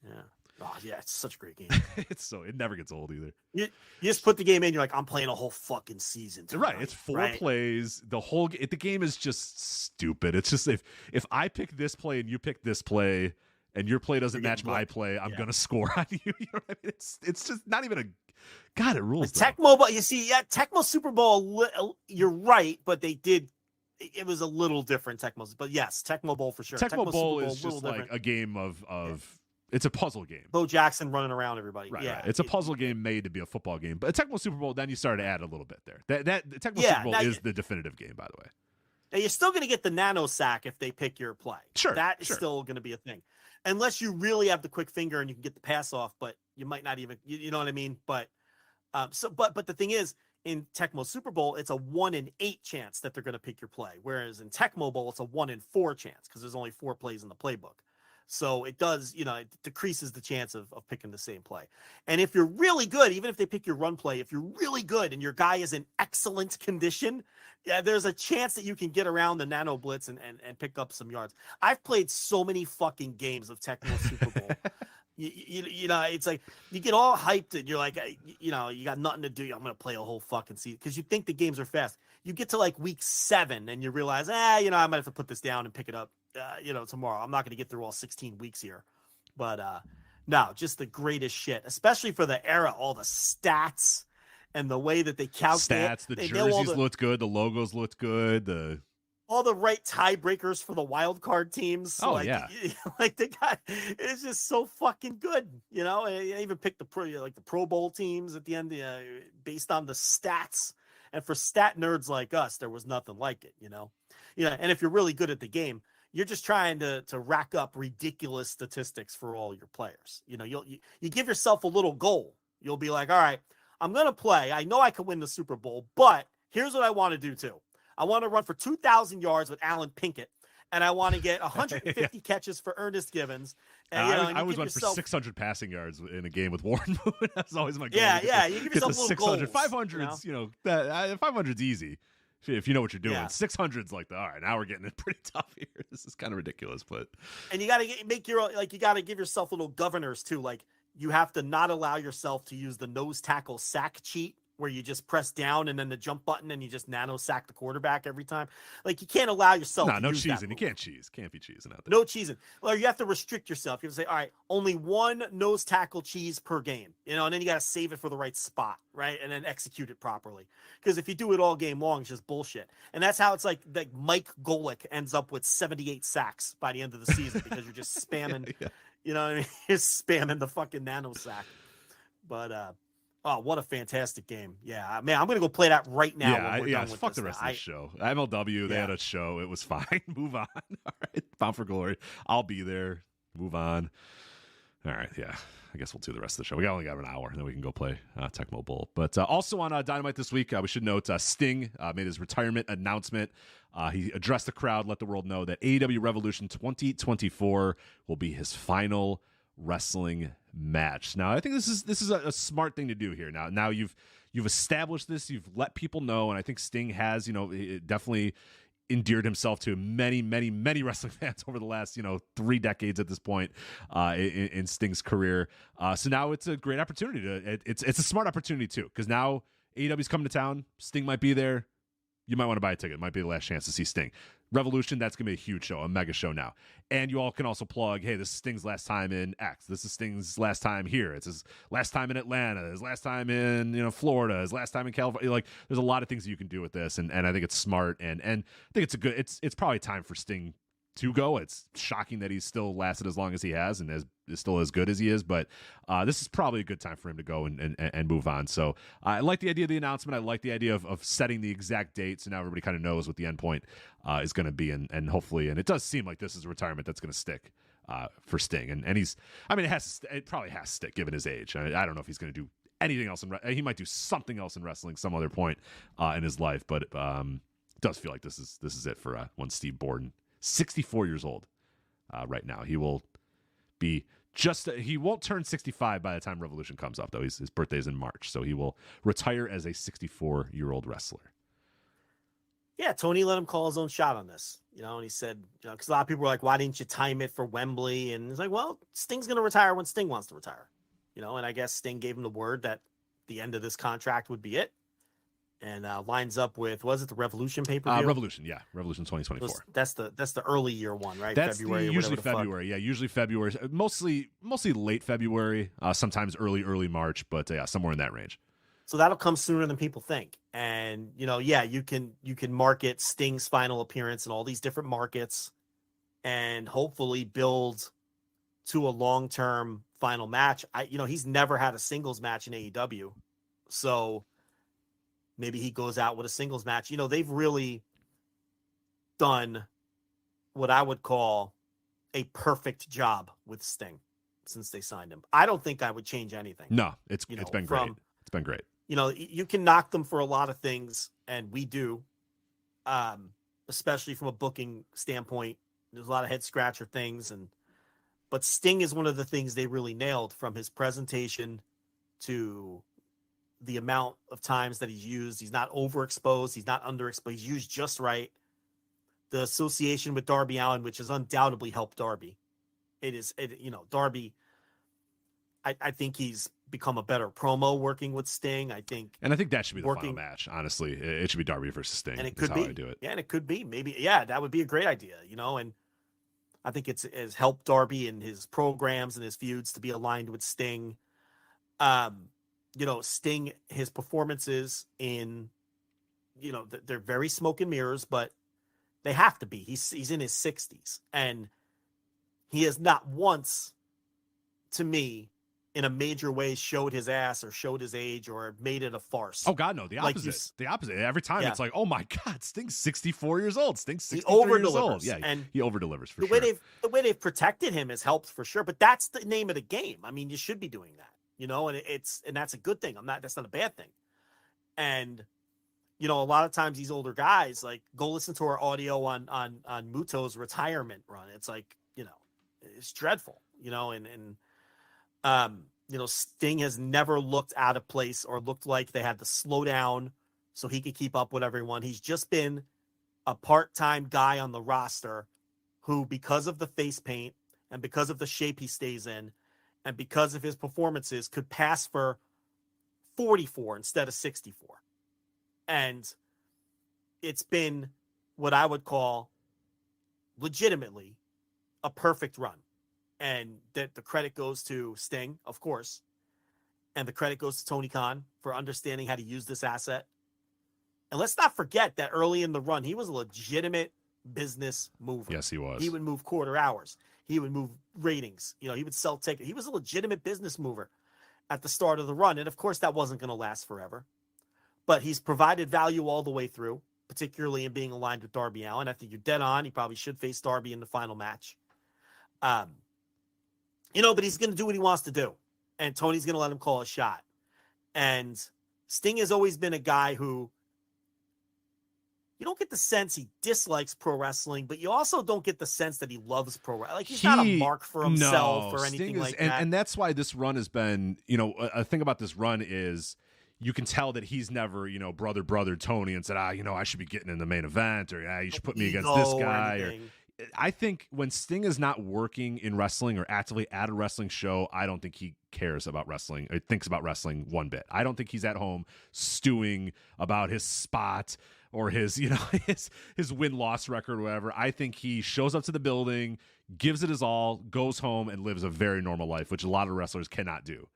Yeah. Oh, yeah, it's such a great game. It never gets old either. You just put the game in, you're like, I'm playing a whole fucking season tonight. Right. It's 4 plays. The game is just stupid. It's just if I pick this play and you pick this play and your play doesn't match my play, I'm gonna score on you. You know what I mean? It's just not even a God, it rules. Techmo Bowl, you see, Techmo Super Bowl, you're right, but they did. It was a little different Tecmo, but yes, Techmo Bowl for sure. Techmo Bowl is just like a game of it's a puzzle game. Bo Jackson running around everybody. Right, yeah, right. It's a puzzle game made to be a football game. But a Techmo Super Bowl, then you start to add a little bit there. That Techmo Super Bowl is the definitive game, by the way. Now you're still going to get the nano sack if they pick your play. Sure, that is still going to be a thing, unless you really have the quick finger and you can get the pass off. But you might not even. You know what I mean? But but the thing is, in Techmo Super Bowl, it's a 1 in 8 chance that they're going to pick your play. Whereas in Techmo Bowl, it's a 1 in 4 chance because there's only 4 plays in the playbook. So it does, it decreases the chance of picking the same play. And if you're really good, even if they pick your run play, if you're really good and your guy is in excellent condition, yeah, there's a chance that you can get around the nano blitz and pick up some yards. I've played so many fucking games of Techmo Super Bowl. It's like you get all hyped and you're like, you got nothing to do. I'm going to play a whole fucking season because you think the games are fast. You get to like week 7 and you realize, I might have to put this down and pick it up, tomorrow. I'm not going to get through all 16 weeks here. But no, just the greatest shit, especially for the era, all the stats and the way that they calculate. Stats, the jerseys looked good. The logos looked good. All the right tiebreakers for the wild card teams. Oh, yeah. Like they got, it's just so fucking good. I even picked the Pro Bowl teams at the end, based on the stats. And for stat nerds like us, there was nothing like it, and if you're really good at the game, you're just trying to rack up ridiculous statistics for all your players. You give yourself a little goal. You'll be like, all right, I'm going to play. I know I can win the Super Bowl, but here's what I want to do too. I want to run for 2,000 yards with Alan Pinkett, and I want to get 150 catches for Ernest Givens. And, I always went for 600 passing yards in a game with Warren Moon. That's always my goal. Yeah. You give yourself little 600. 500's, 500's easy if you know what you're doing. Yeah. 600's like, all right, now we're getting it pretty tough here. This is kind of ridiculous, but. And you got to you got to give yourself little governors too. Like you have to not allow yourself to use the nose tackle sack cheat, where you just press down and then the jump button and you just nano sack the quarterback every time. Like you can't allow yourself to no use cheesing. You can't cheese. Can't be cheesing out there. No cheesing. Well, you have to restrict yourself. You have to say, all right, only 1 nose tackle cheese per game, and then you got to save it for the right spot, right? And then execute it properly. Because if you do it all game long, it's just bullshit. And that's how it's like Mike Golick ends up with 78 sacks by the end of the season because you're just spamming, you know what I mean? You're spamming the fucking nano sack. But, oh, what a fantastic game. Yeah, man, I'm going to go play that right now. Fuck the rest of the show. MLW, they had a show. It was fine. Move on. All right. Bound for glory. I'll be there. Move on. All right, yeah. I guess we'll do the rest of the show. We only got an hour, and then we can go play Techmo Bowl. But also on Dynamite this week, we should note Sting made his retirement announcement. He addressed the crowd, let the world know that AEW Revolution 2024 will be his final wrestling match. Now, I think this is a smart thing to do here. Now you've established this, you've let people know, and I think Sting has, definitely endeared himself to many, many, many wrestling fans over the last, 3 decades at this point in Sting's career. So now it's a great opportunity it's a smart opportunity too, because now AEW's coming to town. Sting might be there. You might want to buy a ticket. It might be the last chance to see Sting. Revolution, that's going to be a huge show, a mega show now. And you all can also plug, hey, this is Sting's last time in X. This is Sting's last time here. It's his last time in Atlanta. His last time in, Florida. His last time in California. Like, there's a lot of things that you can do with this, and I think it's smart. And I think it's probably time for Sting to go. It's shocking that he's still lasted as long as he has and is still as good as he is, but this is probably a good time for him to go and move on. So I like the idea of the announcement. I like the idea of setting the exact date, so now everybody kind of knows what the end point is going to be, and hopefully, and it does seem like this is a retirement that's going to stick for Sting, and he's, I mean, it probably has to stick given his age. I don't know if he's going to do anything else he might do something else in wrestling some other point in his life, but it does feel like this is it for one Steve Borden. 64 years old right now. He will be he won't turn 65 by the time Revolution comes up, though. His birthday's in March, so he will retire as a 64-year-old wrestler. Yeah, Tony let him call his own shot on this, and he said, because a lot of people were like, why didn't you time it for Wembley? And it's like, well, Sting's going to retire when Sting wants to retire, and I guess Sting gave him the word that the end of this contract would be it. And lines up with, was it the Revolution pay-per-view? Revolution 2024. That's the early year one, right? That's February, usually February. Yeah, usually February. Mostly late February. Sometimes early March, but somewhere in that range. So that'll come sooner than people think. And you can market Sting's final appearance in all these different markets, and hopefully build to a long-term final match. He's never had a singles match in AEW, so maybe he goes out with a singles match. They've really done what I would call a perfect job with Sting since they signed him. I don't think I would change anything. No, it's been great. It's been great. You can knock them for a lot of things, and we do, especially from a booking standpoint. There's a lot of head scratcher things, but Sting is one of the things they really nailed, from his presentation to the amount of times that he's used. He's not overexposed. He's not underexposed. He's used just right. The association with Darby Allin, which has undoubtedly helped Darby. Darby, I think he's become a better promo working with Sting. I think that should be the final match. Honestly, it should be Darby versus Sting. And it could be. I do it. Yeah, and it could be. Maybe. Yeah, that would be a great idea. And I think it's helped Darby in his programs and his feuds to be aligned with Sting. Sting, his performances in, they're very smoke and mirrors, but they have to be. He's in his 60s, and he has not once, to me, in a major way, showed his ass or showed his age or made it a farce. Oh God, no, the opposite. The opposite. Every time it's like, oh my God, Sting's 64 years old. Sting's 63 years old. Yeah, and he over-delivers for sure. The way they've protected him has helped for sure, but that's the name of the game. I mean, you should be doing that. And that's a good thing. That's not a bad thing. And, a lot of times these older guys, like, go listen to our audio on Muto's retirement run. It's like, it's dreadful, Sting has never looked out of place or looked like they had to slow down so he could keep up with everyone. He's just been a part-time guy on the roster who, because of the face paint and because of the shape he stays in, and because of his performances, could pass for 44 instead of 64. And it's been what I would call legitimately a perfect run. And that the credit goes to Sting, of course. And the credit goes to Tony Khan for understanding how to use this asset. And let's not forget that early in the run, he was a legitimate business mover. Yes, he was. He would move quarter hours. He would move ratings. He would sell tickets. He was a legitimate business mover at the start of the run. And of course, that wasn't going to last forever. But he's provided value all the way through, particularly in being aligned with Darby Allin. I think you're dead on. He probably should face Darby in the final match. But he's going to do what he wants to do. And Tony's going to let him call a shot. And Sting has always been a guy who you don't get the sense he dislikes pro wrestling, but you also don't get the sense that he loves pro wrestling. Like, he's not a mark for himself or anything like that. And that's why this run has been, a thing about this run is you can tell that he's never, brother Tony and said, I should be getting in the main event, or you should put me against this guy. I think when Sting is not working in wrestling or actively at a wrestling show, I don't think he cares about wrestling or thinks about wrestling one bit. I don't think he's at home stewing about his spot or his win-loss record or whatever. I think he shows up to the building, gives it his all, goes home, and lives a very normal life, which a lot of wrestlers cannot do.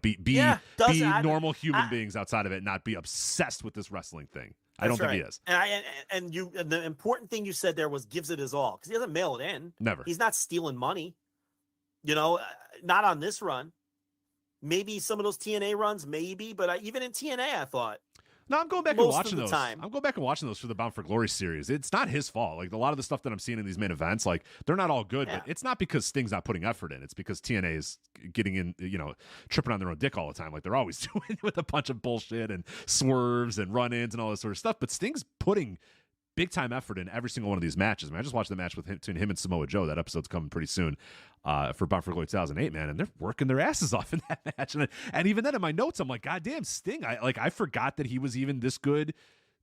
Be normal human beings outside of it, not be obsessed with this wrestling thing. I don't think he is. And the important thing you said there was gives it his all, because he doesn't mail it in. Never. He's not stealing money. Not on this run. Maybe some of those TNA runs, maybe, but even in TNA, I thought. No, I'm going back and watching those. I'm going back and watching those for the Bound for Glory series. It's not his fault. Like, a lot of the stuff that I'm seeing in these main events, like, they're not all good, but it's not because Sting's not putting effort in. It's because TNA is getting in, tripping on their own dick all the time, like they're always doing, with a bunch of bullshit and swerves and run-ins and all this sort of stuff. But Sting's putting big time effort in every single one of these matches. I just watched the match between him and Samoa Joe. That episode's coming pretty soon for Bound for Glory 2008, man, and they're working their asses off in that match. And even then, in my notes, I'm like, God damn, Sting! I forgot that he was even this good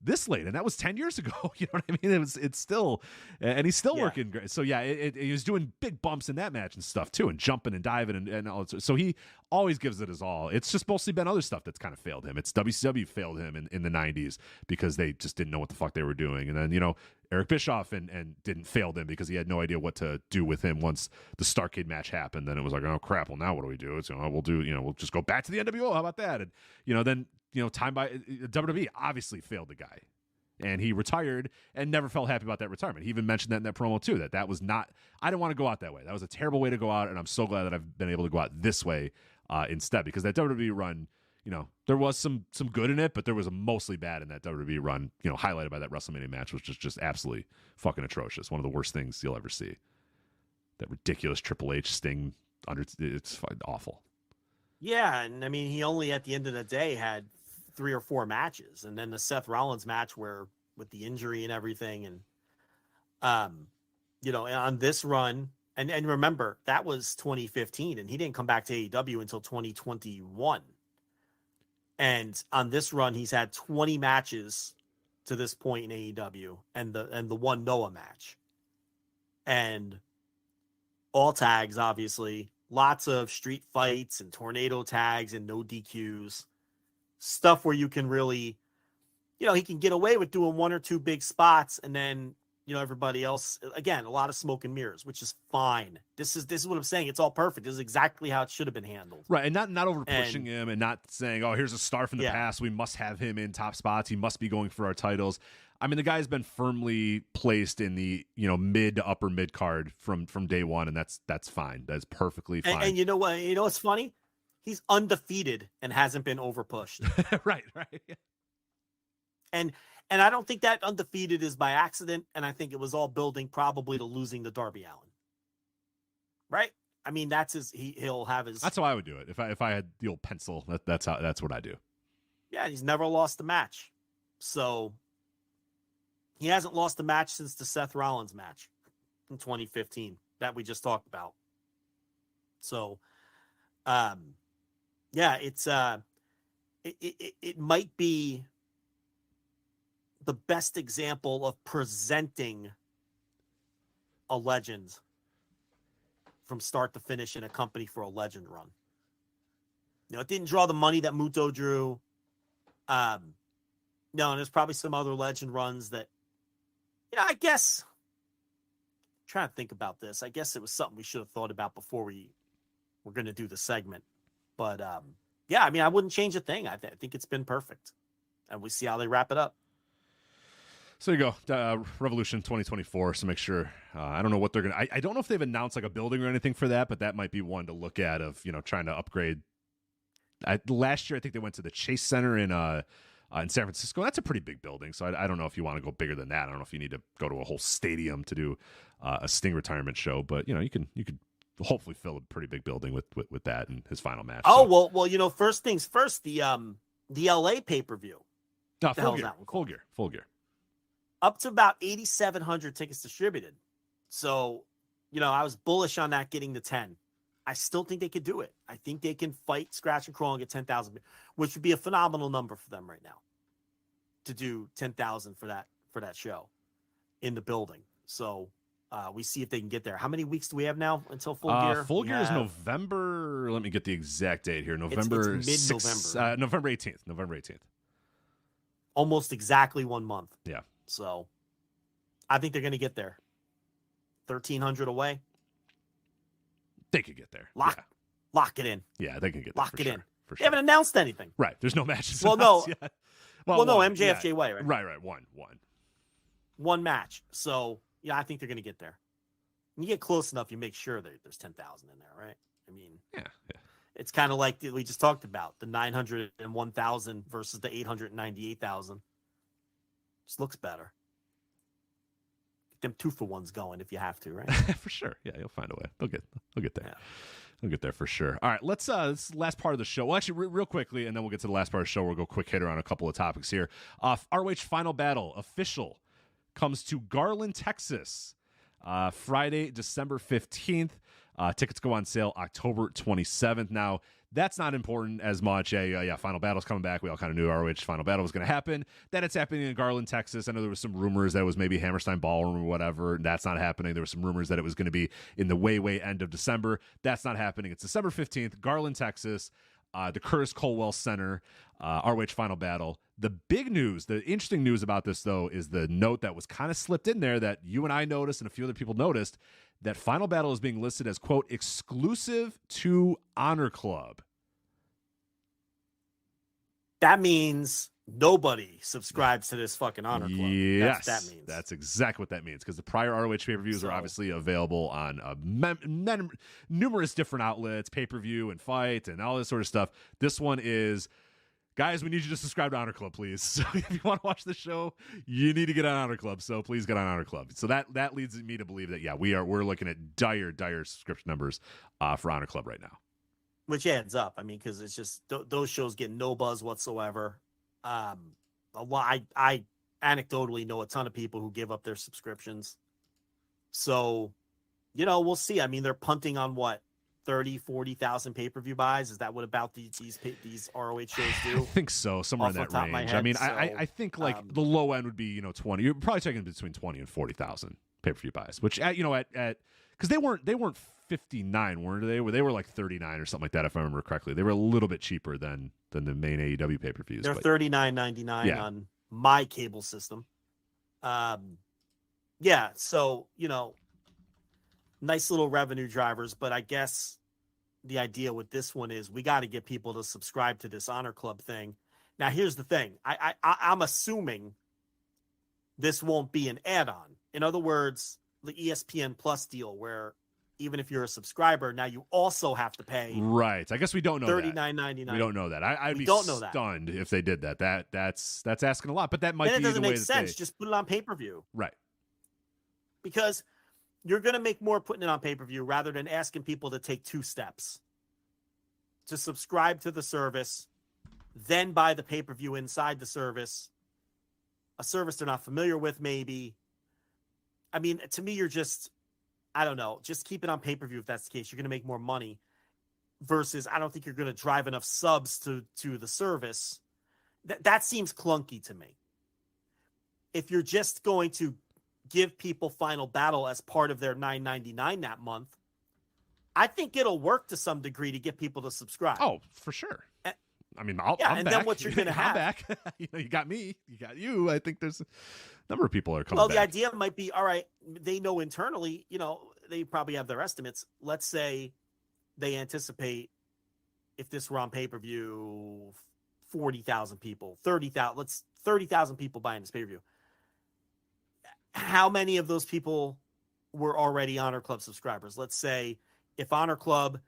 this late, and that was 10 years ago. You know what I mean? It's still, and he's still working great. So yeah, he was doing big bumps in that match and stuff too, and jumping and diving and all that. So he always gives it his all. It's just mostly been other stuff that's kind of failed him. It's WCW failed him in the 90s because they just didn't know what the fuck they were doing. And then, Eric Bischoff and didn't fail them because he had no idea what to do with him once the Starrcade match happened. Then it was like, oh crap, well now what do we do? It's, we'll just go back to the NWO. How about that? And then time by WWE obviously failed the guy, and he retired and never felt happy about that retirement. He even mentioned that in that promo too, that was not, I didn't want to go out that way. That was a terrible way to go out, and I'm so glad that I've been able to go out this way instead, because that WWE run, there was some good in it, but there was a mostly bad in that WWE run, highlighted by that WrestleMania match, which was just absolutely fucking atrocious. One of the worst things you'll ever see. That ridiculous Triple H Sting it's awful. Yeah, and I mean, he only at the end of the day had 3 or 4 matches, and then the Seth Rollins match where with the injury and everything, and on this run, and remember that was 2015, and he didn't come back to AEW until 2021. And on this run, he's had 20 matches to this point in AEW, and the one Noah match, and all tags, obviously, lots of street fights and tornado tags and no DQs, stuff where you can really, he can get away with doing 1 or 2 big spots, and then everybody else, again, a lot of smoke and mirrors, which is fine. This is what I'm saying. It's all perfect. This is exactly how it should have been handled. Right. And not over pushing him, and not saying, oh, here's a star from the past, we must have him in top spots, he must be going for our titles. I mean, the guy's been firmly placed in the, mid to upper mid card from day one, and that's fine. That's perfectly fine. And you know what? You know what's funny? He's undefeated and hasn't been over pushed. Right. And I don't think that undefeated is by accident, and I think it was all building probably to losing to Darby Allin. Right? I mean, he'll have his. That's how I would do it. If I had the old pencil, that's what I do. Yeah, he's never lost a match. So he hasn't lost a match since the Seth Rollins match in 2015 that we just talked about. So it's it might be the best example of presenting a legend from start to finish in a company for a legend run. It didn't draw the money that Muto drew. And there's probably some other legend runs that, I guess, I'm trying to think about this. I guess it was something we should have thought about before we were going to do the segment. But, I mean, I wouldn't change a thing. I think it's been perfect. And we see how they wrap it up. So you go, Revolution 2024. So make sure, I don't know what they're going to, I don't know if they've announced like a building or anything for that, but that might be one to look at of, trying to upgrade. Last year, I think they went to the Chase Center in San Francisco. That's a pretty big building. So I don't know if you want to go bigger than that. I don't know if you need to go to a whole stadium to do a Sting retirement show, but you could hopefully fill a pretty big building with that and his final match. Oh, well, first things first, the LA pay-per-view. No, full gear. Up to about 8,700 tickets distributed. So, I was bullish on that getting to 10. I still think they could do it. I think they can fight, scratch, and crawl and get 10,000, which would be a phenomenal number for them right now to do 10,000 for that show in the building. So we see if they can get there. How many weeks do we have now until full gear? Full gear is November. Let me get the exact date here. November it's mid-November. November 18th. November 18th. Almost exactly 1 month. Yeah. So I think they're going to get there. 1,300 away. They could get there. Lock it in. Yeah, they can get there. Lock it sure, in. For sure. They haven't announced anything. Right. There's no matches. Well, no. Yet. Well, no, one, MJFJ way, right? Right. One match. So, I think they're going to get there. When you get close enough, you make sure that there's 10,000 in there, right? I mean, yeah. It's kind of like we just talked about, the 901,000 versus the 898,000. Just looks better. Get them 2-for-1s going if you have to, right? For sure. Yeah, you'll find a way. They'll get there. Yeah. We'll get there for sure. All right, let's this last part of the show. Well, actually, real quickly, and then we'll get to the last part of the show. We'll go quick hitter on a couple of topics here. ROH Final Battle official comes to Garland, Texas, Friday, December 15th. Tickets go on sale October 27th. Now, that's not important as much. Final Battle's coming back. We all kind of knew ROH Final Battle was going to happen. That it's happening in Garland, Texas. I know there was some rumors that it was maybe Hammerstein Ballroom or whatever. That's not happening. There were some rumors that it was going to be in the way end of December. That's not happening. It's December 15th, Garland, Texas, the Curtis Colwell Center, ROH Final Battle. The big news, the interesting news about this, though, is the note that was kind of slipped in there that you and I noticed and a few other people noticed, that Final Battle is being listed as, quote, exclusive to Honor Club. That means nobody subscribes to this fucking Honor Club. Yes, that means. That's exactly what that means, because the prior ROH pay-per-views are obviously available on numerous different outlets, pay-per-view and fight and all this sort of stuff. This one is, guys, we need you to subscribe to Honor Club, please. So if you want to watch the show, you need to get on Honor Club. So please get on Honor Club. So that leads me to believe that, we're looking at dire subscription numbers for Honor Club right now. Which adds up. I mean, because it's just those shows get no buzz whatsoever. I anecdotally know a ton of people who give up their subscriptions. So, we'll see. I mean, they're punting on what, 30, 40,000 pay-per-view buys? Is that what about these ROH shows do? I think so, somewhere in that range. I mean, I think like the low end would be 20. You're probably taking between 20 and 40,000 pay-per-view buys, which at because they weren't 59, weren't they? They were like 39 or something like that, if I remember correctly. They were a little bit cheaper than the main AEW pay-per-views. They're $39.99 on my cable system. So nice little revenue drivers, but I guess the idea with this one is we got to get people to subscribe to this Honor Club thing. Now, here's the thing. I'm assuming this won't be an add-on. In other words, the ESPN Plus deal where even if you're a subscriber, now you also have to pay. Right. I guess we don't know $39.99. We don't know that. I'd be stunned if they did that. That's asking a lot, but that might be the way that it doesn't make sense. Just put it on pay-per-view. Right. Because you're going to make more putting it on pay-per-view rather than asking people to take 2 steps. To subscribe to the service, then buy the pay-per-view inside the service. A service they're not familiar with, maybe. I mean, to me, you're just, I don't know, just keep it on pay-per-view if that's the case. You're going to make more money versus I don't think you're going to drive enough subs to the service. That seems clunky to me. If you're just going to give people Final Battle as part of their $9.99 that month, I think it'll work to some degree to get people to subscribe. Oh, for sure. I mean, I'm back. Then what you're going to have. I'm back. You got me. You got you. I think there's a number of people are coming back. The idea might be, all right, they know internally, they probably have their estimates. Let's say they anticipate if this were on pay-per-view, 40,000 people, 30,000 people buying this pay-per-view. How many of those people were already Honor Club subscribers? Let's say if Honor Club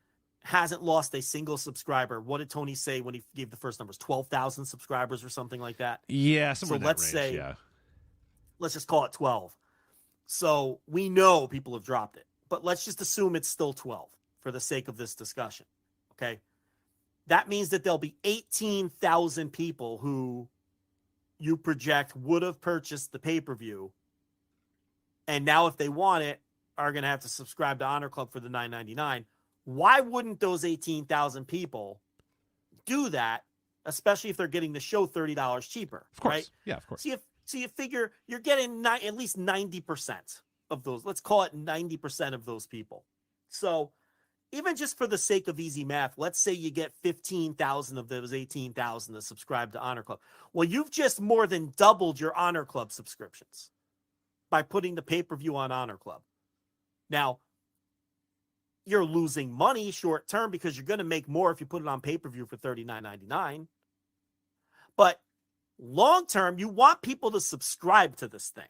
hasn't lost a single subscriber. What did Tony say when he gave the first numbers? 12,000 subscribers or something like that? Yeah, somewhere in that range, say, let's just call it 12. So we know people have dropped it, but let's just assume it's still 12. for the sake of this discussion. Okay. That means that there'll be 18,000 people who you project would have purchased the pay-per-view. And now if they want it, are going to have to subscribe to Honor Club for the $9.99. Why wouldn't those 18,000 people do that, especially if they're getting the show $30 cheaper? Of course. Right? Yeah, of course. So you figure you're getting at least 90% of those. Let's call it 90% of those people. So even just for the sake of easy math, let's say you get 15,000 of those 18,000 to subscribe to Honor Club. Well, you've just more than doubled your Honor Club subscriptions by putting the pay-per-view on Honor Club. Now, you're losing money short term because you're going to make more if you put it on pay-per-view for $39.99. But long term, you want people to subscribe to this thing.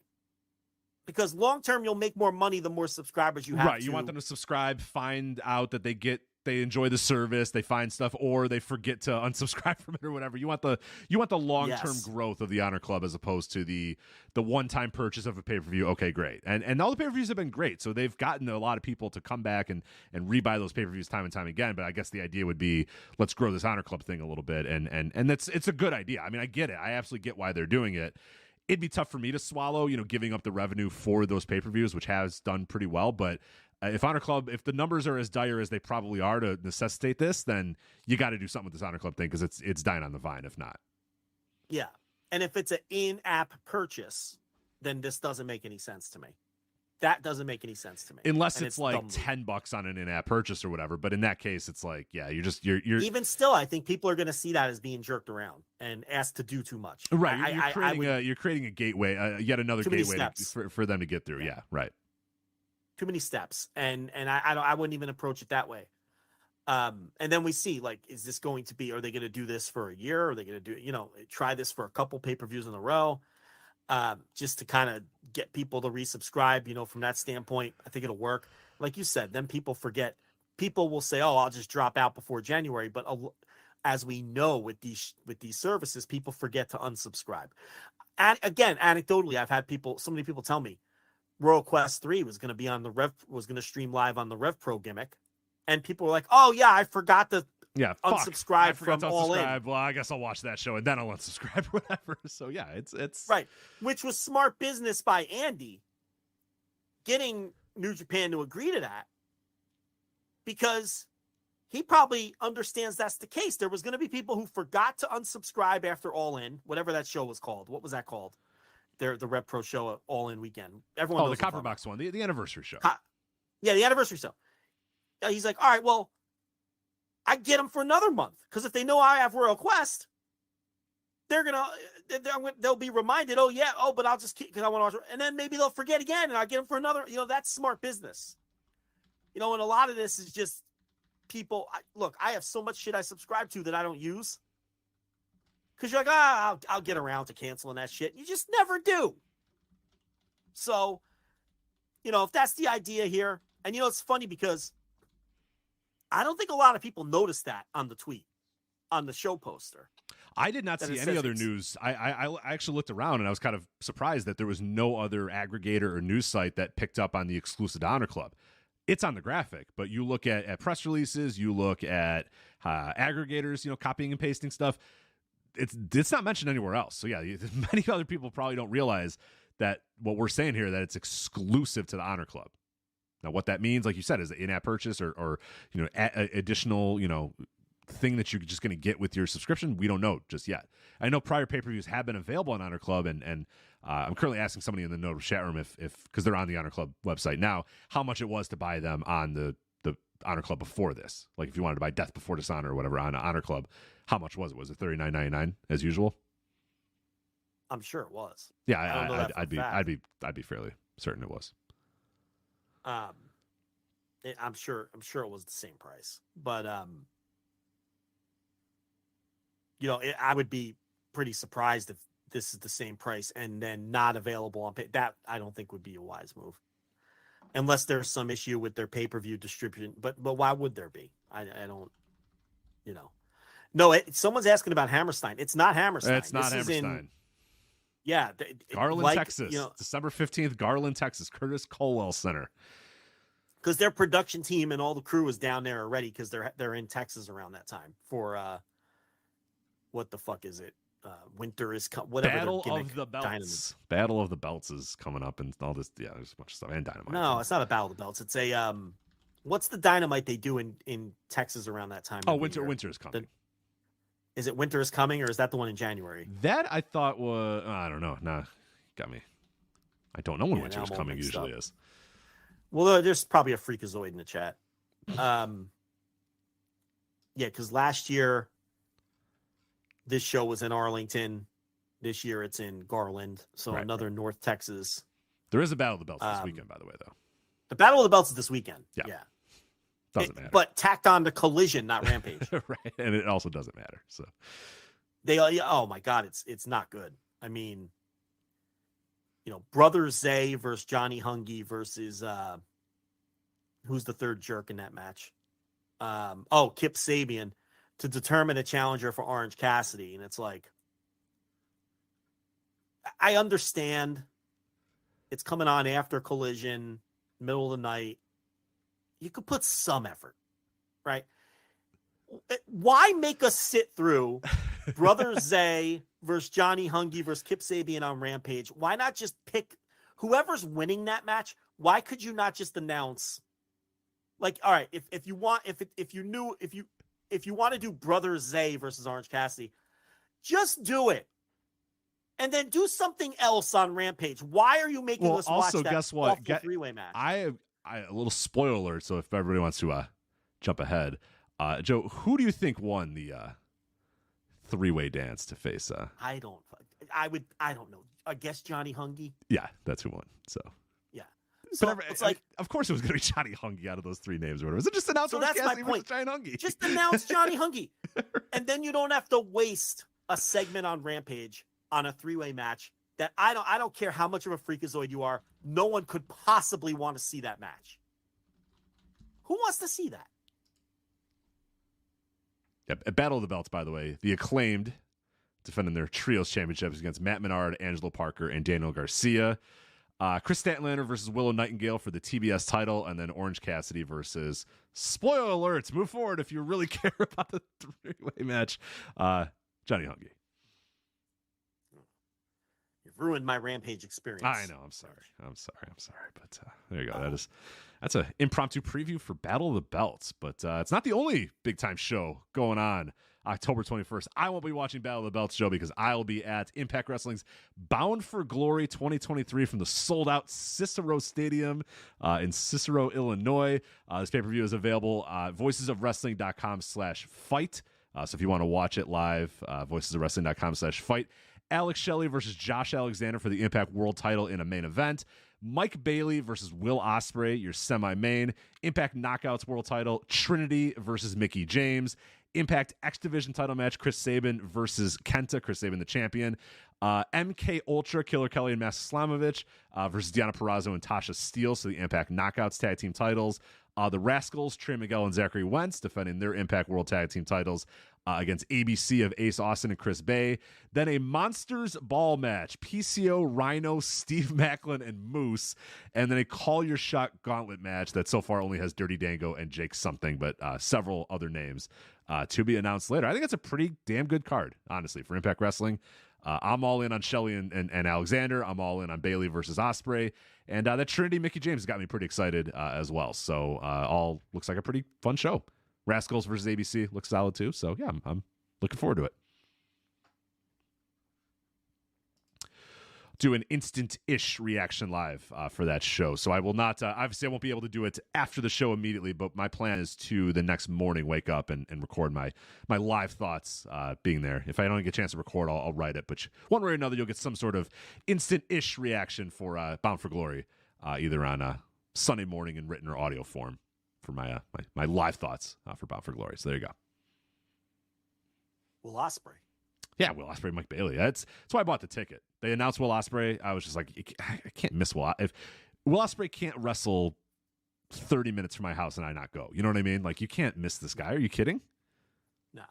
Because long term, you'll make more money the more subscribers you have. Right. You want them to subscribe, find out that they enjoy the service, they find stuff, or they forget to unsubscribe from it or whatever. You want the long-term growth of the Honor Club as opposed to the one-time purchase of a pay-per-view. Okay, great. And all the pay-per-views have been great. So they've gotten a lot of people to come back and rebuy those pay-per-views time and time again. But I guess the idea would be, let's grow this Honor Club thing a little bit. And it's a good idea. I mean, I get it. I absolutely get why they're doing it. It'd be tough for me to swallow, giving up the revenue for those pay-per-views, which has done pretty well. But if Honor Club, if the numbers are as dire as they probably are to necessitate this, then you got to do something with this Honor Club thing because it's dying on the vine if not. Yeah. And if it's an in-app purchase, then this doesn't make any sense to me. That doesn't make any sense to me. Unless it's like $10 on an in-app purchase or whatever. But in that case, it's like, yeah, you're even still, I think people are going to see that as being jerked around and asked to do too much. Right. You're creating a gateway, yet another gateway for them to get through. Yeah. Right. Too many steps. And I wouldn't even approach it that way. And then we see, like, is this going to be, are they going to do this for a year? Or are they going to do, try this for a couple pay-per-views in a row? Just to kind of get people to resubscribe, from that standpoint, I think it'll work. Like you said, then people forget. People will say, "Oh, I'll just drop out before January." But as we know, with these services, people forget to unsubscribe. And again, anecdotally, I've had so many people tell me, Royal Quest 3 was going to be was going to stream live on the Rev Pro gimmick, and people were like, "Oh yeah, I forgot to." Yeah, unsubscribe from All In. Well, I guess I'll watch that show and then I'll unsubscribe or whatever. So yeah, it's right, which was smart business by Andy, getting New Japan to agree to that, because he probably understands that's the case. There was going to be people who forgot to unsubscribe after All In, whatever that show was called. What was that called? The Rev Pro show at All In weekend. Everyone knows the Copper Box one, the anniversary show. Yeah, the anniversary show. He's like, all right, well, I get them for another month, because if they know I have Royal Quest, they'll be reminded. But I'll just keep, because I want to watch, and then maybe they'll forget again, and I get them for another. That's smart business. And a lot of this is just people. Look, I have so much shit I subscribe to that I don't use, because you're like, I'll get around to canceling that shit. You just never do. So, if that's the idea here, and it's funny because I don't think a lot of people noticed that on the tweet, on the show poster. I did not see any other news. I actually looked around and I was kind of surprised that there was no other aggregator or news site that picked up on the exclusive Honor Club. It's on the graphic, but you look at press releases, you look at aggregators, copying and pasting stuff. It's not mentioned anywhere else. So yeah, many other people probably don't realize that what we're saying here, that it's exclusive to the Honor Club. Now, what that means, like you said, is an in-app purchase or additional, thing that you're just going to get with your subscription. We don't know just yet. I know prior pay-per-views have been available on Honor Club, and I'm currently asking somebody in the Notable chat room if because they're on the Honor Club website now, how much it was to buy them on the Honor Club before this. Like if you wanted to buy Death Before Dishonor or whatever on Honor Club, how much was it? Was it $39.99 as usual? I'm sure it was. Yeah, I'd be fairly certain it was. I'm sure it was the same price, but I would be pretty surprised if this is the same price and then not available on pay. That I don't think would be a wise move, unless there's some issue with their pay-per-view distribution. But why would there be? I don't. No, someone's asking about Hammerstein. It's not Hammerstein. It's not Hammerstein. Garland, Texas. December 15th, Garland, Texas, Curtis Colwell Center. because their production team and all the crew was down there already because they're in Texas around that time for what the fuck is it? Winter is whatever. Battle of the Belts. Dynamite. Battle of the Belts is coming up and all this. Yeah, there's a bunch of stuff and Dynamite. No, it's not a Battle of the Belts. It's a what's the Dynamite they do in Texas around that time? Oh, Winter is coming. Is it Winter is Coming, or is that the one in January? That I thought was I don't know. Nah, got me. I don't know when Winter is Coming usually is. Well, there's probably a freakazoid in the chat. Yeah, because last year this show was in Arlington. This year it's in Garland, so another North Texas. There is a Battle of the Belts this weekend, by the way, though. The Battle of the Belts is this weekend. Yeah. Doesn't matter. But tacked on to Collision, not Rampage. Right, and it also doesn't matter. So oh my God, it's not good. I mean, Brother Zay versus Johnny Hungy versus who's the third jerk in that match? Kip Sabian to determine a challenger for Orange Cassidy. And it's like, I understand it's coming on after Collision, middle of the night. You could put some effort, right? Why make us sit through Brother Zay versus Johnny Hungy versus Kip Sabian on Rampage? Why not just pick whoever's winning that match? Why could you not just announce, like, all right, if you want to do Brother Zay versus Orange Cassidy, just do it. And then do something else on Rampage. Why are you making us watch that guess what? awful three-way match? I a little spoiler alert, so if everybody wants to jump ahead, Joe, who do you think won the three-way dance to face? I don't know. I guess Johnny Hungy. Yeah, that's who won. So yeah, so it's like, of course, it was going to be Johnny Hungy out of those three names or whatever. Was it just announce? So that's my point. Johnny Hungy. Just announce Johnny Hungy, and then you don't have to waste a segment on Rampage on a three-way match. That I don't care how much of a freakazoid you are. No one could possibly want to see that match. Who wants to see that? At Battle of the Belts, by the way, the Acclaimed defending their trios championships against Matt Menard, Angelo Parker, and Daniel Garcia. Chris Statlander versus Willow Nightingale for the TBS title, and then Orange Cassidy versus, spoiler alerts, move forward if you really care about the three-way match, Johnny Hungy. Ruined my Rampage experience. I know. I'm sorry. But there you go. That's an impromptu preview for Battle of the Belts. But it's not the only big time show going on October 21st. I won't be watching Battle of the Belts, Joe, because I'll be at Impact Wrestling's Bound for Glory 2023 from the sold out Cicero Stadium in Cicero, Illinois. This pay-per-view is available voicesofwrestling.com/fight. So if you want to watch it live, voicesofwrestling.com/fight. Alex Shelley versus Josh Alexander for the Impact World title in a main event. Mike Bailey versus Will Ospreay, your semi-main. Impact Knockouts World title. Trinity versus Mickie James. Impact X Division title match. Chris Sabin versus Kenta. Chris Sabin, the champion. MK Ultra, Killer Kelly and Master Slamovich versus Deonna Purrazzo and Tasha Steele. So the Impact Knockouts tag team titles. The Rascals, Trey Miguel and Zachary Wentz defending their Impact World Tag Team titles against ABC of Ace Austin and Chris Bay. Then a Monsters Ball match, PCO, Rhino, Steve Macklin, and Moose. And then a Call Your Shot Gauntlet match that so far only has Dirty Dango and Jake something, but several other names to be announced later. I think it's a pretty damn good card, honestly, for Impact Wrestling. I'm all in on Shelley and Alexander. I'm all in on Bailey versus Ospreay. And that Trinity Mickie James got me pretty excited as well. So all looks like a pretty fun show. Rascals versus ABC looks solid too. So yeah, I'm looking forward to it. Do an instant-ish reaction live for that show. So I will not, obviously I won't be able to do it after the show immediately, but my plan is to the next morning wake up and record my live thoughts being there. If I don't get a chance to record, I'll write it. But one way or another, you'll get some sort of instant-ish reaction for Bound for Glory, either on Sunday morning in written or audio form for my live thoughts for Bound for Glory. So there you go. Will Ospreay. Yeah, Will Ospreay, Mike Bailey. That's why I bought the ticket. They announced Will Ospreay. I was just like, I can't miss Will. If Will Ospreay can't wrestle 30 minutes from my house and I not go, you know what I mean? Like, you can't miss this guy. Are you kidding? No.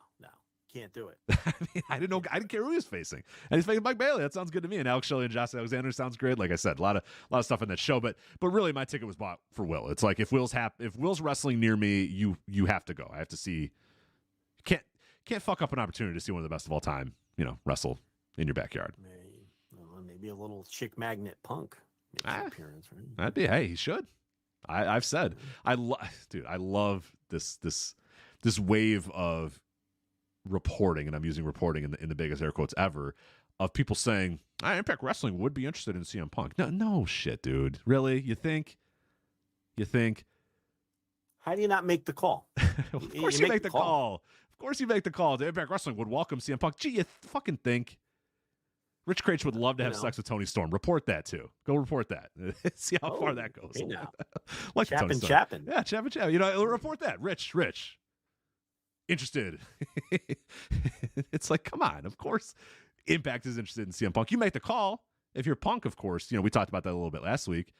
can't do it. I mean, I didn't care who he was facing. And he's facing Mike Bailey. That sounds good to me. And Alex Shelley and Josh Alexander sounds great. Like I said, a lot of stuff in that show. But really, my ticket was bought for Will. It's like if Will's wrestling near me, you have to go. I have to see. Can't fuck up an opportunity to see one of the best of all time. Wrestle in your backyard. Maybe a little chick magnet Punk makes an appearance, right? That'd be. Hey, he should. I've said. I love this wave of reporting, and I'm using reporting in the biggest air quotes ever, of people saying, Impact Wrestling would be interested in CM Punk. No shit, dude. Really? You think? How do you not make the call? Of course you make the call. Of course you make the call. Impact Wrestling would welcome CM Punk. Gee, you fucking think? Rich Craich would love to have sex with Tony Storm. Report that, too. Go report that. See how far that goes. Like Chappin. Yeah, Chappin. Report that. Rich. Interested. It's like, come on. Of course, Impact is interested in CM Punk. You make the call. If you're Punk, of course. We talked about that a little bit last week.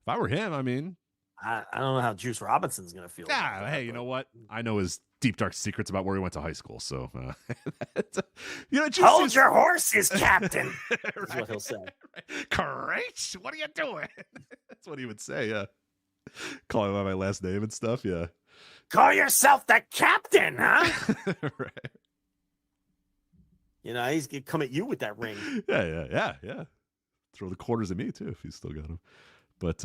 If I were him, I mean, I don't know how Juice Robinson's going to feel. Hey, you know what? I know his deep, dark secrets about where he went to high school. So, hold your horses, Captain. That's what he'll say. Great. What are you doing? That's what he would say. Yeah. Call him by my last name and stuff. Yeah. Call yourself the captain, huh? Right. He's going to come at you with that ring. Yeah. Throw the quarters at me, too, if he's still got them. But,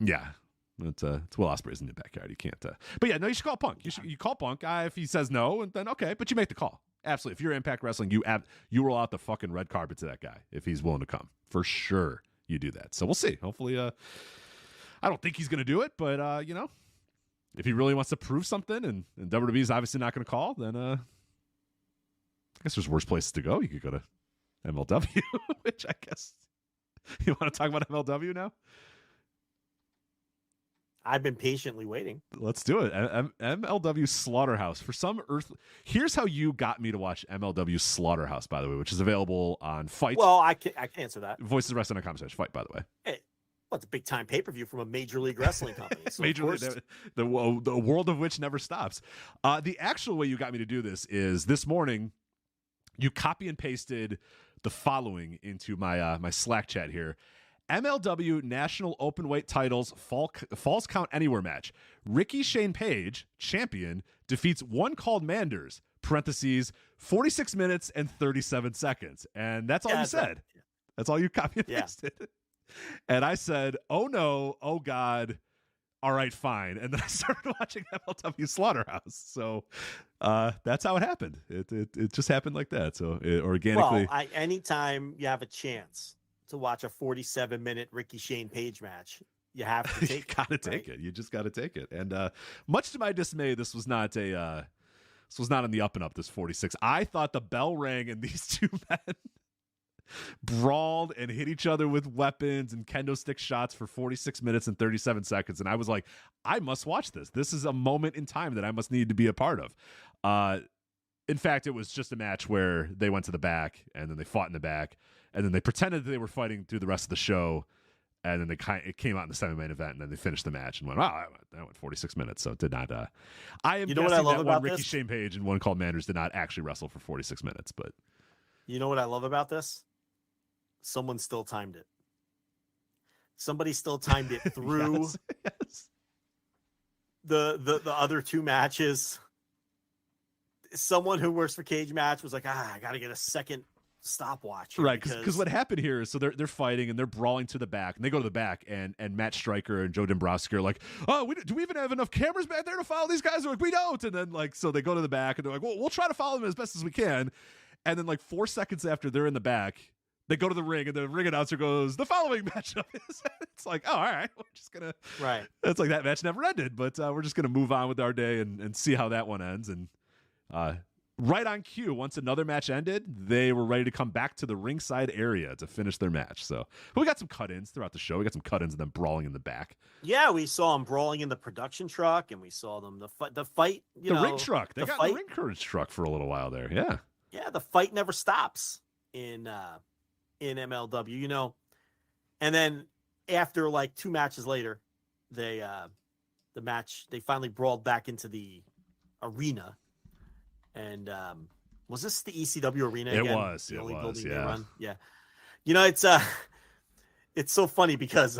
yeah. It's Will Ospreay's in the backyard. You can't. But yeah, no, you should call Punk. You call Punk. If he says no, and then okay, but you make the call. Absolutely. If you're Impact Wrestling, you roll out the fucking red carpet to that guy if he's willing to come. For sure, you do that. So we'll see. Hopefully, I don't think he's going to do it, but if he really wants to prove something, and WWE's obviously not going to call, then I guess there's worse places to go. You could go to MLW, which I guess you want to talk about MLW now. I've been patiently waiting. Let's do it. MLW Slaughterhouse. For some here's how you got me to watch MLW Slaughterhouse, by the way, which is available on Fight. Well, I can answer that. VoicesWrestling.com/Fight, by the way. Hey, it's a big time pay-per-view from a Major League Wrestling company. So Major League, the world of which never stops. The actual way you got me to do this is this morning. You copy and pasted the following into my Slack chat here. MLW National Openweight Titles Falls Count Anywhere match. Ricky Shane Page, champion, defeats One Called Manders, parentheses, 46 minutes and 37 seconds. And that's all you said. Right. That's all you copy and pasted. And I said, oh no, oh God, all right, fine. And then I started watching MLW Slaughterhouse. So that's how it happened. It just happened like that. So it organically. Well, anytime you have a chance to watch a 47-minute Ricky Shane Page match, you have to take it. Gotta take it. You just got to take it. And much to my dismay, this was not on the up and up. This 46. I thought the bell rang and these two men brawled and hit each other with weapons and kendo stick shots for 46 minutes and 37 seconds. And I was like, I must watch this. This is a moment in time that I must need to be a part of. In fact, it was just a match where they went to the back and then they fought in the back. And then they pretended that they were fighting through the rest of the show, and then it came out in the semi-main event, and then they finished the match and went, that went 46 minutes, so it did not. I am guessing that one Ricky Shane Page and One Called Manders did not actually wrestle for 46 minutes, but you know what I love about this? Someone still timed it. Somebody still timed it through yes. the other two matches. Someone who works for Cage Match was like, I got to get a second stopwatch, right? Because what happened here is, so they're fighting and they're brawling to the back, and they go to the back, and Matt Stryker and Joe Dombrowski are like, do we even have enough cameras back there to follow these guys? They're like, we don't. And then so they go to the back and they're like, well, we'll try to follow them as best as we can. And then 4 seconds after they're in the back, they go to the ring, and the ring announcer goes, the following matchup is. It's like, oh, all right, we're just gonna. Right. It's like that match never ended, but we're just gonna move on with our day and see how that one ends. And right on cue, once another match ended, they were ready to come back to the ringside area to finish their match. So we got some cut-ins throughout the show. We got some cut-ins of them brawling in the back. Yeah, we saw them brawling in the production truck, and we saw them the fight. The ring truck. They got the ring courage truck for a little while there. Yeah. Yeah, the fight never stops in MLW. And then after 2 matches later, they finally brawled back into the arena. And was this the ECW arena again? It was, yeah. Run? Yeah. You know, it's so funny because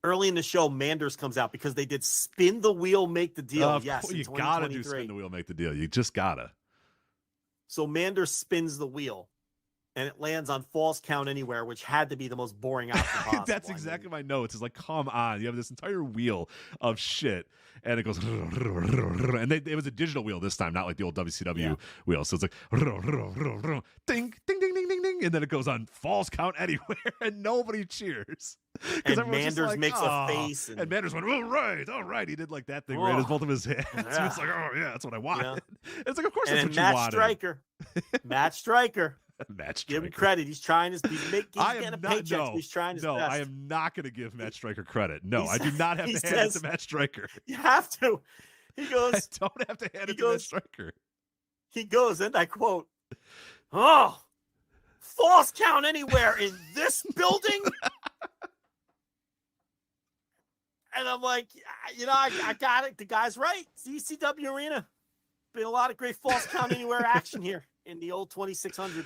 early in the show, Manders comes out because they did spin the wheel, make the deal. Yes, you gotta do spin the wheel, make the deal. You just gotta. So Manders spins the wheel, and it lands on Falls Count Anywhere, which had to be the most boring outcome possible. That's exactly my notes. It's like, come on, you have this entire wheel of shit, and it goes, and it was a digital wheel this time, not like the old WCW wheel. So it's like, ding, ding, ding, ding, ding, ding, and then it goes on Falls Count Anywhere, and nobody cheers. And Manders makes a face. And Manders went, all right. He did like that thing, right? As both of his hands. Yeah. He was like, oh, yeah, that's what I wanted. Yeah. It's like, of course that's what you wanted. Matt Striker. Give him credit. He's trying his he's getting a paycheck. He's trying his best. I am not going to give Matt Striker credit. No, I do not have to hand it to Matt Striker. You have to. He goes, I don't have to hand it to Matt Striker. He goes, and I quote, "Oh, Falls Count Anywhere in this building?" And I'm like, you know, I got it. The guy's right. It's the ECW arena. Been a lot of great Falls Count Anywhere action here in the old 2600.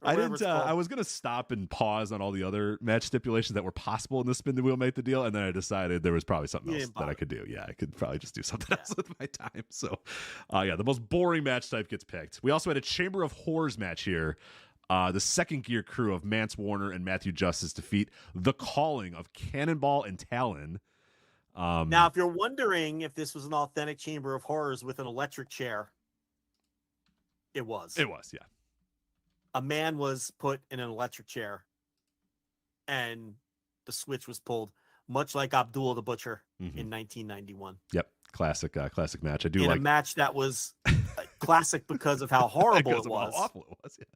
I was gonna stop and pause on all the other match stipulations that were possible in the spin the wheel, make the deal, and then I decided there was probably something else that I could do. Yeah, I could probably just do something else with my time. So, the most boring match type gets picked. We also had a Chamber of Horrors match here. The second gear crew of Mance Warner and Matthew Justice defeat The Calling of Cannonball and Talon. Now, if you're wondering if this was an authentic Chamber of Horrors with an electric chair, it was. It was, yeah. A man was put in an electric chair, and the switch was pulled, much like Abdul the Butcher in 1991. Yep, classic match. I do a match that was classic because of how horrible it was. How awful it was. Yes.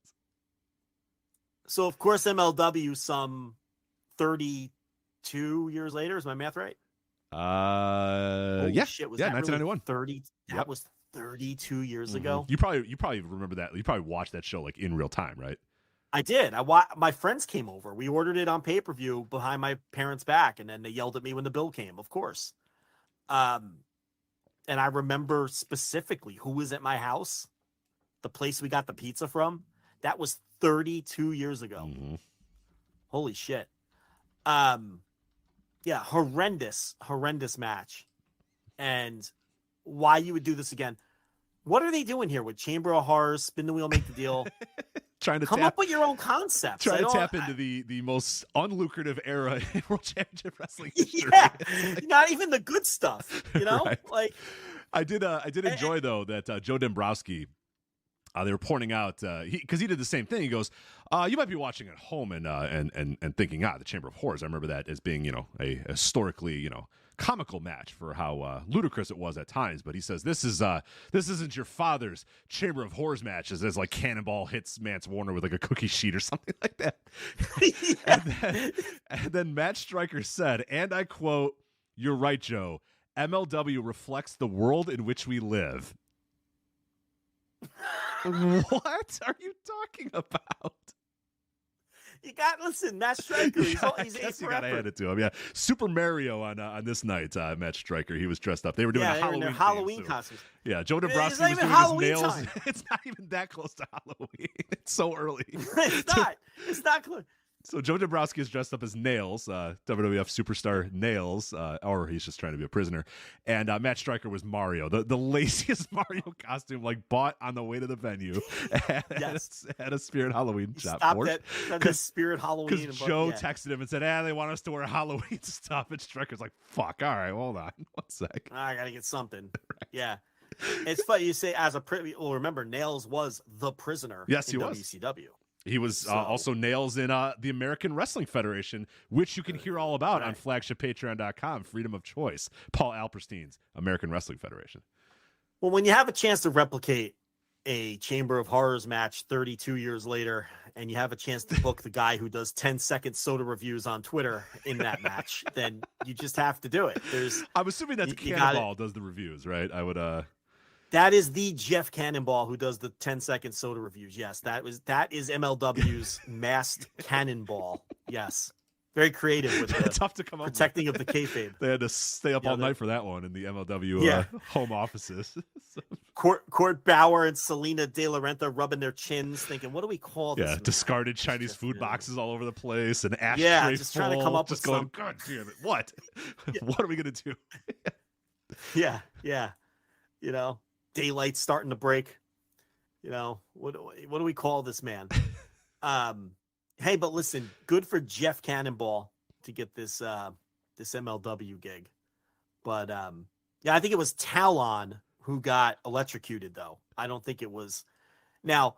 So, of course, MLW some 32 years later. Is my math right? Shit, was 1991. 30. That was 32 years ago. You probably remember that. You probably watched that show like in real time, right? I did. My friends came over. We ordered it on pay-per-view behind my parents' back, and then they yelled at me when the bill came, of course. And I remember specifically who was at my house, the place we got the pizza from. That was 32 years ago. Holy shit. Yeah, horrendous match. And why you would do this again. What are they doing here with Chamber of Horrors, spin the wheel, make the deal? Trying to come up with your own concepts. Trying to tap into the most unlucrative era in World Championship Wrestling history. Yeah, not even the good stuff, you know? Right. Like I did enjoy though that Joe Dombrowski, they were pointing out because he did the same thing. He goes, "You might be watching at home and thinking, the Chamber of Horrors. I remember that as being, a historically, comical match for how ludicrous it was at times." But he says this isn't your father's Chamber of Horrors matches. As like Cannonball hits Mance Warner with like a cookie sheet or something like that. and then Matt Striker said, and I quote, "You're right, Joe. MLW reflects the world in which we live." What are you talking about? Listen, Matt Striker. He's you gotta hand it to him. Yeah, Super Mario on this night. Matt Striker. He was dressed up. They were doing a Halloween costumes. Yeah, Joe Dombrowski was doing his nails. It's not even that close to Halloween. It's so early. It's not close. So Joe Dombrowski is dressed up as Nails, WWF superstar Nails, or he's just trying to be a prisoner. And Matt Striker was Mario, the laziest Mario costume, like bought on the way to the venue at a Spirit Halloween shop. Stop that Spirit Halloween. Because Joe texted him and said, they want us to wear Halloween stuff. And Striker's like, fuck, all right, hold on one sec. I got to get something. Right. Yeah. It's funny you say remember, Nails was the prisoner in WCW. He was also Nails in the American Wrestling Federation, which you can hear all about on flagshippatreon.com, Freedom of Choice, Paul Alperstein's American Wrestling Federation. Well, when you have a chance to replicate a Chamber of Horrors match 32 years later, and you have a chance to book the guy who does 10-second soda reviews on Twitter in that match, then you just have to do it. I'm assuming that Cannonball does the reviews, right? I would... That is the Jeff Cannonball who does the 10-second soda reviews. Yes, that is MLW's masked Cannonball. Yes, Very creative with the tough to come up protecting with. of the kayfabe. They had to stay up all night for that one in the MLW home offices. So. Court Bauer and Selena De La Renta rubbing their chins, thinking, "What do we call this?" Yeah, man? discarded Chinese food boxes all over the place, and ashtray. Yeah, just full, trying to come up just with going, God damn it! What? What are we gonna do? Yeah. You know, daylight starting to break. You know, what do we call this man? Hey, but listen, good for Jeff Cannonball to get this this MLW gig. But yeah, I think it was Talon who got electrocuted, though. I don't think it was. Now,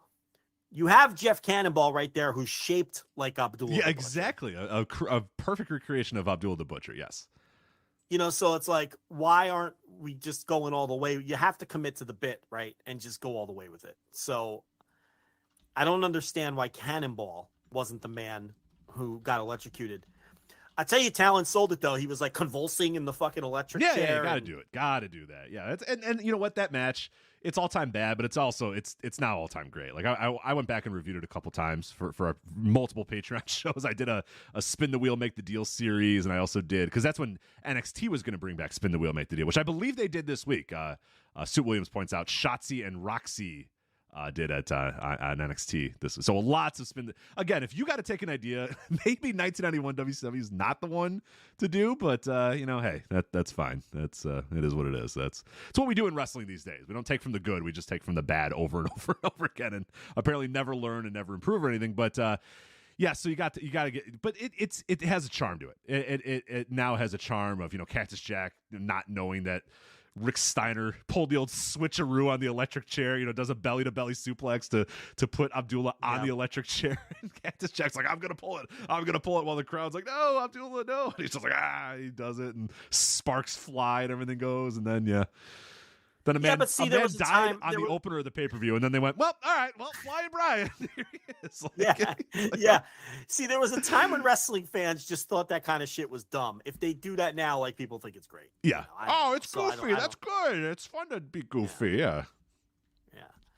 you have Jeff Cannonball right there who's shaped like Abdullah. Yeah, exactly. A perfect recreation of Abdullah the Butcher, yes. You know, so it's like, why aren't we just going all the way? You have to commit to the bit, right? And just go all the way with it. So I don't understand why Cannonball wasn't the man who got electrocuted. I tell you, Talon sold it, though. He was like convulsing in the fucking electric chair. Yeah, gotta do it. Gotta do that. Yeah, and you know what? That match, it's all time bad, but it's also it's now all time great. Like I went back and reviewed it a couple times for multiple Patreon shows. I did a Spin the Wheel, Make the Deal series, and I also did, because that's when NXT was going to bring back Spin the Wheel, Make the Deal, which I believe they did this week. Suit Williams points out Shotzi and Roxy did at on NXT this week. So lots of spin. Again, if you got to take an idea, maybe 1991 WCW is not the one to do, but you know, hey, that's fine. That's it is what it is. That's what we do in wrestling these days. We don't take from the good, we just take from the bad over and over and over again, and apparently never learn and never improve or anything. But yeah, so you got to get, but it has a charm to it. It now has a charm of, you know, Cactus Jack not knowing that Rick Steiner pulled the old switcheroo on the electric chair, you know, does a belly-to-belly suplex to put Abdullah on the electric chair. And Cactus Jack's like, I'm going to pull it, while the crowd's like, no, Abdullah, no. And he's just like, he does it, and sparks fly and everything goes, and then, Then a man, died on the opener of the pay-per-view, and then they went, well, all right, well, Flying Brian. Here he is. Yeah. See, there was a time when wrestling fans just thought that kind of shit was dumb. If they do that now, like, people think it's great. Yeah. It's goofy. That's good. It's fun to be goofy. Yeah.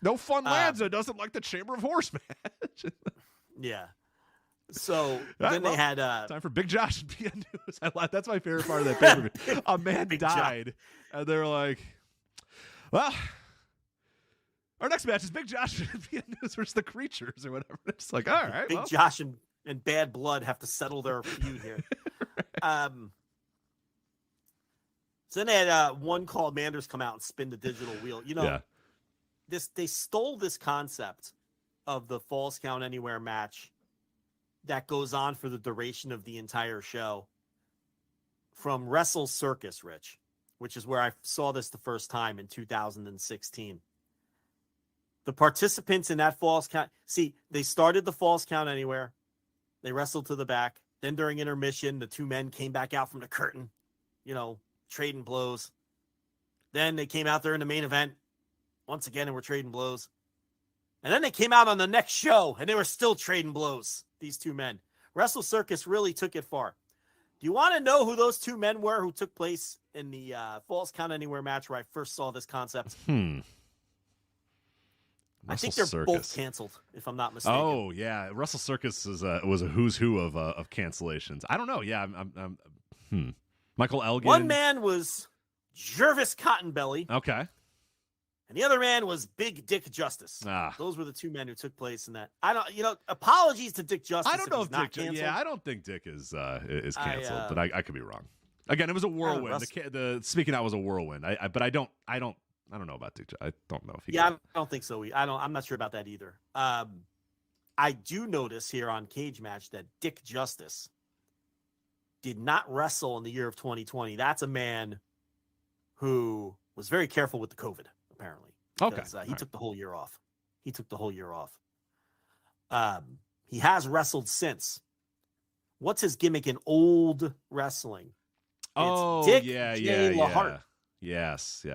No fun Lanza doesn't like the Chamber of Horse match. Yeah. So then they had time for Big Josh and PN News. That's my favorite part of that pay-per-view. A man died, and they're like, well, our next match is Big Josh and PN News versus the Creatures or whatever. It's like, all right, Big Josh and Bad Blood have to settle their feud here. Right. So then they had One Call Manders come out and spin the digital wheel. You know, they stole this concept of the Falls Count Anywhere match that goes on for the duration of the entire show from Wrestle Circus, Rich, which is where I saw this the first time in 2016. The participants in that Falls Count, they started the Falls Count Anywhere. They wrestled to the back. Then during intermission, the two men came back out from the curtain, you know, trading blows. Then they came out there in the main event once again and were trading blows. And then they came out on the next show and they were still trading blows, these two men. Wrestle Circus really took it far. Do you want to know who those two men were who took place in the Falls Count Anywhere match where I first saw this concept? I think they're both canceled, if I'm not mistaken. Oh yeah, Wrestle Circus was a who's who of cancellations. I don't know. Yeah, I'm Michael Elgin. One man was Jervis Cottonbelly. Okay. And the other man was Big Dick Justice. Those were the two men who took place in that. Apologies to Dick Justice. I don't know if Dick canceled. Yeah, I don't think Dick is canceled, but I could be wrong. Again, it was a whirlwind. The speaking out was a whirlwind. But I don't know about Dick. I don't know if he. Yeah, I don't think so. I'm not sure about that either. I do notice here on Cage Match that Dick Justice did not wrestle in the year of 2020. That's a man who was very careful with the COVID, apparently. Because, he took the whole year off. He has wrestled since. What's his gimmick in old wrestling? It's Dick J. LaHart. Yes.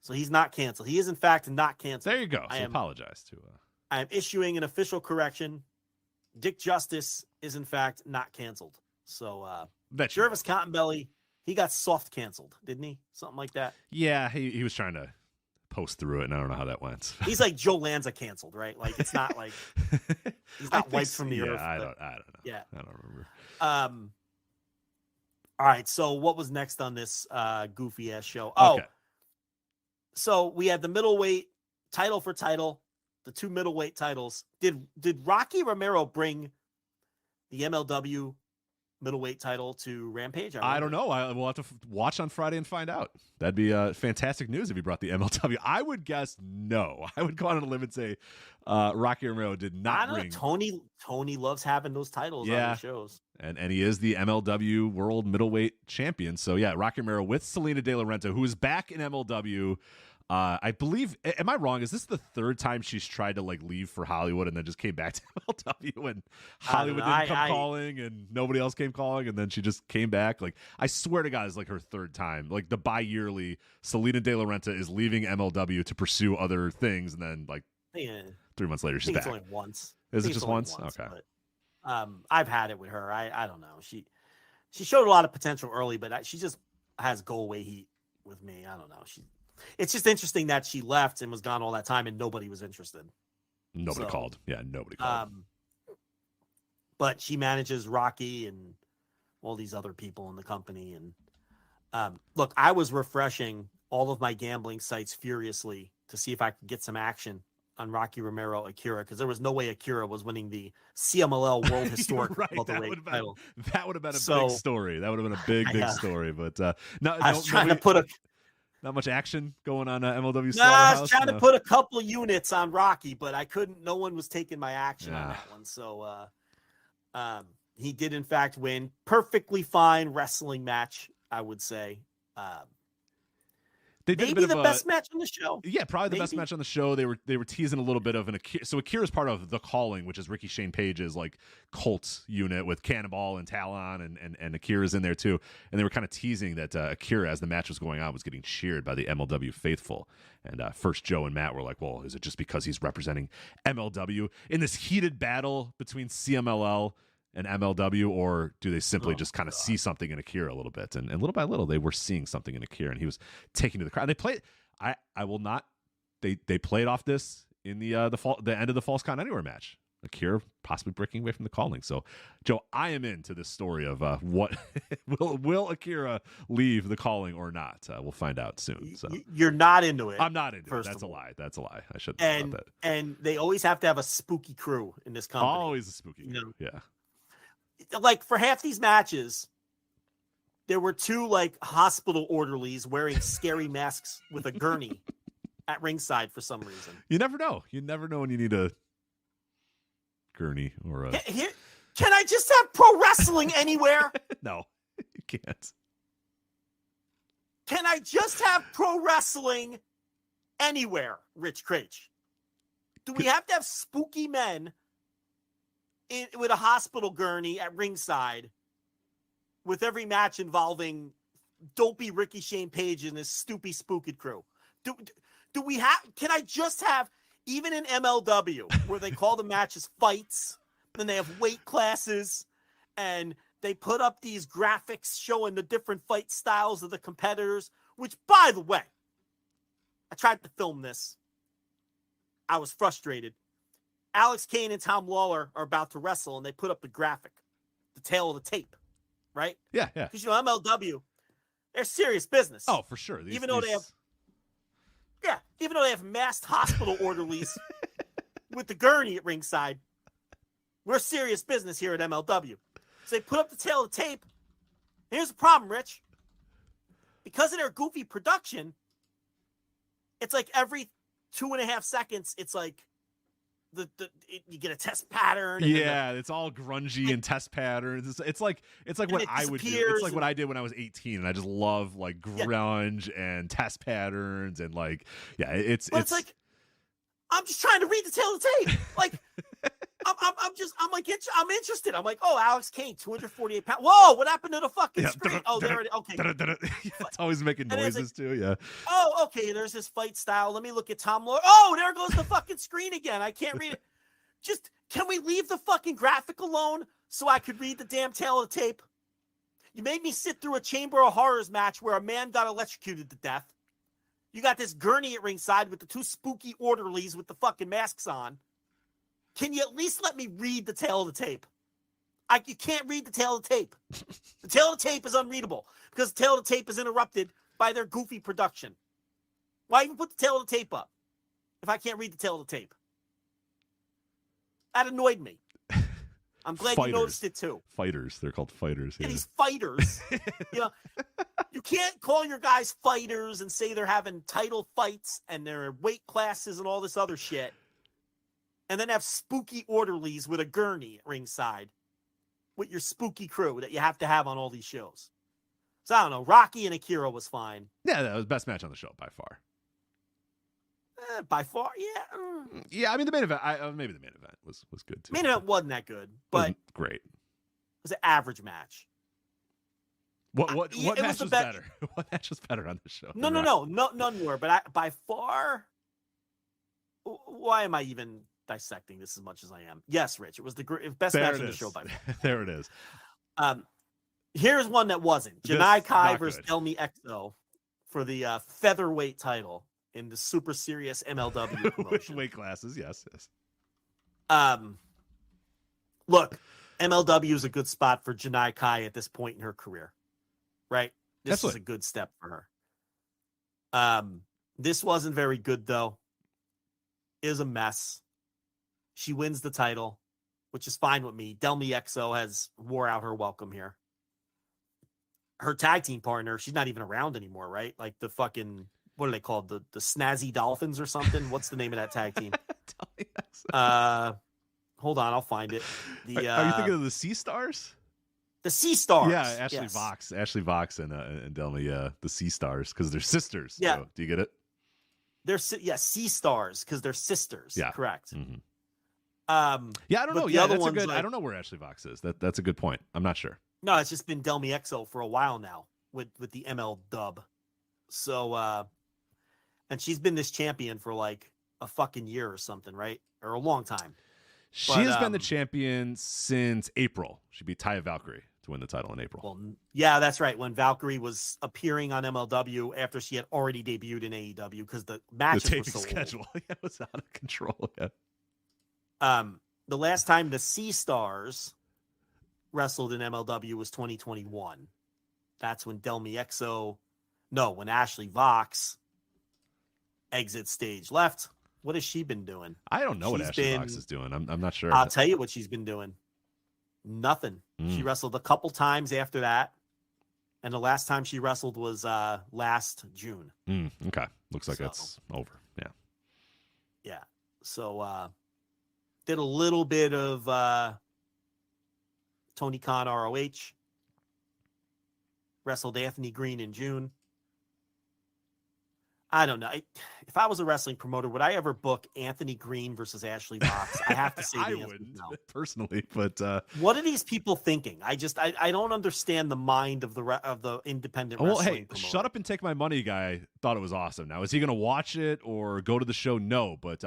So he's not canceled. He is, in fact, not canceled. There you go. So apologize to. I am issuing an official correction. Dick Justice is, in fact, not canceled. So Jervis Cottonbelly, he got soft canceled, didn't he? Something like that. Yeah, he was trying to coast through it, and I don't know how that went. He's like Joe Lanza canceled, right? Like it's not like he's not wiped from the earth. I don't know. Yeah, I don't remember. All right. So what was next on this goofy ass show? Okay. So we had the middleweight title for title, the 2 middleweight titles. Did Rocky Romero bring the MLW middleweight title to Rampage? I don't know. We'll have to watch on Friday and find out. That'd be fantastic news if he brought the MLW. I would guess no. I would go on a limb and say Rocky Romero did not bring. Tony loves having those titles on the shows. And he is the MLW World Middleweight Champion. So, yeah, Rocky Romero with Selena De La Renta, who is back in MLW. I believe, am I wrong? Is this the third time she's tried to leave for Hollywood and then just came back to MLW and Hollywood didn't come calling and nobody else came calling and then she just came back? I swear to God, it's her third time. The bi-yearly Selena De La Renta is leaving MLW to pursue other things and then 3 months later she's back. It's only once. Is it just once? Okay. But, I've had it with her. I don't know. She showed a lot of potential early, but she just has go away heat with me. I don't know. It's just interesting that she left and was gone all that time and nobody was interested. Nobody called. Yeah, nobody called. But she manages Rocky and all these other people in the company. And look, I was refreshing all of my gambling sites furiously to see if I could get some action on Rocky Romero Akira, because there was no way Akira was winning the CMLL World Historic welterweight title. That would have been a big story. That would have been a big story. But I was trying to put not much action going on MLW Slaughterhouse. I was trying to put a couple units on Rocky, but I couldn't. No one was taking my action on that one. So he did, in fact, win. Perfectly fine wrestling match, I would say. They did maybe the best match on the show. Yeah, probably the best match on the show. They were teasing a little bit of an Akira. So Akira's part of The Calling, which is Ricky Shane Page's cult unit with Cannonball and Talon and Akira's in there too. And they were kind of teasing that Akira, as the match was going on, was getting cheered by the MLW faithful. And first Joe and Matt were like, well, is it just because he's representing MLW in this heated battle between CMLL and MLW, or do they simply just kind of see something in Akira a little bit? And little by little, they were seeing something in Akira, and he was taking to the crowd. They played. I will not. They played off this in the end of the False Count Anywhere match. Akira possibly breaking away from The Calling. So, Joe, I am into this story of what will Akira leave The Calling or not? We'll find out soon. So you're not into it. I'm not into it. That's a lie. That's a lie. I shouldn't have about that. And they always have to have a spooky crew in this company. Always a spooky crew. Yeah. For half these matches, there were 2 hospital orderlies wearing scary masks with a gurney at ringside for some reason. You never know. You never know when you need a gurney or a. Can I just have pro wrestling anywhere? No, you can't. Can I just have pro wrestling anywhere, Rich Critch? Do we have to have spooky men with a hospital gurney at ringside with every match involving dopey Ricky Shane Page and his stupid spooked crew? Do we have, can I just have, even in MLW, where they call the matches fights, then they have weight classes, and they put up these graphics showing the different fight styles of the competitors, which, by the way, I tried to film this. I was frustrated. Alex Kane and Tom Lawler are about to wrestle, and they put up the graphic, the tail of the tape, right? Yeah. Because, MLW, they're serious business. Oh, for sure. Even though they have masked hospital orderlies with the gurney at ringside, we're serious business here at MLW. So they put up the tail of the tape. Here's the problem, Rich. Because of their goofy production, it's every 2.5 seconds, it's you get a test pattern. Yeah, it's all grungy and test patterns. It's like what I would do. It's like what I did when I was 18, and I just love grunge and test patterns and it's I'm just trying to read the tail of the tape. I'm interested. I'm like, oh, Alex Kane, 248 pounds. Whoa, what happened to the fucking screen? Oh, there it is. Okay. It's always making noises too. Yeah. Oh, okay. There's this fight style. Let me look at Tom Lawler. Oh, there goes the fucking screen again. I can't read it. Just, can we leave the fucking graphic alone so I could read the damn tail of the tape? You made me sit through a Chamber of Horrors match where a man got electrocuted to death. You got this gurney at ringside with the two spooky orderlies with the fucking masks on. Can you at least let me read the tail of the tape? You can't read the tail of the tape. The tail of the tape is unreadable because the tail of the tape is interrupted by their goofy production. Why even put the tail of the tape up if I can't read the tail of the tape? That annoyed me. I'm glad you noticed it too. Fighters. They're called fighters. Yeah, these fighters. You can't call your guys fighters and say they're having title fights and their weight classes and all this other shit. And then have spooky orderlies with a gurney at ringside with your spooky crew that you have to have on all these shows. So I don't know. Rocky and Akira was fine. Yeah, that was the best match on the show by far. By far, yeah. Yeah, I mean the main event. Maybe the main event was good too. Main event wasn't that good, but great. It was an average match. What match was better? What match was better on the show? No, none were. But by far, why am I even dissecting this as much as I am? Yes, Rich, it was the best match on the show by far. There it is. Here's one that wasn't. Janai Kai versus Delmi Exo for the featherweight title in the super serious MLW promotion. Weight classes, yes. Look, MLW is a good spot for Janai Kai at this point in her career, right? This is a good step for her. This wasn't very good, though. It was a mess. She wins the title, which is fine with me. Delmi Exo has wore out her welcome here. Her tag team partner, she's not even around anymore, right? Like the fucking, what are they called? The Snazzy Dolphins or something? What's the name of that tag team? Hold on, I'll find it. Are you thinking of the Sea Stars? The Sea Stars. Yeah, Ashley Vox and Delmi, the Sea Stars, because they're sisters. Yeah. So, do you get it? They're Sea Stars because they're sisters. Yeah. Correct. Mm-hmm. I don't know. Yeah, that's a good. I don't know where Ashley Vox is. That's a good point. I'm not sure. No, it's just been Delmi Exo for a while now with the ML dub. So, and she's been this champion for like a fucking year or something, right? Or a long time. She has been the champion since April. She beat Taya Valkyrie to win the title in April. Well, yeah, that's right. When Valkyrie was appearing on MLW after she had already debuted in AEW because the matches were so schedule was out of control. Yeah. The last time the Sea Stars wrestled in MLW was 2021. That's when when Ashley Vox exit stage left. What has she been doing? I don't know what Ashley Vox is doing. I'm not sure. I'll tell you what she's been doing. Nothing. She wrestled a couple times after that. And the last time she wrestled was last June. Okay. Looks like that's over. Yeah. Yeah. So did a little bit of Tony Khan ROH. Wrestled Anthony Green in June. I don't know. If I was a wrestling promoter, would I ever book Anthony Green versus Ashley Vox? I have to say I wouldn't personally, but what are these people thinking? I don't understand the mind of the independent wrestling promoter. Shut Up and Take My Money guy thought it was awesome. Now, is he going to watch it or go to the show? No, but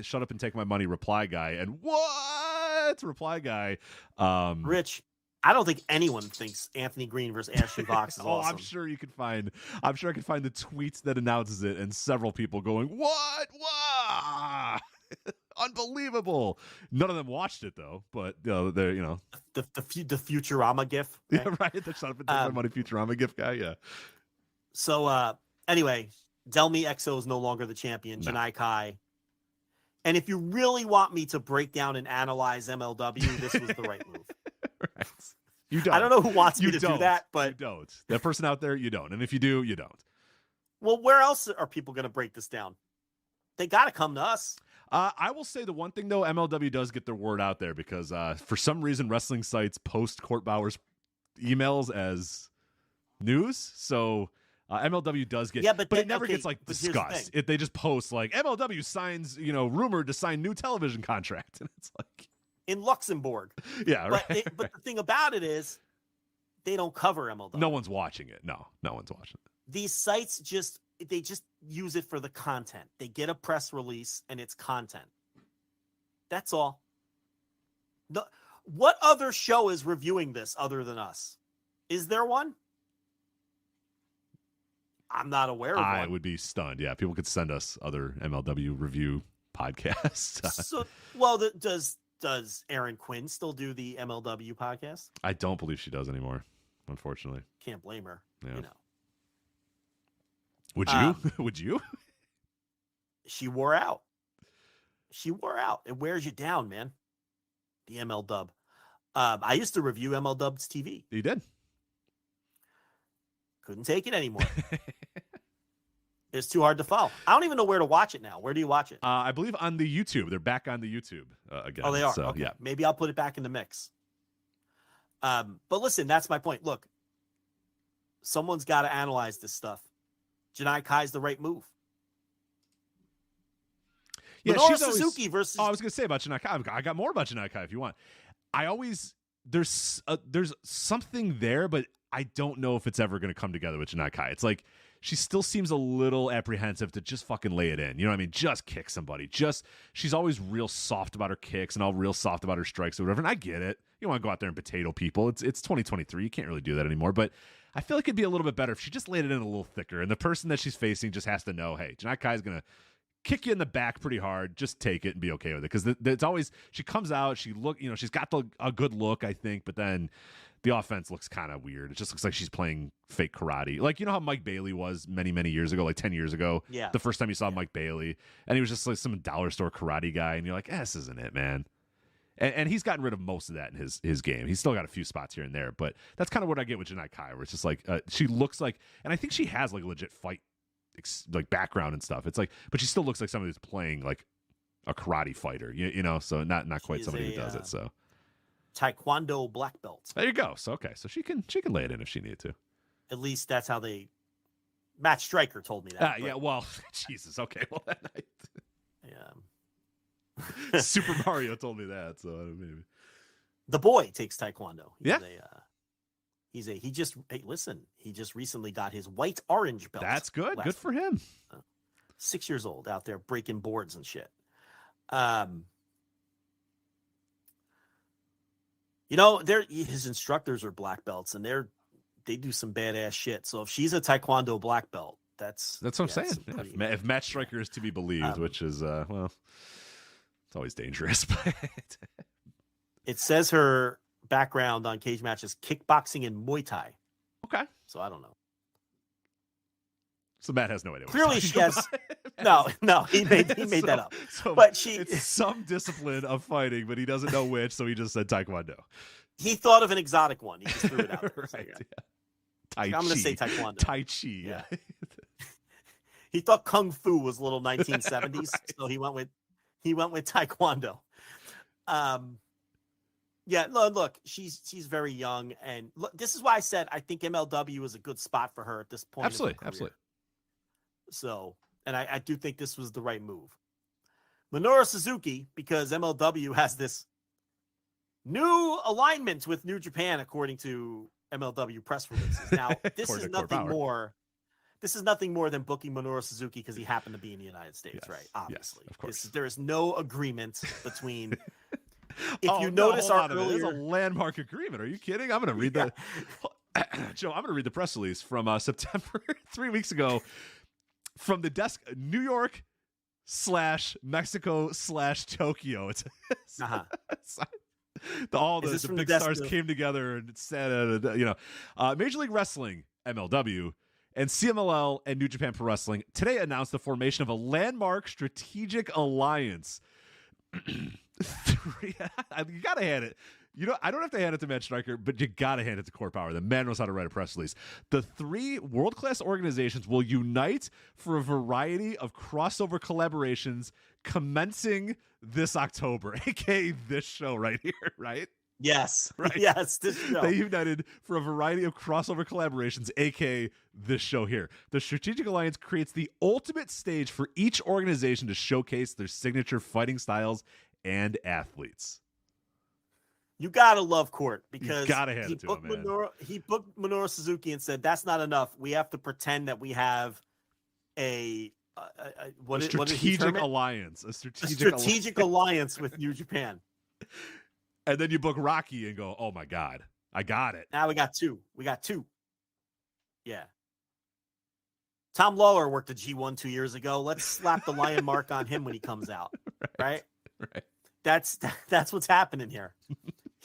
Shut Up and Take My Money reply guy, and what reply guy? Rich, I don't think anyone thinks Anthony Green versus Ashley Vox is awesome. I'm sure I could find the tweets that announces it and several people going, "What? Wow. Unbelievable." None of them watched it though, but they're the Futurama gif. Right? Yeah, right. The Shut Up and Take My Money Futurama gif guy, yeah. So anyway, Delmi Exo is no longer the champion, Janai Kai. And if you really want me to break down and analyze MLW, this was the right move. Right. You don't. I don't know who wants me to do that, but you don't. That person out there, you don't. And if you do, you don't. Well, where else are people going to break this down? They got to come to us. I will say the one thing though, MLW does get their word out there because for some reason wrestling sites post Court Bauer's emails as news. So MLW does get, but it never gets like discussed. They just post like MLW signs, rumored to sign new television contract, and it's like. In Luxembourg. Yeah, right. But the thing about it is they don't cover MLW. No one's watching it. No one's watching it. These sites just use it for the content. They get a press release and it's content. That's all. What other show is reviewing this other than us? Is there one? I'm not aware of one. I would be stunned. Yeah, people could send us other MLW review podcasts. So, well, does Erin Quinn still do the MLW podcast? I don't believe she does anymore, unfortunately. Can't blame her. Yeah. You know. Would you? Would you? She wore out. It wears you down, man. The MLW. I used to review MLW's TV. You did? Couldn't take it anymore. It's too hard to follow. I don't even know where to watch it now. Where do you watch it? I believe on the YouTube. They're back on the YouTube again. Oh, they are? So, okay. Yeah. Maybe I'll put it back in the mix. But listen, that's my point. Look, someone's got to analyze this stuff. Janai Kai's the right move. Yeah, Minoru she's Suzuki always, versus... Oh, I was going to say about Janai Kai. I got more about Janai Kai if you want. There's something there, but I don't know if it's ever going to come together with Janai Kai. It's like she still seems a little apprehensive to just fucking lay it in. You know what I mean? Just kick somebody. She's always real soft about her kicks and all real soft about her strikes or whatever. And I get it. You want to go out there and potato people. It's 2023. You can't really do that anymore. But I feel like it'd be a little bit better if she just laid it in a little thicker. And the person that she's facing just has to know, hey, Janai Kai is going to kick you in the back pretty hard. Just take it and be okay with it. Because it's always, she comes out, she's got a good look, I think, but then the offense looks kind of weird. It just looks like she's playing fake karate. Like, you know how Mike Bailey was many, many years ago, like 10 years ago? Yeah. The first time you saw Mike Bailey, and he was just like some dollar store karate guy, and you're like, this isn't it, man. And he's gotten rid of most of that in his game. He's still got a few spots here and there, but that's kind of what I get with Janai Kai, where it's just like, she looks like, and I think she has like a legit fight like background and stuff. It's like, but she still looks like somebody who's playing like a karate fighter, you know, so not quite somebody who does it. So Taekwondo black belt. There you go. So okay, so she can lay it in if she needed to. At least that's how Matt Stryker told me that. Yeah, well, Jesus. Okay, well that night. Yeah. Super Mario told me that, so maybe. The boy takes Taekwondo. He just recently got his white orange belt. That's good. Good for him. 6 years old, out there breaking boards and shit. You know, his instructors are black belts, and they do some badass shit. So if she's a Taekwondo black belt, that's what I'm saying. If Matt Stryker is to be believed, which is well, it's always dangerous. But it says her background on cage matches: kickboxing and Muay Thai. Okay, so I don't know. So Matt has no idea. Clearly, she has no. He made that up. So but it's some discipline of fighting, but he doesn't know which, so he just said Taekwondo. He thought of an exotic one. He just threw it out there. Right, so, yeah. Tai Chi. I'm going to say Taekwondo. Tai Chi. Yeah. He thought Kung Fu was a little 1970s, right. So he went with Taekwondo. Yeah, look, she's very young, and look, this is why I said I think MLW is a good spot for her at this point. Absolutely. So, and I do think this was the right move. Minoru Suzuki, because MLW has this new alignment with New Japan, according to MLW press releases. Now, this is nothing more. This is nothing more than booking Minoru Suzuki because he happened to be in the United States, yes. right? Obviously, yes, of course. There is no agreement between. If you notice our earlier, there's a landmark agreement. Are you kidding? I'm going to read that. Joe, I'm going to read the press release from September 3 weeks ago from the desk, New York / Mexico / Tokyo. It's all the big stars came together and said, Major League Wrestling, MLW, and CMLL and New Japan Pro Wrestling today announced the formation of a landmark strategic alliance. You gotta hand it. I don't have to hand it to Matt Stryker, but you gotta hand it to Core Power. The man knows how to write a press release. The 3 world-class organizations will unite for a variety of crossover collaborations commencing this October, aka this show right here, right? Yes. Right. Yes, this show. They united for a variety of crossover collaborations, aka this show here. The Strategic Alliance creates the ultimate stage for each organization to showcase their signature fighting styles and athletes. You gotta love Court because you gotta hand it to him, man. He booked Minoru Suzuki and said, "That's not enough. We have to pretend that we have a strategic alliance. A strategic alliance with New Japan." And then you book Rocky and go, "Oh my God, I got it." Now we got two. Yeah. Tom Lawler worked a G1 2 years ago. Let's slap the lion mark on him when he comes out. Right. That's what's happening here.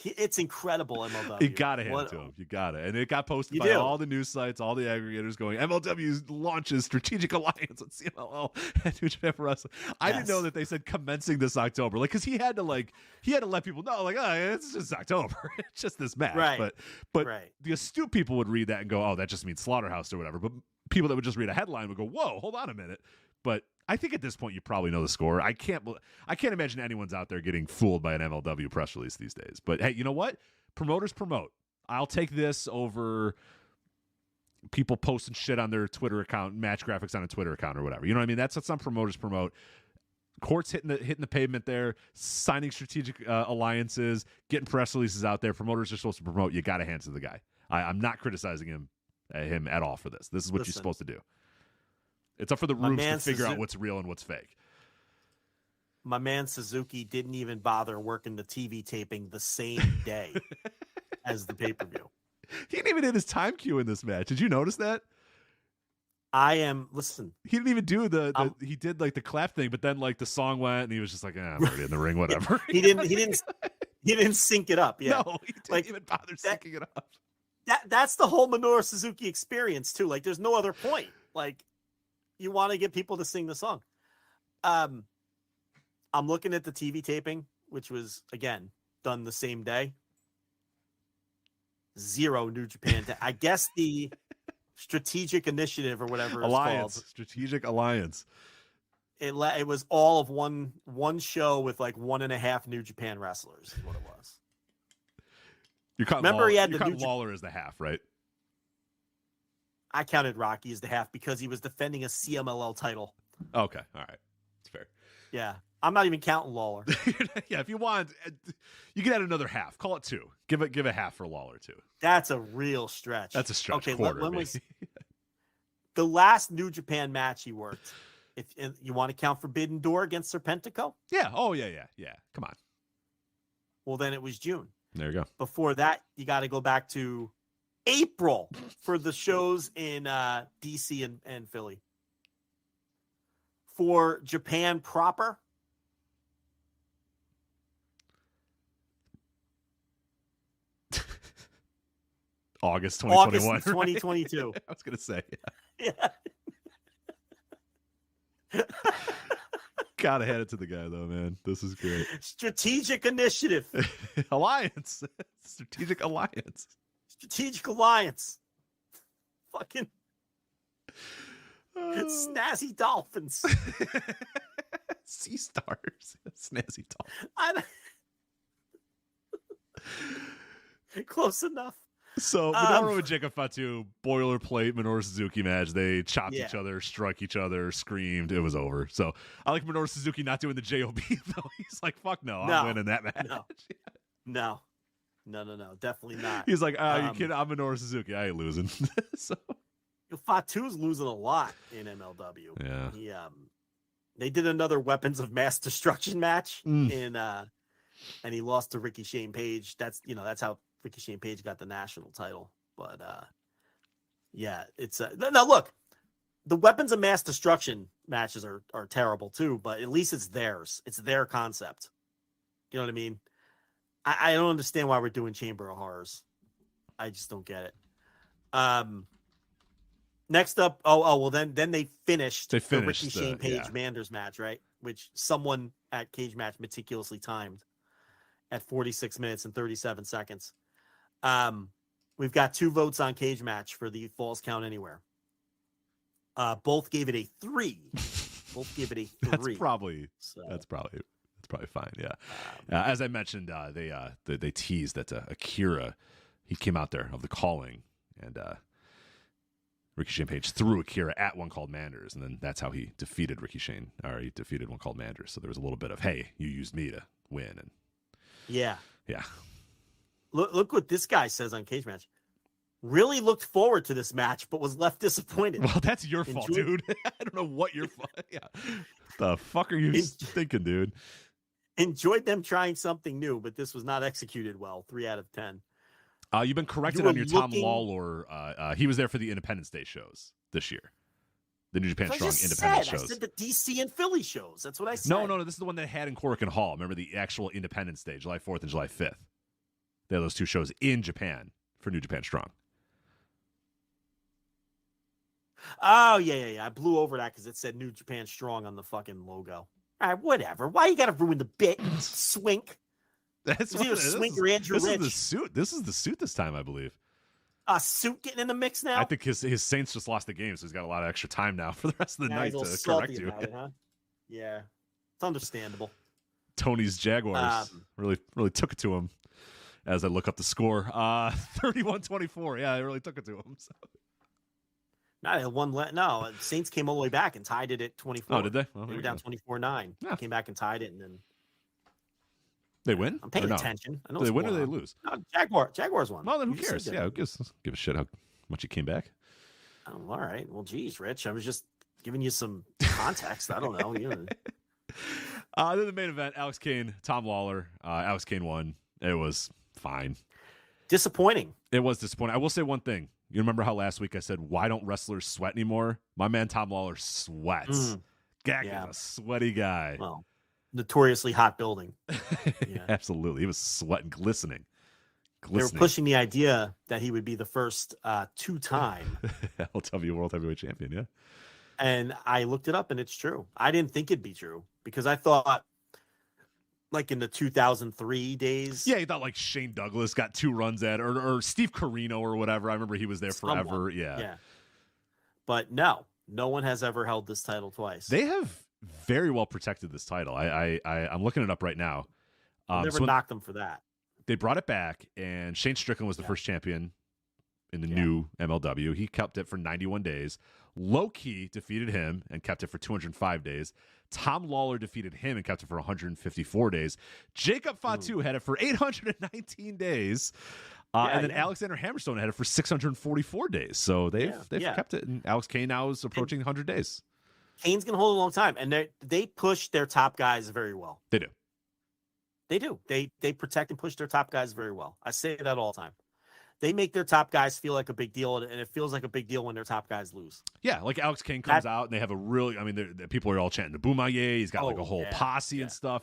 It's incredible, MLW. You got to hand it to him. You got it. And it got posted by all the news sites, all the aggregators going, MLW launches strategic alliance with CMLL and New Japan Pro Wrestling. I didn't know that they said commencing this October. Like, because he had to let people know, like, oh, it's just October. It's just this match. Right. But the astute people would read that and go, oh, that just means Slaughterhouse or whatever. But people that would just read a headline would go, whoa, hold on a minute. But I think at this point you probably know the score. I can't imagine anyone's out there getting fooled by an MLW press release these days. But hey, you know what? Promoters promote. I'll take this over people posting shit on their Twitter account, match graphics on a Twitter account or whatever. You know what I mean? That's what some promoters promote. Courts hitting the pavement there, signing strategic alliances, getting press releases out there. Promoters are supposed to promote. You got to hand to the guy. I'm not criticizing him at all for this. This is what you're supposed to do. It's up for the rooms to figure out what's real and what's fake. My man Suzuki didn't even bother working the TV taping the same day as the pay-per-view. He didn't even hit his time cue in this match. Did you notice that? Listen. He didn't even do he did like the clap thing, but then like the song went and he was just like, I'm already in the ring, whatever. he didn't sync it up. Yeah. No, he didn't even bother syncing it up. That's the whole Minoru Suzuki experience too. Like, there's no other point. Like, you want to get people to sing the song. I'm looking at the TV taping, which was, again, done the same day. 0 New Japan. I guess the strategic initiative or whatever it's called. Strategic alliance. It was all of one show with like 1.5 New Japan wrestlers is what it was. Remember, he had Lawler as the half, right? I counted Rocky as the half because he was defending a CMLL title. Okay. All right. It's fair. Yeah. I'm not even counting Lawler. Yeah. If you want, you can add another half. Call it 2. Give a half for Lawler too. That's a real stretch. That's a stretch. Okay. Quarter, when was the last New Japan match he worked? If you want to count Forbidden Door against Serpentico? Yeah. Oh, yeah. Come on. Well, then it was June. There you go. Before that, you got to go back to April for the shows in DC and Philly. For Japan proper, August 2021. August 2022. I was going to say. Yeah. Gotta hand it to the guy, though, man. This is great. Strategic initiative. Alliance. Strategic alliance. Strategic alliance. Fucking snazzy dolphins. Sea stars. Snazzy dolphins. Close enough. So Minoru and Jacob Fatu, boilerplate Minoru Suzuki match. They chopped each other, struck each other, screamed. It was over. So I like Minoru Suzuki not doing the JOB though. He's like, fuck no, I'm winning that match. No, definitely not. He's like, you kidding? I'm Minoru Suzuki. I ain't losing. So Fatu's losing a lot in MLW. Yeah. They did another Weapons of Mass Destruction match and he lost to Ricky Shane Page. That's how Ricky Shane Page got the national title. But it's now look, the Weapons of Mass Destruction matches are terrible too, but at least it's theirs. It's their concept. You know what I mean? I don't understand why we're doing Chamber of Horrors. I just don't get it. Next up, then they finished the Ricky Shane Page Manders match, right? Which someone at Cage Match meticulously timed at 46 minutes and 37 seconds. We've got 2 votes on Cage Match for the Falls Count Anywhere. Both gave it a 3. That's probably fine. Yeah. As I mentioned, they teased that Akira, he came out there of the Calling, and Ricky Shane Page threw Akira at One Called Manders, and then that's how he defeated Ricky Shane, or he defeated One Called Manders. So there was a little bit of, hey, you used me to win, and yeah. Look what this guy says on Cage Match. Really looked forward to this match, but was left disappointed. Well, that's your fault, dude. I don't know what your fault. Yeah. The fuck are you thinking, dude? Enjoyed them trying something new, but this was not executed well. 3 out of 10. You've been corrected on your Tom Lawler. He was there for the Independence Day shows this year. The New Japan I Strong just independent said, shows. I said the DC and Philly shows. That's what I said. No. This is the one they had in Korakuen Hall. Remember the actual Independence Day, July 4th and July 5th. They had those 2 shows in Japan for New Japan Strong. Oh, yeah. I blew over that because it said New Japan Strong on the fucking logo. All right, whatever. Why you got to ruin the bit? Swink. That's what Swink or Andrew This Rich. is the suit. This is the suit this time, I believe. Suit getting in the mix now? I think his Saints just lost the game, so he's got a lot of extra time now for the rest of the night to correct you. It, huh? Yeah, it's understandable. Tony's Jaguars really took it to him as I look up the score. 31-24. Yeah, they really took it to him. So. No, Saints came all the way back and tied it at 24. Oh, did they? Well, they were down 24-9. Yeah. Came back and tied it, and then they win. I'm paying attention. I know do they win or they lose? No, Jaguars won. Well, then who cares? Yeah, who gives give a shit how much he came back? Oh, all right. Well, geez, Rich, I was just giving you some context. I don't know. Then the main event: Alex Kane, Tom Lawler. Alex Kane won. It was fine. Disappointing. It was disappointing. I will say one thing. You remember how last week I said, why don't wrestlers sweat anymore? My man Tom Lawler sweats. Gak is a sweaty guy. Well, notoriously hot building. Yeah. Absolutely. He was sweating, glistening. They were pushing the idea that he would be the first 2-time LW World Heavyweight Champion, yeah. And I looked it up, and it's true. I didn't think it'd be true because I thought, like in the 2003 days. Yeah, he thought like Shane Douglas got 2 runs at, or Steve Corino or whatever. I remember he was there forever. Yeah. But no one has ever held this title twice. They have very well protected this title. I'm looking it up right now. Never knocked them for that. They brought it back, and Shane Strickland was the first champion in the new MLW. He kept it for 91 days. Low-Key defeated him and kept it for 205 days. Tom Lawler defeated him and kept it for 154 days. Jacob Fatu had it for 819 days. And then Alexander Hammerstone had it for 644 days. So they've kept it. And Alex Kane now is approaching 100 days. Kane's going to hold a long time. And they push their top guys very well. They do. They do. They protect and push their top guys very well. I say that all the time. They make their top guys feel like a big deal, and it feels like a big deal when their top guys lose. Yeah, like Alex Kane comes out, and they have a really, people are all chanting the Boomaye. He's got like a whole posse and stuff.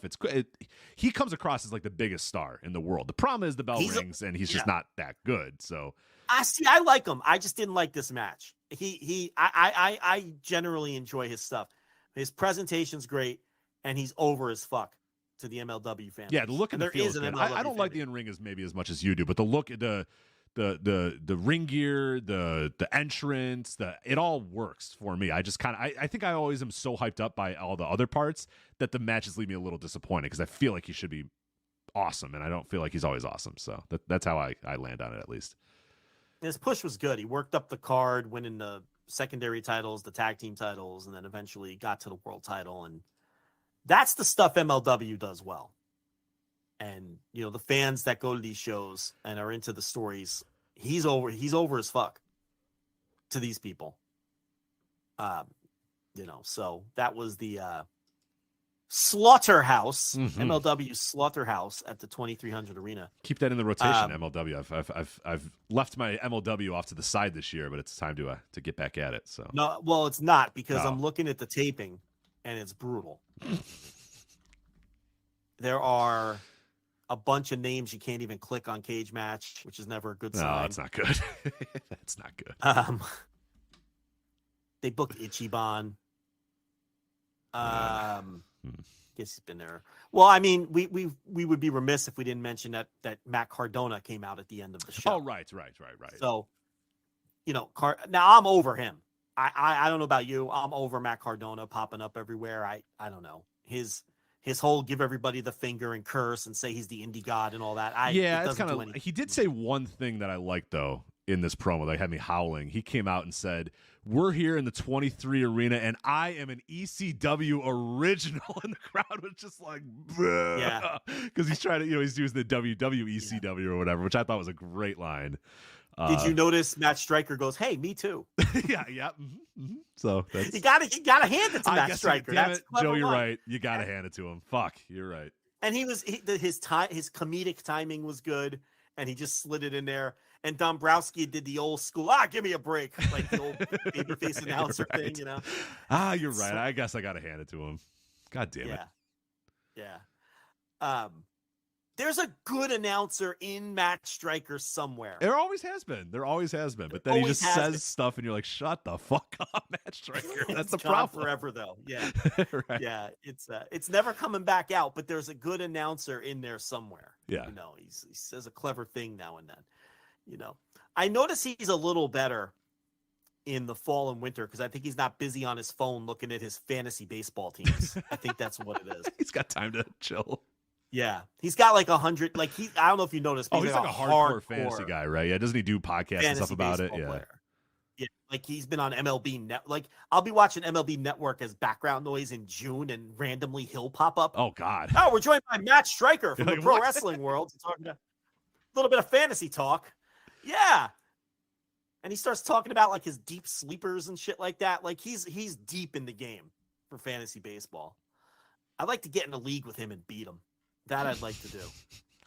He comes across as like the biggest star in the world. The problem is the bell rings, and he's just not that good. So I like him. I just didn't like this match. I generally enjoy his stuff. His presentation's great, and he's over as fuck to the MLW fans. Yeah, the look and the feel is good. I don't like the in-ring as maybe as much as you do, but the look, the ring gear, the entrance, it all works for me. I just I think I always am so hyped up by all the other parts that the matches leave me a little disappointed because I feel like he should be awesome, and I don't feel like he's always awesome. So that's how I land on it, at least. His push was good. He worked up the card, winning the secondary titles, the tag team titles, and then eventually got to the world title. And that's the stuff MLW does well. And, the fans that go to these shows and are into the stories, he's over as fuck to these people. So that was the Slaughterhouse, MLW Slaughterhouse at the 2300 Arena. Keep that in the rotation, MLW. I've left my MLW off to the side this year, but it's time to get back at it. So no, well, it's not because I'm looking at the taping and it's brutal. There are a bunch of names you can't even click on Cage Match, which is never a good sign. No, that's not good. That's not good. They booked Ichiban. Guess he's been there. Well, I mean, we would be remiss if we didn't mention that Matt Cardona came out at the end of the show. Oh, right. So, now I'm over him. I don't know about you. I'm over Matt Cardona popping up everywhere. I don't know. His whole give everybody the finger and curse and say he's the indie god and all that. It's kind of. He did say one thing that I liked though in this promo that had me howling. He came out and said, "We're here in the 23 arena, and I am an ECW original." And the crowd was just like, because he's trying to, he's using the WWECW or whatever, which I thought was a great line. Did you notice Matt Stryker goes, "Hey, me too"? Yeah. Mm-hmm. So that's, you gotta hand it to Matt Stryker. That's Joe, you're right. You gotta hand it to him. Fuck, you're right. And his comedic timing was good, and he just slid it in there. And Dombrowski did the old school, give me a break, like the old babyface announcer thing, you know? You're right. I guess I got to hand it to him. God damn it. Yeah. There's a good announcer in Matt Striker somewhere. There always has been. But then he just says stuff, and you're like, shut the fuck up, Matt Striker. That's the problem. Forever, though. Yeah. Right. Yeah. It's never coming back out, but there's a good announcer in there somewhere. Yeah. You know, he says a clever thing now and then. You know, I notice he's a little better in the fall and winter because I think he's not busy on his phone looking at his fantasy baseball teams. I think that's what it is. He's got time to chill. Yeah, he's got like 100. Like I don't know if you noticed. He's like a hardcore fantasy guy, right? Yeah, doesn't he do podcasts and stuff about it? Yeah. Yeah, like he's been on MLB Net. Like I'll be watching MLB Network as background noise in June, and randomly he'll pop up. Oh God! Oh, we're joined by Matt Striker from like, the pro what? wrestling world. Talking about a little bit of fantasy talk. Yeah. And he starts talking about like his deep sleepers and shit like that. Like he's deep in the game for fantasy baseball. I'd like to get in a league with him and beat him. That I'd like to do.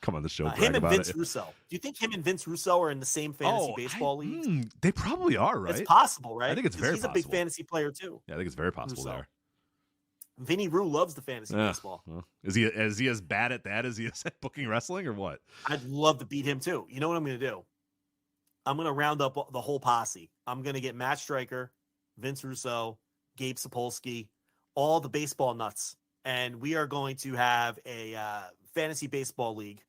Come on the show. Him and Vince Russo. Do you think him and Vince Russo are in the same fantasy baseball league? They probably are, right? It's possible, right? I think it's very possible. He's a big fantasy player too. Yeah, I think it's very possible Russo. there. Vinny Rue loves the fantasy baseball. Well, is he as bad at that as he is at booking wrestling or what? I'd love to beat him too. You know what I'm going to do? I'm going to round up the whole posse. I'm going to get Matt Striker, Vince Russo, Gabe Sapolsky, all the baseball nuts. And we are going to have a fantasy baseball league.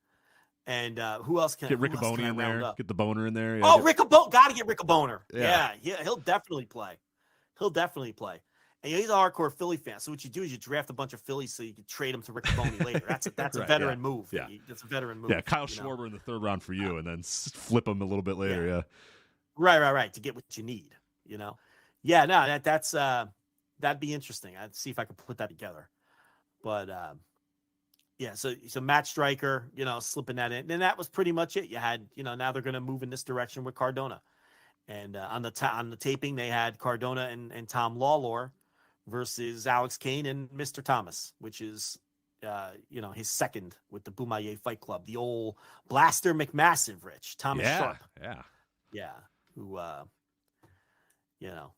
And who else can get Rick Boney in there? Get the Boner in there. Yeah, Rick got to get Rick Boner. Yeah, he'll definitely play. And he's a hardcore Philly fan. So what you do is you draft a bunch of Phillies so you can trade them to Rick Boney later. That's a veteran move. Yeah, that's a veteran move. Yeah, Kyle Schwarber in the third round for you, and then flip him a little bit later. Yeah. Right. To get what you need. You know. Yeah. No, that's that'd be interesting. I'd see if I could put that together. But yeah. So Matt Striker, you know, slipping that in, and that was pretty much it. You had, you know, now they're going to move in this direction with Cardona, and on the taping they had Cardona and Tom Lawlor versus Alex Kane and Mr. Thomas, which is, you know, his second with the Boumaye Fight Club, the old Blaster McMassive, Rich Thomas Sharp. Yeah. Who, you know,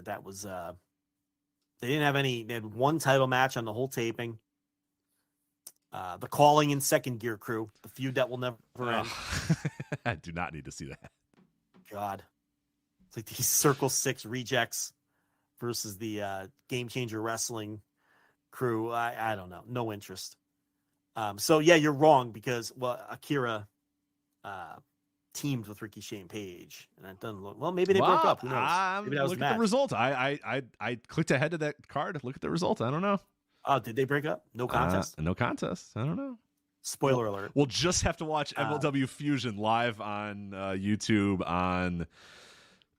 that was, they didn't have any, they had one title match on the whole taping. The Calling in Second Gear crew, the feud that will never end. I do not need to see that. God. It's like these Circle 6 rejects versus the Game Changer Wrestling crew. I don't know. No interest. So, yeah, you're wrong because, well, Akira teamed with Ricky Shane Page. And it doesn't look... Well, maybe they broke up. Who knows? Maybe that was look at the result. I clicked ahead to that card. Look at the result. I don't know. Oh, did they break up? No contest? No contest. I don't know. Spoiler alert. We'll just have to watch MLW Fusion live on YouTube on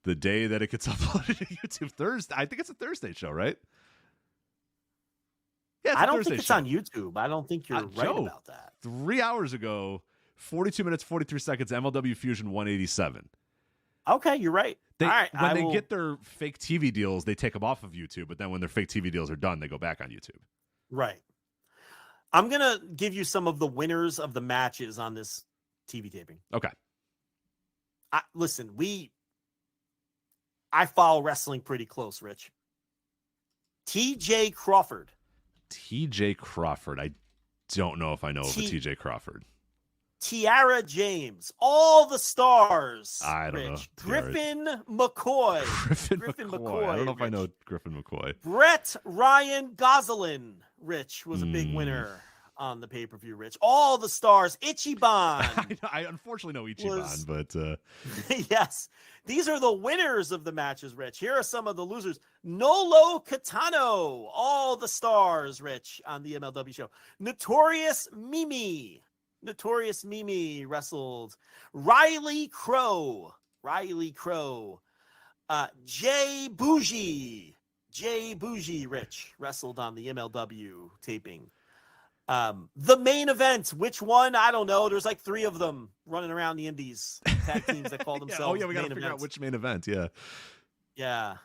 the day that it gets uploaded to YouTube. Thursday. I think it's a Thursday show, right? Yeah, I don't think it's on YouTube. I don't think you're right about that. 3 hours ago, 42 minutes, 43 seconds, MLW Fusion 187. Okay, you're right. All right, when they get their fake TV deals, they take them off of YouTube, but then when their fake TV deals are done, they go back on YouTube. Right. I'm going to give you some of the winners of the matches on this TV taping. Okay. Listen, I follow wrestling pretty close, Rich. TJ Crawford. I don't know if I know of a TJ Crawford. Tiara James. All the stars. I don't know. Griffin McCoy. Griffin McCoy. I don't know if I know Griffin McCoy. Brett Ryan Gosselin. Rich was a big winner on the pay-per-view, Rich. All the stars. Ichiban. I unfortunately know Ichiban, but... Yes. These are the winners of the matches, Rich. Here are some of the losers. Nolo Katano. All the stars, Rich, on the MLW show. Notorious Mimi wrestled. Riley Crow. Jay Bougie, Rich, wrestled on the MLW taping. The main event, which one? I don't know. There's like 3 of them running around the indies. Tag teams that call themselves. We got to figure out which main event. Yeah. Yeah.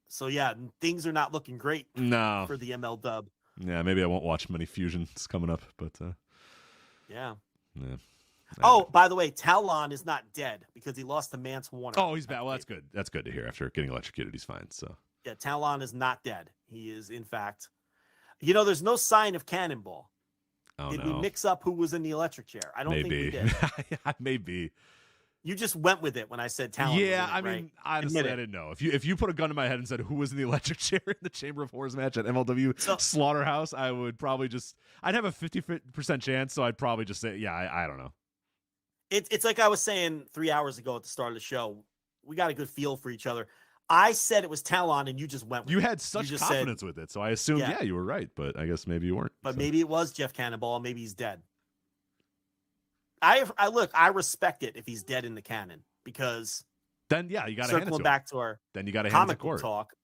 So yeah, things are not looking great for the MLW. Yeah, maybe I won't watch many fusions coming up, but yeah. Oh, by the way, Talon is not dead because he lost to Mance Warner. Oh, he's bad. Well, that's good. That's good to hear. After getting electrocuted, he's fine. So yeah, Talon is not dead. He is, in fact. There's no sign of Cannonball. Oh, Did no. we mix up who was in the electric chair? I don't think we did. Maybe. You just went with it when I said Talon. Yeah, I mean, honestly, I didn't know. If you put a gun to my head and said who was in the electric chair in the Chamber of Horrors match at MLW Slaughterhouse, I would probably I'd have a 50% chance, so I'd probably just say, yeah, I don't know. It's like I was saying 3 hours ago at the start of the show. We got a good feel for each other. I said it was Talon, and you just went with You it. had such confidence with it, so I assumed, Yeah. you were right, but I guess maybe you weren't. But maybe it was Jeff Cannonball. Maybe he's dead. I respect it if he's dead in the canon, because then you got to circling back to our then you got to comic book talk.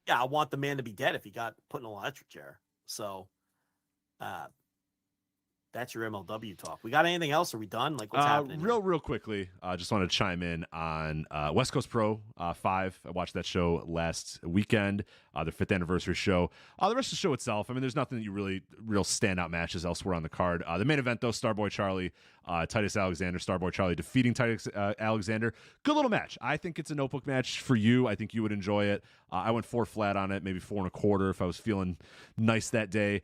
Yeah, I want the man to be dead if he got put in an electric chair. So, that's your MLW talk. We got anything else? Are we done? Like, what's happening? Real quickly, just wanted to chime in on West Coast Pro 5. I watched that show last weekend, their 5th anniversary show. The rest of the show itself, I mean, there's nothing that you real standout matches elsewhere on the card. The main event, though, Starboy Charlie, Titus Alexander, Starboy Charlie defeating Titus Alexander. Good little match. I think it's a notebook match for you. I think you would enjoy it. I went 4 flat on it, maybe 4 1/4 if I was feeling nice that day.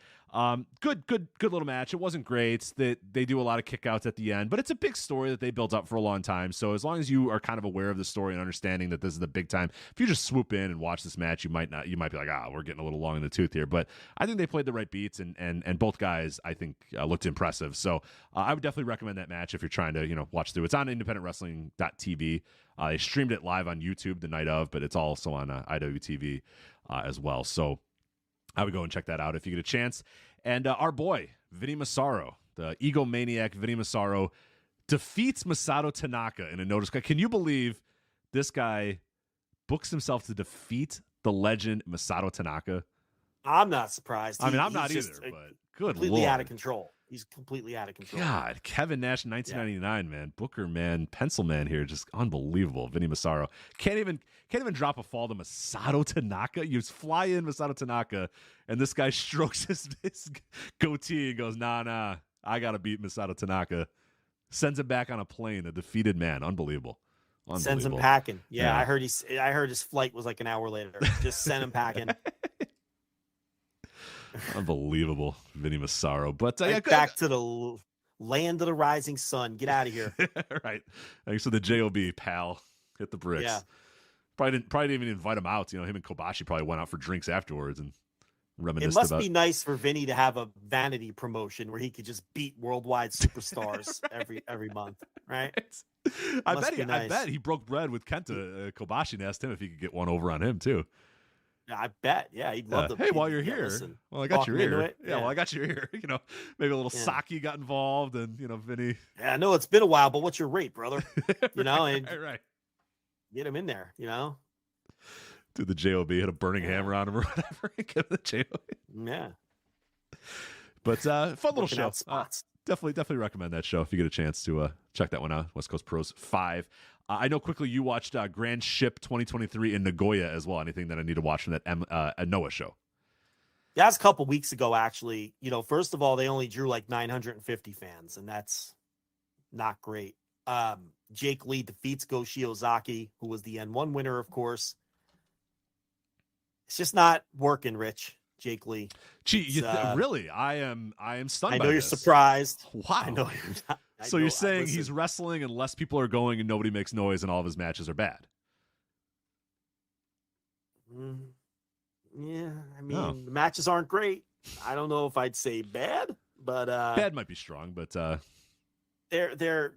Good little match. It wasn't great. They do a lot of kickouts at the end, but it's a big story that they built up for a long time. So as long as you are kind of aware of the story and understanding that this is the big time, if you just swoop in and watch this match, you might be like, we're getting a little long in the tooth here. But I think they played the right beats, and both guys, I think, looked impressive. So I would definitely recommend that match if you're trying to, watch through. It's on independentwrestling.tv. They streamed it live on YouTube the night of, but it's also on IWTV as well. So I would go and check that out if you get a chance. And our boy, Vinny Massaro, the egomaniac Vinny Massaro, defeats Masato Tanaka in a notice. Can you believe this guy books himself to defeat the legend Masato Tanaka? I'm not surprised. I'm not either, but good completely Lord. Out of control. He's completely out of control. God, Kevin Nash, 1999, man. Booker, man. Pencil man here. Just unbelievable. Vinny Massaro. Can't even drop a fall to Masato Tanaka. You fly in Masato Tanaka, and this guy strokes his goatee and goes, nah, I got to beat Masato Tanaka. Sends him back on a plane, a defeated man. Unbelievable. Sends him packing. Yeah, I heard his flight was like an hour later. Just send him packing. Unbelievable, Vinny Massaro. But back to the land of the rising sun. Get out of here. Right. Thanks for the JOB, pal. Hit the bricks. Yeah. Probably didn't even invite him out. Him and Kobashi probably went out for drinks afterwards and reminisced about. It must about. be nice for Vinny to have a vanity promotion where he could just beat worldwide superstars every month, right? I bet he broke bread with Kenta Kobashi and asked him if he could get one over on him too. I bet. Yeah, he'd love to. Hey, while you're here, listen, well, I got your ear. Yeah, well, I got your ear. Maybe a little sake got involved, and Vinny. Yeah, I know it's been a while, but what's your rate, brother? And right. Get him in there. Do the JOB, hit a burning hammer on him or whatever. Give him the JOB. Yeah. But fun little show. Spots. Definitely recommend that show if you get a chance to check that one out. West Coast Pros 5. I know quickly you watched Grand Ship 2023 in Nagoya as well. Anything that I need to watch from that Noah show? Yeah, that was a couple weeks ago, actually. First of all, they only drew like 950 fans, and that's not great. Jake Lee defeats Go Shiozaki, who was the N1 winner, of course. It's just not working, Rich. Jake Lee. Gee, really? I am stunned. I know by you're this. surprised. Wow. I know you're not. So you're saying he's wrestling and less people are going and nobody makes noise and all of his matches are bad? Yeah, I mean, the matches aren't great. I don't know if I'd say bad, but bad might be strong, but they're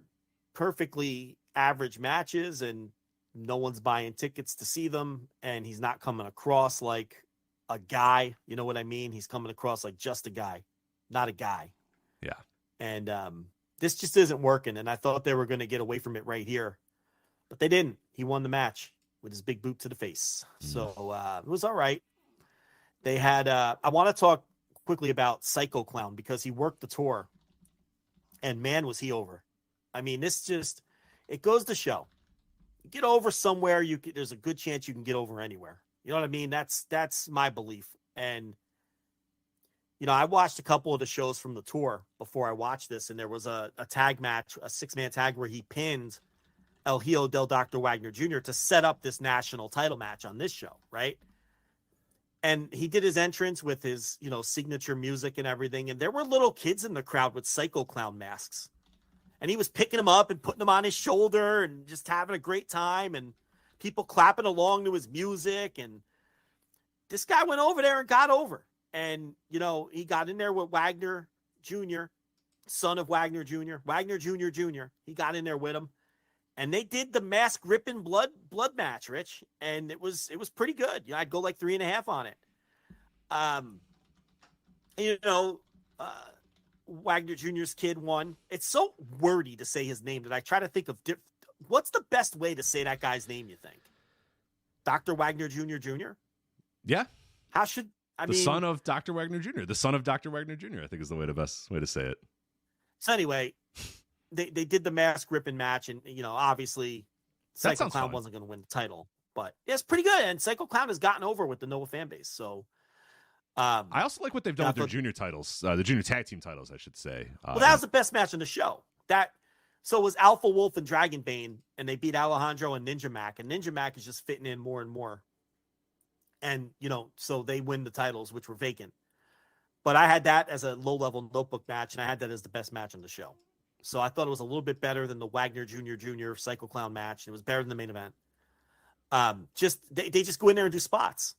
perfectly average matches, and no one's buying tickets to see them, and he's not coming across like a guy. You know what I mean? He's coming across like just a guy, not a guy. Yeah. And this just isn't working, and I thought they were going to get away from it right here, but they didn't. He won the match with his big boot to the face. So it was all right. They had I want to talk quickly about Psycho Clown because he worked the tour, and man, was he over. I mean, it goes to show. You get over somewhere, there's a good chance you can get over anywhere. You know what I mean? That's my belief. And I watched a couple of the shows from the tour before I watched this, and there was a tag match, a 6-man tag where he pinned El Hijo del Dr. Wagner Jr. to set up this national title match on this show, right? And he did his entrance with his, signature music and everything. And there were little kids in the crowd with Psycho Clown masks. And he was picking them up and putting them on his shoulder and just having a great time. And people clapping along to his music. And this guy went over there and got over. And, he got in there with Wagner Jr., son of Wagner Jr., Wagner Jr. He got in there with him. And they did the mask ripping blood match, Rich, and it was pretty good. I'd go like 3.5 on it. Wagner Jr.'s kid won. It's so wordy to say his name that I try to think of what's the best way to say that guy's name. You think, Dr. Wagner Jr. Yeah. How should the son of Dr. Wagner Jr. The son of Dr. Wagner Jr. I think is the best way to say it. So anyway. They did the mask ripping match, and obviously Psycho Clown wasn't going to win the title, but it's pretty good. And Psycho Clown has gotten over with the Noah fan base. So I also like what they've done with their junior titles, the junior tag team titles, I should say. Well, that was the best match on the show. So it was Alpha Wolf and Dragon Bane, and they beat Alejandro and Ninja Mac, and Ninja Mac is just fitting in more and more. And so they win the titles, which were vacant. But I had that as a low-level notebook match, and I had that as the best match on the show. So I thought it was a little bit better than the Wagner Jr. Psycho Clown match. It was better than the main event. They just go in there and do spots,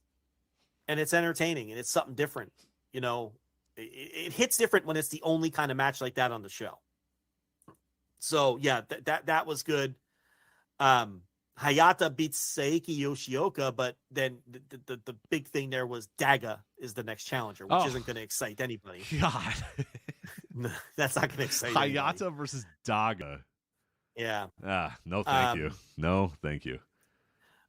and it's entertaining and it's something different. It hits different when it's the only kind of match like that on the show. So yeah, that was good. Hayata beats Saiki Yoshioka, but then the big thing there was Daga is the next challenger, which isn't going to excite anybody. God. No, that's not going to excite Hayata anybody. versus Daga. Yeah. No, thank you. No, thank you.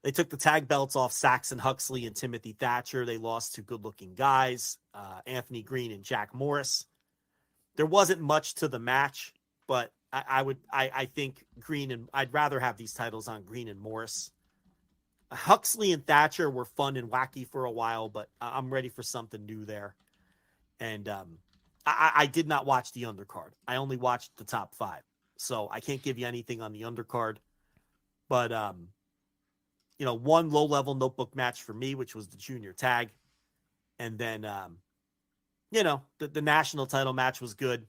They took the tag belts off Saxon Huxley and Timothy Thatcher. They lost to good-looking guys, Anthony Green and Jack Morris. There wasn't much to the match, but I think Green and I'd rather have these titles on Green and Morris. Huxley and Thatcher were fun and wacky for a while, but I'm ready for something new there. And I did not watch the undercard. I only watched the top 5. So I can't give you anything on the undercard. But, one low-level notebook match for me, which was the junior tag. And then, the national title match was good.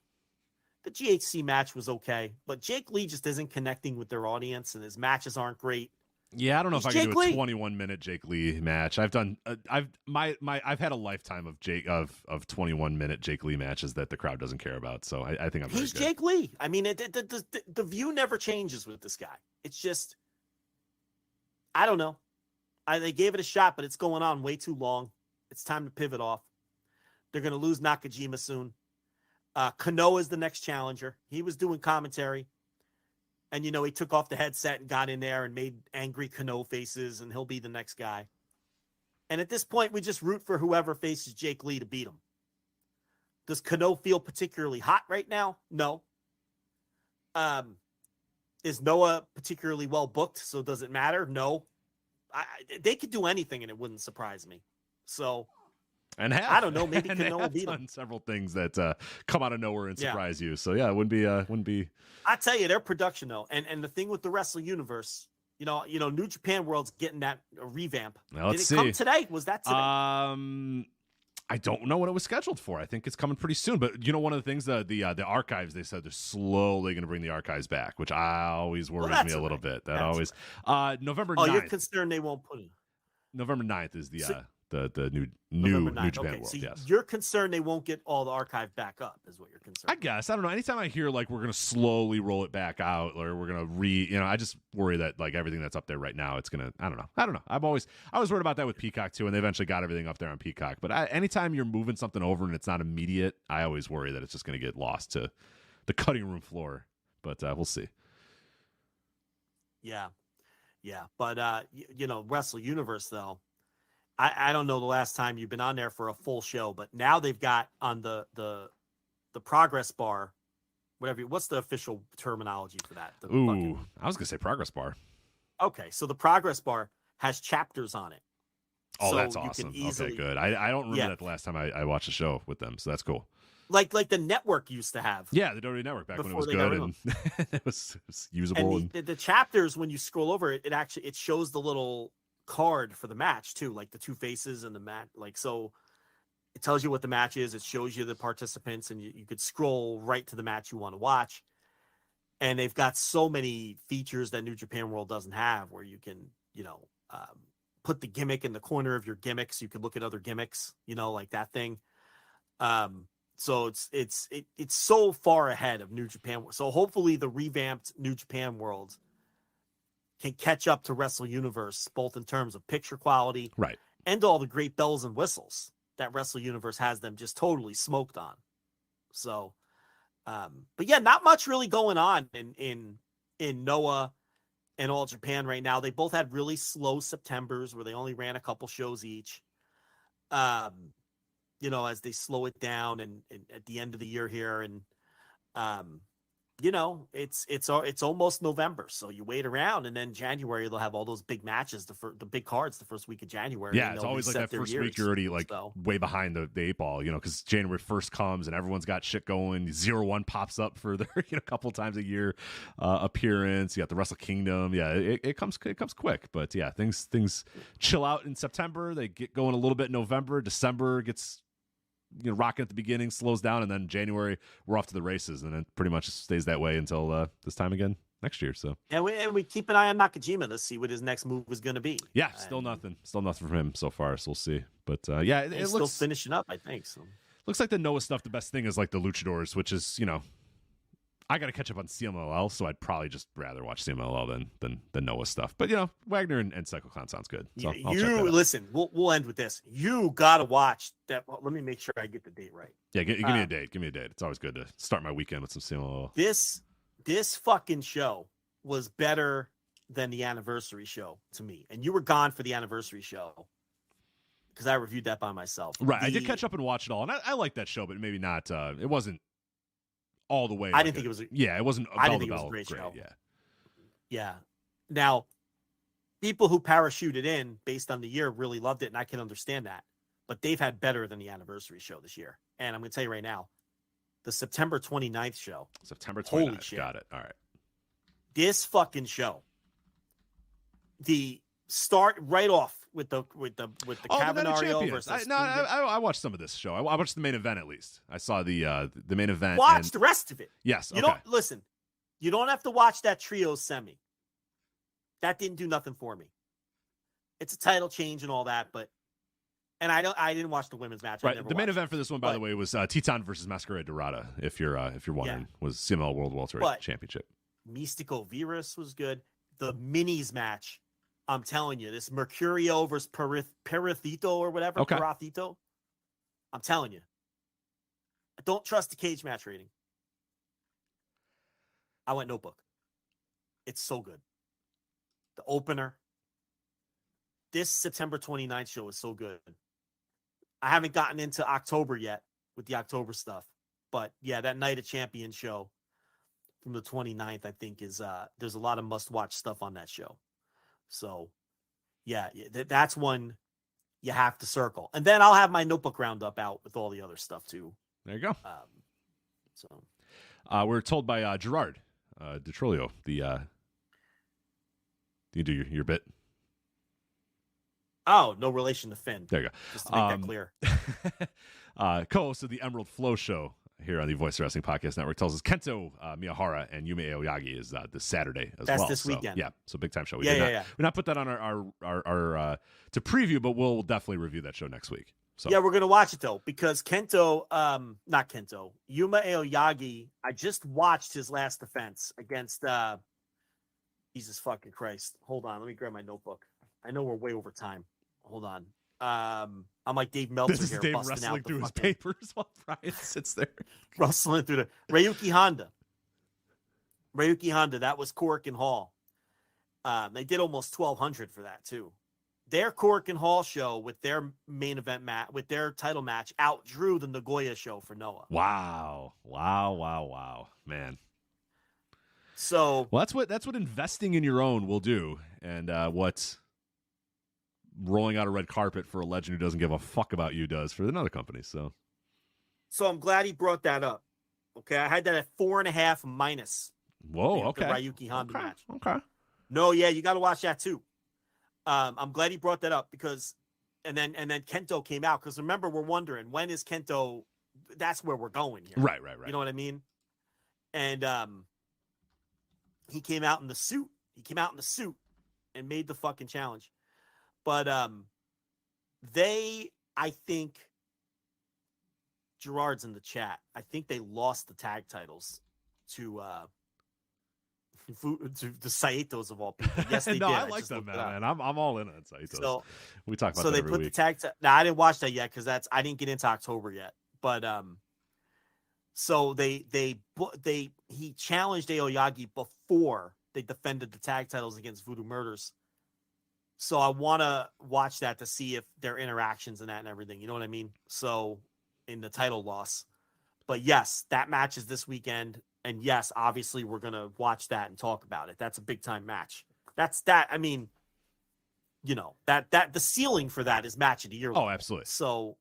The GHC match was okay. But Jake Lee just isn't connecting with their audience, and his matches aren't great. Yeah, I don't know if I can do a 21-minute Jake Lee match. I've done I've had a lifetime of 21-minute Jake Lee matches that the crowd doesn't care about. So I think he's Jake Lee. I mean, the view never changes with this guy. It's just I don't know. They gave it a shot, but it's going on way too long. It's time to pivot off. They're going to lose Nakajima soon. Kanoa is the next challenger. He was doing commentary. And, he took off the headset and got in there and made angry Kano faces, and he'll be the next guy. And at this point, we just root for whoever faces Jake Lee to beat him. Does Kano feel particularly hot right now? No. Is Noah particularly well booked, so does it matter? No. They could do anything, and it wouldn't surprise me. So... And I don't know. Maybe Kano will beat him. Several things that come out of nowhere and surprise you. So yeah, it wouldn't be. I tell you, their production though, and the thing with the wrestling universe, New Japan World's getting that revamp. Now, let's see. Come today? Was that today? I don't know what it was scheduled for. I think it's coming pretty soon. But one of the things the archives, they said they're slowly going to bring the archives back, which always worries me a little bit. That always November 9th. Oh, you're concerned they won't put it. November 9th is the new Japan World. So yes. You're concerned they won't get all the archive back up, is what you're concerned. I guess. I don't know. Anytime I hear we're going to slowly roll it back out, or we're going to I just worry that everything that's up there right now, it's going to. I don't know. I was worried about that with Peacock too, and they eventually got everything up there on Peacock. But anytime you're moving something over and it's not immediate, I always worry that it's just going to get lost to the cutting room floor. But we'll see. Yeah. But Wrestle Universe though. I don't know the last time you've been on there for a full show, but now they've got on the progress bar, what's the official terminology for that? I was gonna say progress bar. Okay, so the progress bar has chapters on it, Oh, so that's you awesome. Can easily, okay, good. I don't remember that the last time I watched a show with them, so that's cool. Like the network used to have. Yeah, the WWE Network back when it was good and it was usable. And the chapters, when you scroll over it, it shows the little card for the match too, like the two faces and the match. Like, so it tells you what the match is. It shows you the participants, and you could scroll right to the match you want to watch. And they've got so many features that New Japan World doesn't have, where you can, put the gimmick in the corner of your gimmicks. You could look at other gimmicks, like that thing. So it's so far ahead of New Japan. So hopefully the revamped New Japan World can catch up to Wrestle Universe, both in terms of picture quality, right, and all the great bells and whistles that Wrestle Universe has them just totally smoked on. So, but yeah, not much really going on in Noah and All Japan right now. They both had really slow Septembers where they only ran a couple shows each. As they slow it down and at the end of the year here, and it's almost November, so you wait around, and then January they'll have all those big matches, the big cards the first week of January. Yeah, it's always like that first week you're already way behind the 8 ball, because January 1st comes and everyone's got shit going. 0-1 pops up for their a couple times a year appearance. You got the Wrestle Kingdom. Yeah, it comes quick, but yeah, things chill out in September. They get going a little bit in November. December gets rocking at the beginning, slows down, and then January we're off to the races, and it pretty much stays that way until this time again next year. So and we keep an eye on Nakajima to see what his next move is going to be. Yeah, still nothing from him so far. So we'll see. But yeah, it looks still finishing up, I think. So looks like the Noah stuff. The best thing is like the Luchadors, which is I got to catch up on CMLL, so I'd probably just rather watch CMLL than Noah stuff. But Wagner and Psycho Clown sounds good. So listen, we'll end with this. You gotta watch that. Let me make sure I get the date right. Yeah, give me a date. Give me a date. It's always good to start my weekend with some CMLL. This fucking show was better than the anniversary show to me, and you were gone for the anniversary show because I reviewed that by myself. Right, I did catch up and watch it all, and I like that show, but maybe not. It wasn't all the way. I didn't think it was. It wasn't. I didn't think it was a great show. Yeah. Now, people who parachuted in based on the year really loved it, and I can understand that. But they've had better than the anniversary show this year. And I'm going to tell you right now, the September 29th show. September 29th. Holy shit. Got it. All right. This fucking show. The start right off with the Cavanario versus. I watched some of this show. I watched the main event at least. I saw the main event. Watch the rest of it. Yes. You don't listen. You don't have to watch that trio semi. That didn't do nothing for me. It's a title change and all that, and I didn't watch the women's match. Right. The main event for this one, by the way, was Teton versus Masquerade Dorada. If you're wondering, was CML World Welterweight Championship. Mystico Virus was good. The minis match. I'm telling you, this Mercurio versus Perithito or whatever, Perithito. I'm telling you. I don't trust the cage match rating. I went Notebook. It's so good. The opener. This September 29th show is so good. I haven't gotten into October yet with the October stuff. But yeah, that Night of Champions show from the 29th, I think, is there's a lot of must-watch stuff on that show. So, yeah, that's one you have to circle. And then I'll have my Notebook roundup out with all the other stuff, too. There you go. We're told by Gerard DeTrolio, you do your bit. Oh, no relation to Finn. There you go. Just to make that clear. Co-host of the Emerald Flow Show here on the Voice Wrestling Podcast Network tells us Kento Miyahara and Yume Aoyagi is this Saturday as well. That's this weekend. Yeah, so big time show. Yeah. We not put that on our to preview, but we'll definitely review that show next week. So yeah, we're gonna watch it though because Yume Aoyagi. I just watched his last defense against Jesus fucking Christ. Hold on, let me grab my notebook. I know we're way over time. Hold on. I'm like Dave Meltzer this is here, Dave busting wrestling out through his papers while Brian sits there. Rustling through the Ryuki Honda. That was Cork and Hall. They did almost 1,200 for that too. Their Cork and Hall show with their main event match, with their title match, outdrew the Nagoya show for Noah. Wow, man. So well, that's what investing in your own will do, and what rolling out a red carpet for a legend who doesn't give a fuck about you does for another company. So I'm glad he brought that up. Okay, I had that at 4.5 minus. Whoa, okay. The Ryuki Honda match. Okay. No, yeah, you got to watch that too. I'm glad he brought that up because, and then Kento came out because remember we're wondering when is Kento. That's where we're going here. Right. You know what I mean? And he came out in the suit. And made the fucking challenge. But I think Gerard's in the chat. I think they lost the tag titles to the Saitos of all people. Yes, they no, did. I like them, man. I'm all in on Saitos. So we talk about so that they every put week. the tag. Now I didn't watch that yet because I didn't get into October yet. But so he challenged Aoyagi before they defended the tag titles against Voodoo Murders. So I want to watch that to see if their interactions and that and everything. You know what I mean? So in the title loss. But yes, that match is this weekend. And yes, obviously we're going to watch that and talk about it. That's a big time match. I mean, you know, that the ceiling for that is match of the year. Oh, absolutely. So,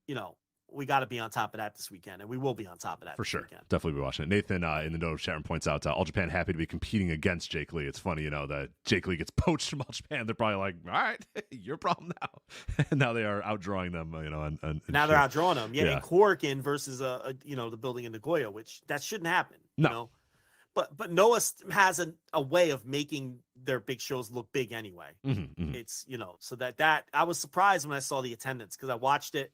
you know, we got to be on top of that this weekend, and we will be on top of that for sure. Weekend. Definitely be watching it. Nathan in the note of chat room points out All Japan happy to be competing against Jake Lee. It's funny, you know, that Jake Lee gets poached from All Japan. They're probably like, all right, your problem now. And now they are outdrawing them, you know. Now they're outdrawing them. Yeah, and Korakuen versus the building in Nagoya, which that shouldn't happen. No. You know? But Noah has a way of making their big shows look big anyway. Mm-hmm. It's, you know, so that I was surprised when I saw the attendance because I watched it.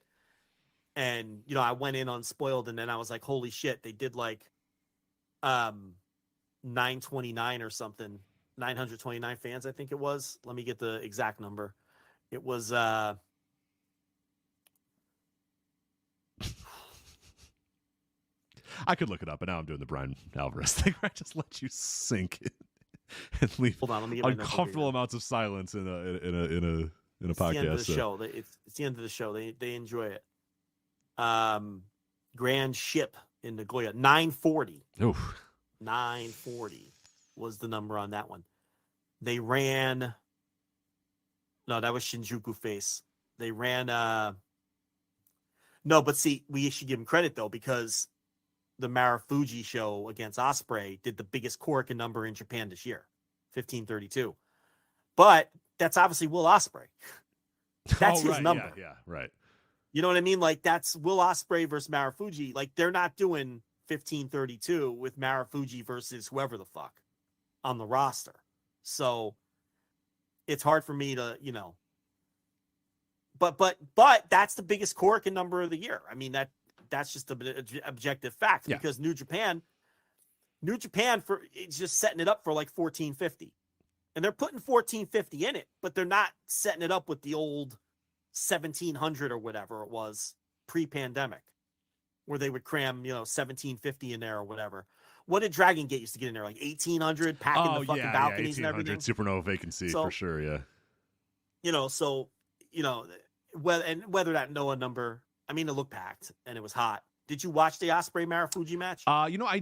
And, you know, I went in unspoiled and then I was like, holy shit, they did like 929 or something, 929 fans, I think it was. Let me get the exact number. It was I could look it up, but now I'm doing the Brian Alvarez thing where I just let you sink in and leave Hold on, let me get uncomfortable amounts of silence in a podcast. The end of the show. It's the end of the show. They enjoy it. Grand Ship in Nagoya, 940. Oof. 940 was the number on that one. They ran. No, that was Shinjuku Face. They ran. No, but see, we should give him credit though because the Marufuji show against Ospreay did the biggest Korakuen number in Japan this year, 1532. But that's obviously Will Ospreay. That's his number. Yeah, right. You know what I mean? Like that's Will Ospreay versus Marufuji. Like they're not doing 1532 with Marufuji versus whoever the fuck on the roster. So it's hard for me to, you know. But that's the biggest Korakuen number of the year. I mean that's just an objective fact because New Japan for it's just setting it up for like 1450. And they're putting 1450 in it, but they're not setting it up with the old 1700 or whatever it was pre-pandemic where they would cram, you know, 1750 in there or whatever. What did Dragon Gate used to get in there? Like 1800 packing the fucking balconies and everything. Supernova vacancy for sure. Yeah. You know, so, you know, whether that Noah number, I mean, it looked packed and it was hot. Did you watch the Ospreay Marufuji match? You know, I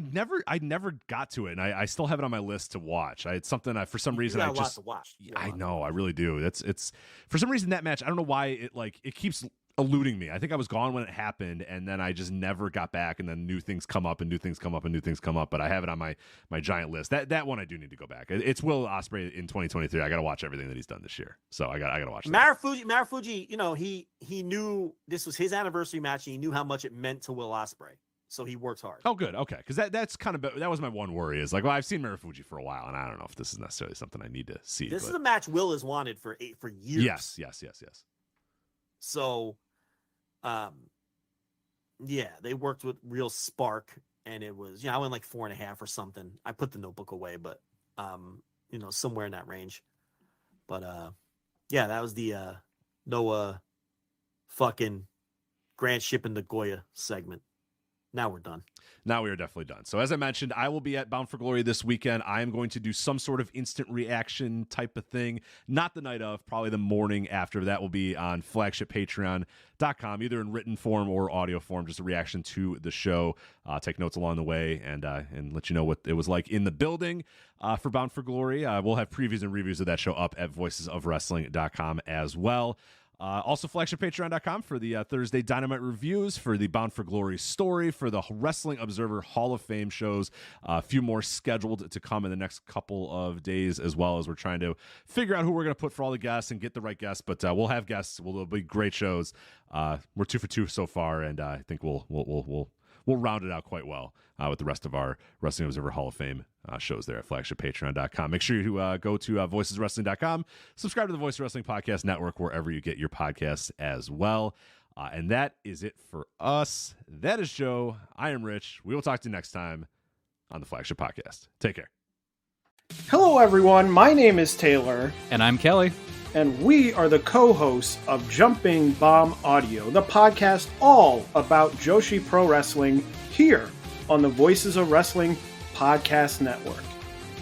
never got to it, and I still have it on my list to watch. It's something for some reason I just. To watch. I know, I really do. It's for some reason that match. I don't know why it keeps eluding me. I think I was gone when it happened, and then I just never got back. And then new things come up, and new things come up, and new things come up. But I have it on my giant list. That one I do need to go back. It's Will Ospreay in 2023. I got to watch everything that he's done this year. So I got to watch that. Marufuji, you know, he knew this was his anniversary match, and he knew how much it meant to Will Ospreay. So he worked hard. Oh, good. Okay, because that's kind of that was my one worry is like, well, I've seen Marufuji for a while, and I don't know if this is necessarily something I need to see. This is a match Will has wanted for years. Yes. So. Yeah, they worked with real spark, and it was, you know, I went like 4.5 or something. I put the notebook away, but you know, somewhere in that range. But yeah, that was the Noah fucking Grand Ship in Nagoya segment. Now we're done. Now we are definitely done. So as I mentioned, I will be at Bound for Glory this weekend. I am going to do some sort of instant reaction type of thing. Not the night of, probably the morning after. That will be on flagshippatreon.com, either in written form or audio form, just a reaction to the show. Take notes along the way and let you know what it was like in the building for Bound for Glory. We'll have previews and reviews of that show up at voicesofwrestling.com as well. Also, flagshippatreon.com for the Thursday Dynamite reviews, for the Bound for Glory story, for the Wrestling Observer Hall of Fame shows. A few more scheduled to come in the next couple of days, as well as we're trying to figure out who we're going to put for all the guests and get the right guests. But we'll have guests. There'll be great shows. We're 2 for 2 so far, and I think we'll round it out quite well with the rest of our Wrestling Observer Hall of Fame shows there at flagshippatreon.com. Make sure you go to voiceswrestling.com, subscribe to the Voice Wrestling Podcast Network wherever you get your podcasts as well. And that is it for us. That is Joe. I am Rich. We will talk to you next time on the Flagship Podcast. Take care. Hello, everyone. My name is Taylor. And I'm Kelly. And we are the co-hosts of Jumping Bomb Audio, the podcast all about Joshi Pro Wrestling here on the Voices of Wrestling Podcast Network.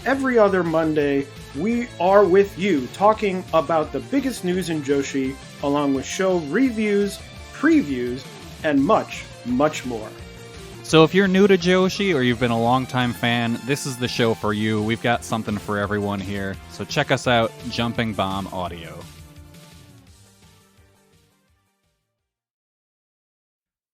Every other Monday, we are with you talking about the biggest news in Joshi, along with show reviews, previews, and much, much more. So if you're new to Joshi or you've been a longtime fan, this is the show for you. We've got something for everyone here. So check us out, Jumping Bomb Audio.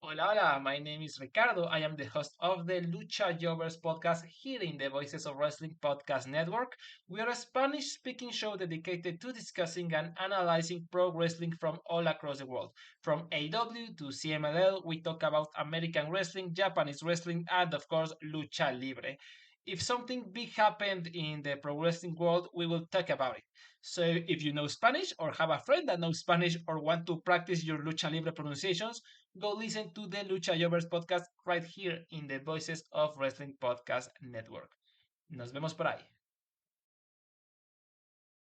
Hola, my name is Ricardo. I am the host of the Lucha Libre podcast here in the Voices of Wrestling Podcast Network. We are a Spanish-speaking show dedicated to discussing and analyzing pro wrestling from all across the world. From AEW to CMLL, we talk about American wrestling, Japanese wrestling, and of course, Lucha Libre. If something big happened in the pro wrestling world, we will talk about it. So if you know Spanish or have a friend that knows Spanish or want to practice your Lucha Libre pronunciations, go listen to the Lucha Libre podcast right here in the Voices of Wrestling Podcast Network. Nos vemos por ahí.